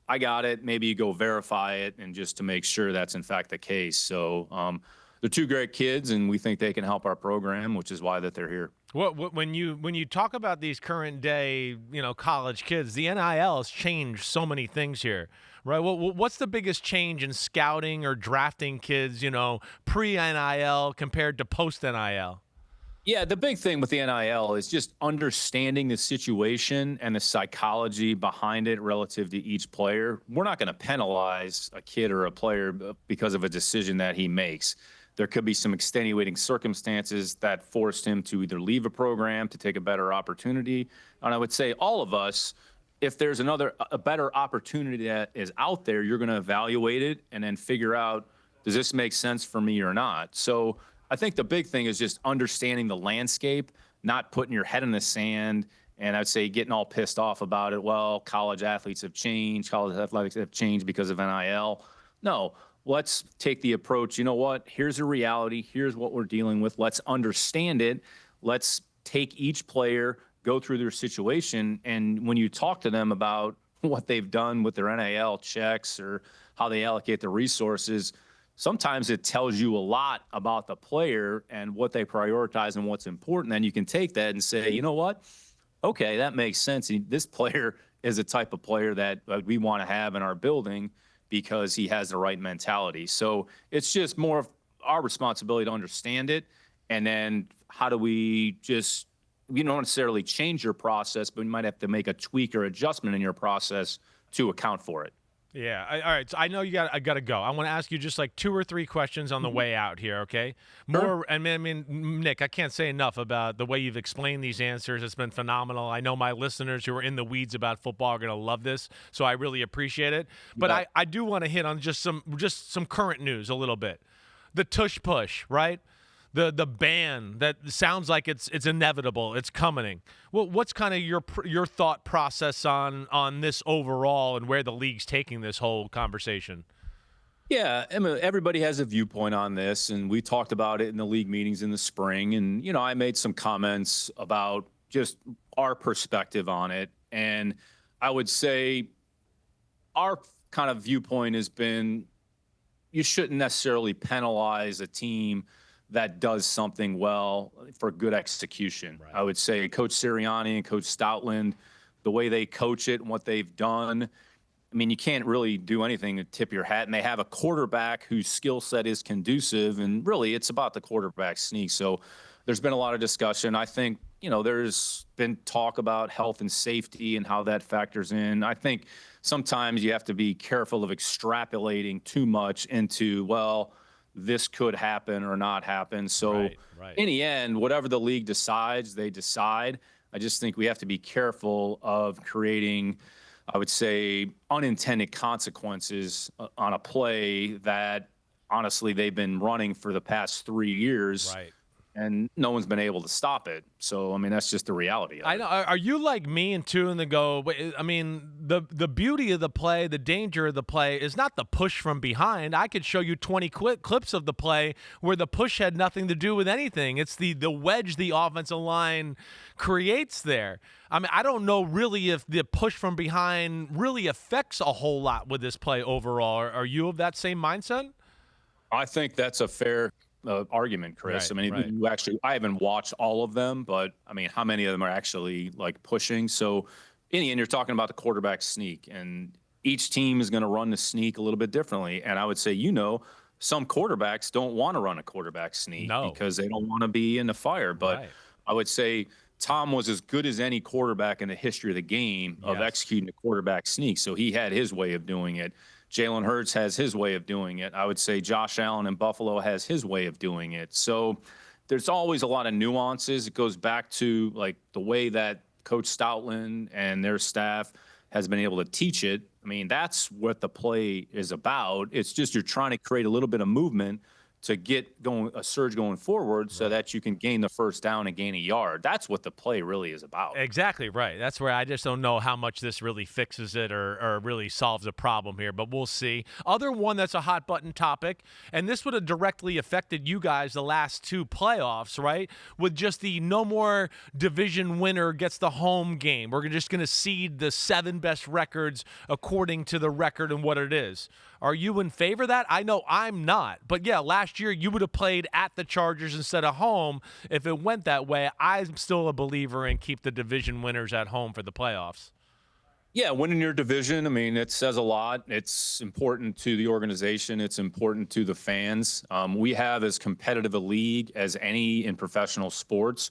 I got it. Maybe you go verify it, and just to make sure that's in fact the case. So they're two great kids, and we think they can help our program, which is why that they're here. When you talk about these current day, college kids, the NIL has changed so many things here. Right. Well, what's the biggest change in scouting or drafting kids, pre-NIL compared to post-NIL? Yeah, the big thing with the NIL is just understanding the situation and the psychology behind it relative to each player. We're not going to penalize a kid or a player because of a decision that he makes. There could be some extenuating circumstances that forced him to either leave a program to take a better opportunity. And I would say all of us, if there's a better opportunity that is out there, you're going to evaluate it and then figure out, does this make sense for me or not? So I think the big thing is just understanding the landscape, not putting your head in the sand, and I'd say getting all pissed off about it. Well, college athletes have changed, college athletics have changed because of NIL. No, let's take the approach, you know what? Here's a reality. Here's what we're dealing with. Let's understand it. Let's take each player, go through their situation, and when you talk to them about what they've done with their NIL checks or how they allocate the resources, sometimes it tells you a lot about the player and what they prioritize and what's important. Then you can take that and say, you know what? Okay, that makes sense. This player is the type of player that we want to have in our building because he has the right mentality. So it's just more of our responsibility to understand it. And then how do we just, you don't necessarily change your process, but you might have to make a tweak or adjustment in your process to account for it. Yeah. All right. So I know I got to go. I want to ask you just like 2 or 3 questions on the way out here. Okay. Sure. I mean, Nick, I can't say enough about the way you've explained these answers. It's been phenomenal. I know my listeners who are in the weeds about football are going to love this. So I really appreciate it. But I do want to hit on just some current news a little bit. The Tush push, right? The ban that sounds like it's inevitable, it's coming. Well, what's kind of your thought process on this overall and where the league's taking this whole conversation? Yeah, I mean, everybody has a viewpoint on this, and we talked about it in the league meetings in the spring. And, I made some comments about just our perspective on it. And I would say our kind of viewpoint has been you shouldn't necessarily penalize a team that does something well for good execution. Right. I would say Coach Sirianni and Coach Stoutland, the way they coach it and what they've done, I mean, you can't really do anything to tip your hat. And they have a quarterback whose skill set is conducive, and really it's about the quarterback sneak. So there's been a lot of discussion. I think, there's been talk about health and safety and how that factors in. I think sometimes you have to be careful of extrapolating too much into, well, this could happen or not happen. So right. In the end, whatever the league decides, they decide. I just think we have to be careful of creating, I would say, unintended consequences on a play that honestly they've been running for the past 3 years. Right. And no one's been able to stop it. So, I mean, that's just the reality of it. I know. Are you like me and two and go, I mean, the beauty of the play, the danger of the play is not the push from behind. I could show you 20 clips of the play where the push had nothing to do with anything. It's the wedge the offensive line creates there. I mean, I don't know really if the push from behind really affects a whole lot with this play overall. Are you of that same mindset? I think that's a fair argument, Chris. Right, I mean, I haven't watched all of them, but I mean, how many of them are actually like pushing? So in the end, you're talking about the quarterback sneak, and each team is going to run the sneak a little bit differently. And I would say, some quarterbacks don't want to run a quarterback sneak because they don't want to be in the fire. But I would say Tom was as good as any quarterback in the history of the game of executing a quarterback sneak. So he had his way of doing it. Jalen Hurts has his way of doing it. I would say Josh Allen in Buffalo has his way of doing it. So there's always a lot of nuances. It goes back to like the way that Coach Stoutland and their staff has been able to teach it. I mean, that's what the play is about. It's just you're trying to create a little bit of movement to get a surge going forward so that you can gain the first down and gain a yard. That's what the play really is about. Exactly right. That's where I just don't know how much this really fixes it or really solves a problem here, but we'll see. Other one that's a hot button topic, and this would have directly affected you guys the last 2 playoffs, right? With just the no more division winner gets the home game. We're just going to seed the 7 best records according to the record and what it is. Are you in favor of that? I know I'm not. But, yeah, last year you would have played at the Chargers instead of home if it went that way. I'm still a believer in keep the division winners at home for the playoffs. Yeah, winning your division, I mean, it says a lot. It's important to the organization. It's important to the fans. We have as competitive a league as any in professional sports.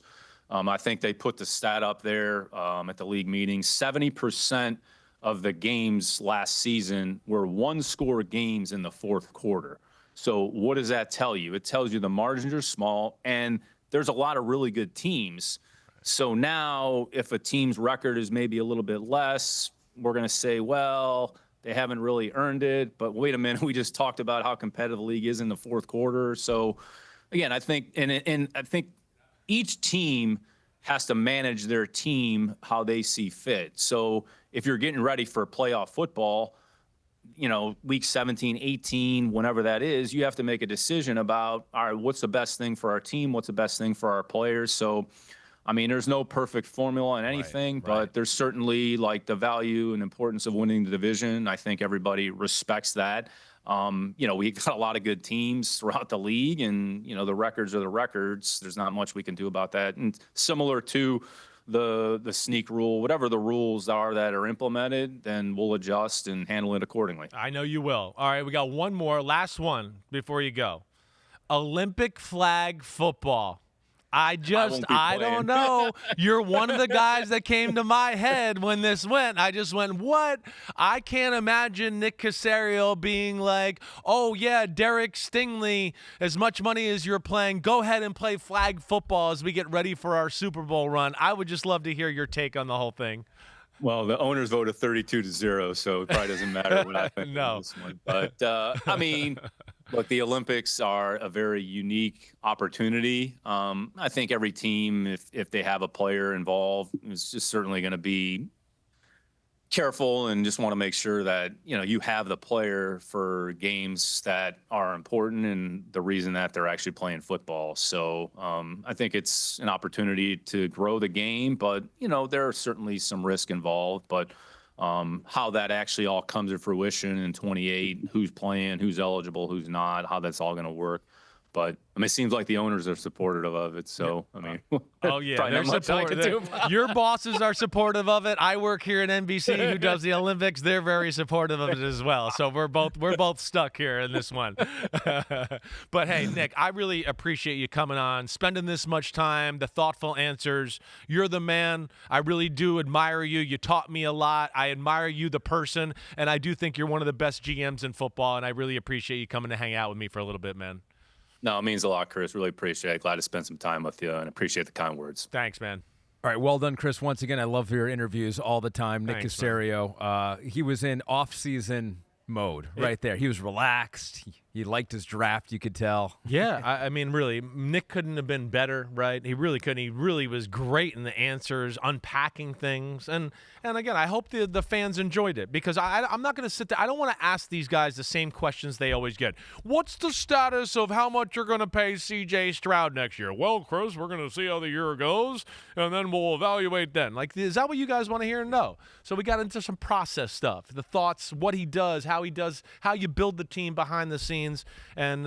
I think they put the stat up there at the league meeting. 70% of the games last season were one-score games in the fourth quarter. So what does that tell you? It tells you the margins are small, and there's a lot of really good teams. So now if a team's record is maybe a little bit less, we're going to say, well, they haven't really earned it. But wait a minute, we just talked about how competitive the league is in the fourth quarter. So again, I think, and I think each team has to manage their team how they see fit. So if you're getting ready for playoff football, week 17, 18, whenever that is, you have to make a decision about, all right, what's the best thing for our team? What's the best thing for our players? So, I mean, there's no perfect formula in anything, but there's certainly like the value and importance of winning the division. I think everybody respects that. We've got a lot of good teams throughout the league, and, the records are the records. There's not much we can do about that. And similar to the sneak rule, whatever the rules are that are implemented, then we'll adjust and handle it accordingly. I know you will. All right, we got one more, last one before you go. Olympic flag football. I don't know. You're one of the guys that came to my head when this went. I just went, what? I can't imagine Nick Caserio being like, oh, yeah, Derek Stingley, as much money as you're playing, go ahead and play flag football as we get ready for our Super Bowl run. I would just love to hear your take on the whole thing. Well, the owners voted 32-0, so it probably doesn't matter what I think No. on this one. But, I mean, look, the Olympics are a very unique opportunity. I think every team, if they have a player involved, is just certainly going to be careful and just want to make sure that, you have the player for games that are important and the reason that they're actually playing football. So I think it's an opportunity to grow the game, but, there are certainly some risk involved. But how that actually all comes to fruition in 28, who's playing, who's eligible, who's not, how that's all going to work. But it seems like the owners are supportive of it. So, oh, yeah, they're supportive. Your bosses are supportive of it. I work here at NBC, who does the Olympics. They're very supportive of it as well. So we're both stuck here in this one. But hey, Nick, I really appreciate you coming on, spending this much time, the thoughtful answers. You're the man. I really do admire you. You taught me a lot. I admire you, the person, and I do think you're one of the best GMs in football. And I really appreciate you coming to hang out with me for a little bit, man. No, it means a lot, Chris. Really appreciate it. Glad to spend some time with you and appreciate the kind words. Thanks, man. All right, well done, Chris. Once again, I love your interviews all the time. Nick Caserio, he was in off-season mode right there. He was relaxed. He liked his draft, you could tell. Yeah, I mean, really, Nick couldn't have been better, right? He really couldn't. He really was great in the answers, unpacking things. And again, I hope the fans enjoyed it, because I'm not going to sit there. I don't want to ask these guys the same questions they always get. What's the status of how much you're going to pay C.J. Stroud next year? Well, Chris, we're going to see how the year goes, and then we'll evaluate then. Like, is that what you guys want to hear? No. So we got into some process stuff, the thoughts, what he does, how you build the team behind the scenes. And,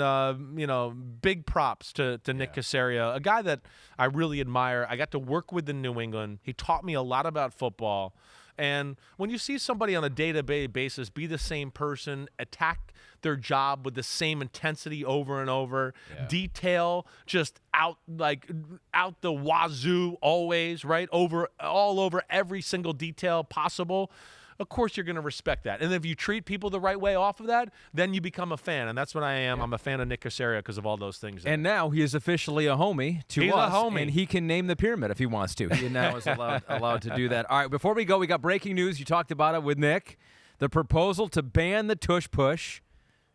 big props to Nick Caserio, a guy that I really admire. I got to work with in New England. He taught me a lot about football. And when you see somebody on a day-to-day basis be the same person, attack their job with the same intensity over and over, detail just out the wazoo always, right? All over every single detail possible. Of course, you're going to respect that. And if you treat people the right way off of that, then you become a fan. And that's what I am. Yeah. I'm a fan of Nick Caserio because of all those things. And now he is officially a homie to us. He's a homie. And he can name the pyramid if he wants to. He now is allowed to do that. All right, before we go, we got breaking news. You talked about it with Nick. The proposal to ban the Tush push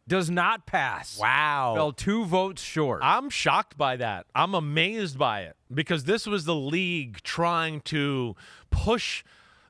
does not pass. Wow. Fell 2 votes short. I'm shocked by that. I'm amazed by it, because this was the league trying to push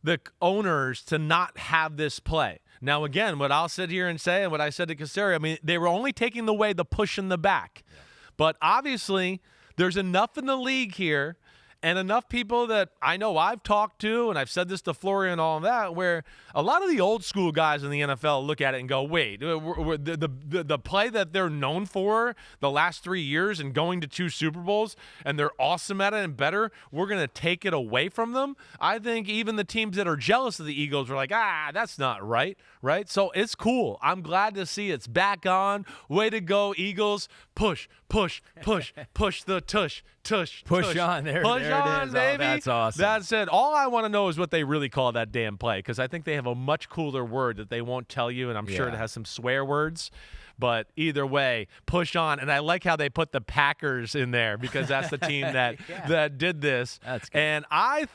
the owners to not have this play. Now, again, what I'll sit here and say, and what I said to Caserio, I mean, they were only taking away the push in the back. Yeah. But obviously, there's enough in the league here, and enough people that I know I've talked to, and I've said this to Florian and all of that, where a lot of the old school guys in the NFL look at it and go, wait, the play that they're known for the last 3 years and going to 2 Super Bowls, and they're awesome at it and better, we're going to take it away from them? I think even the teams that are jealous of the Eagles are like, that's not right? So it's cool. I'm glad to see it's back on. Way to go, Eagles. Push the tush. Push on. There Push it on, is. baby. Oh, that's awesome. That's it. All I want to know is what they really call that damn play, because I think they have a much cooler word that they won't tell you, and I'm sure it has some swear words. But either way, push on. And I like how they put the Packers in there, because that's the team that that did this. That's good. And I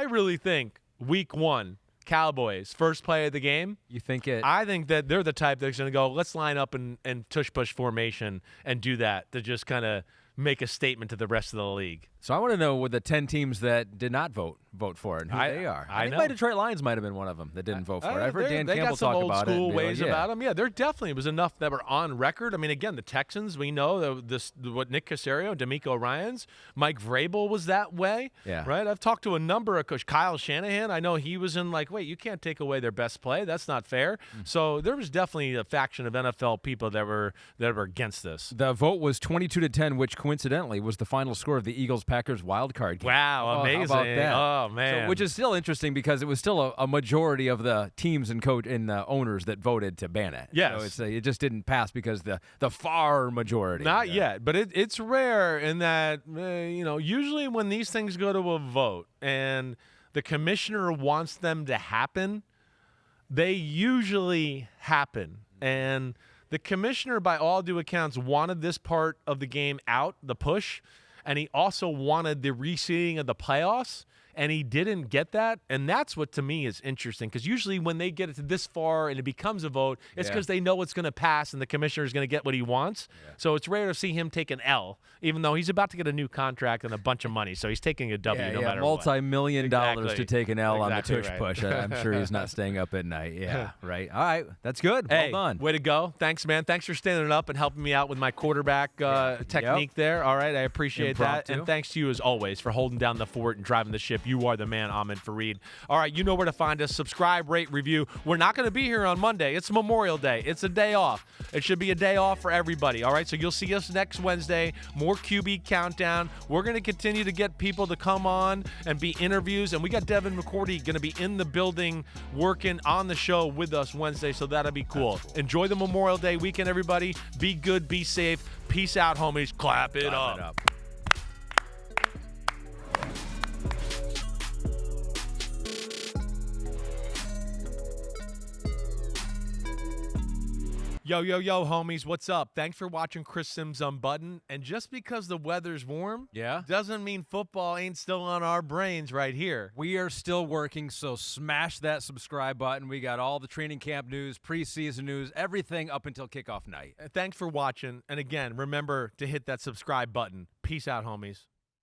really think week 1, Cowboys, first play of the game. You think it? I think that they're the type that's going to go, let's line up in tush-push formation and do that to just kind of make a statement to the rest of the league. So I want to know with the 10 teams that did not vote for it and who they are. I think know. my Detroit Lions might have been one of them that didn't vote for it. I've heard Dan they Campbell got some talk old about it. school and be ways like, about them. Yeah, there definitely was enough that were on record. I mean, again, the Texans, we know what Nick Caserio, D'Amico Ryans, Mike Vrabel was that way. Yeah. Right? I've talked to a number of coaches. Kyle Shanahan, I know he was in like, wait, you can't take away their best play. That's not fair. So there was definitely a faction of NFL people that were against this. The vote was 22-10, which coincidentally was the final score of the Eagles-Packers wild card game. Wow, amazing. How about that? Oh, man. So, which is still interesting because it was still a majority of the teams and owners that voted to ban it. Yes. So it just didn't pass because the far majority. Not yet, but it's rare in that, usually when these things go to a vote and the commissioner wants them to happen, they usually happen. And the commissioner, by all due accounts, wanted this part of the game out, the push, and he also wanted the reseeding of the playoffs, and he didn't get that. And that's what, to me, is interesting, because usually when they get it to this far and it becomes a vote, it's because they know it's going to pass and the commissioner is going to get what he wants. Yeah. So it's rare to see him take an L, even though he's about to get a new contract and a bunch of money. So he's taking a W no matter what. Multi-million dollars to take an L on the Tush right. push. I'm sure he's not staying up at night. Yeah, right. All right, that's good. Hey, well done. Way to go. Thanks, man. Thanks for standing up and helping me out with my quarterback technique there. All right, I appreciate that. And thanks to you, as always, for holding down the fort and driving the ship. You are the man, Ahmed Fareed. All right, you know where to find us. Subscribe, rate, review. We're not going to be here on Monday. It's Memorial Day. It's a day off. It should be a day off for everybody. All right, so you'll see us next Wednesday. More QB Countdown. We're going to continue to get people to come on and be interviews. And we got Devin McCourty going to be in the building working on the show with us Wednesday, so that'll be cool. Enjoy the Memorial Day weekend, everybody. Be good, be safe. Peace out, homies. Clap it up. Yo, homies, what's up? Thanks for watching Chris Sims Unbuttoned. And just because the weather's warm doesn't mean football ain't still on our brains right here. We are still working, so smash that subscribe button. We got all the training camp news, preseason news, everything up until kickoff night. Thanks for watching. And again, remember to hit that subscribe button. Peace out, homies.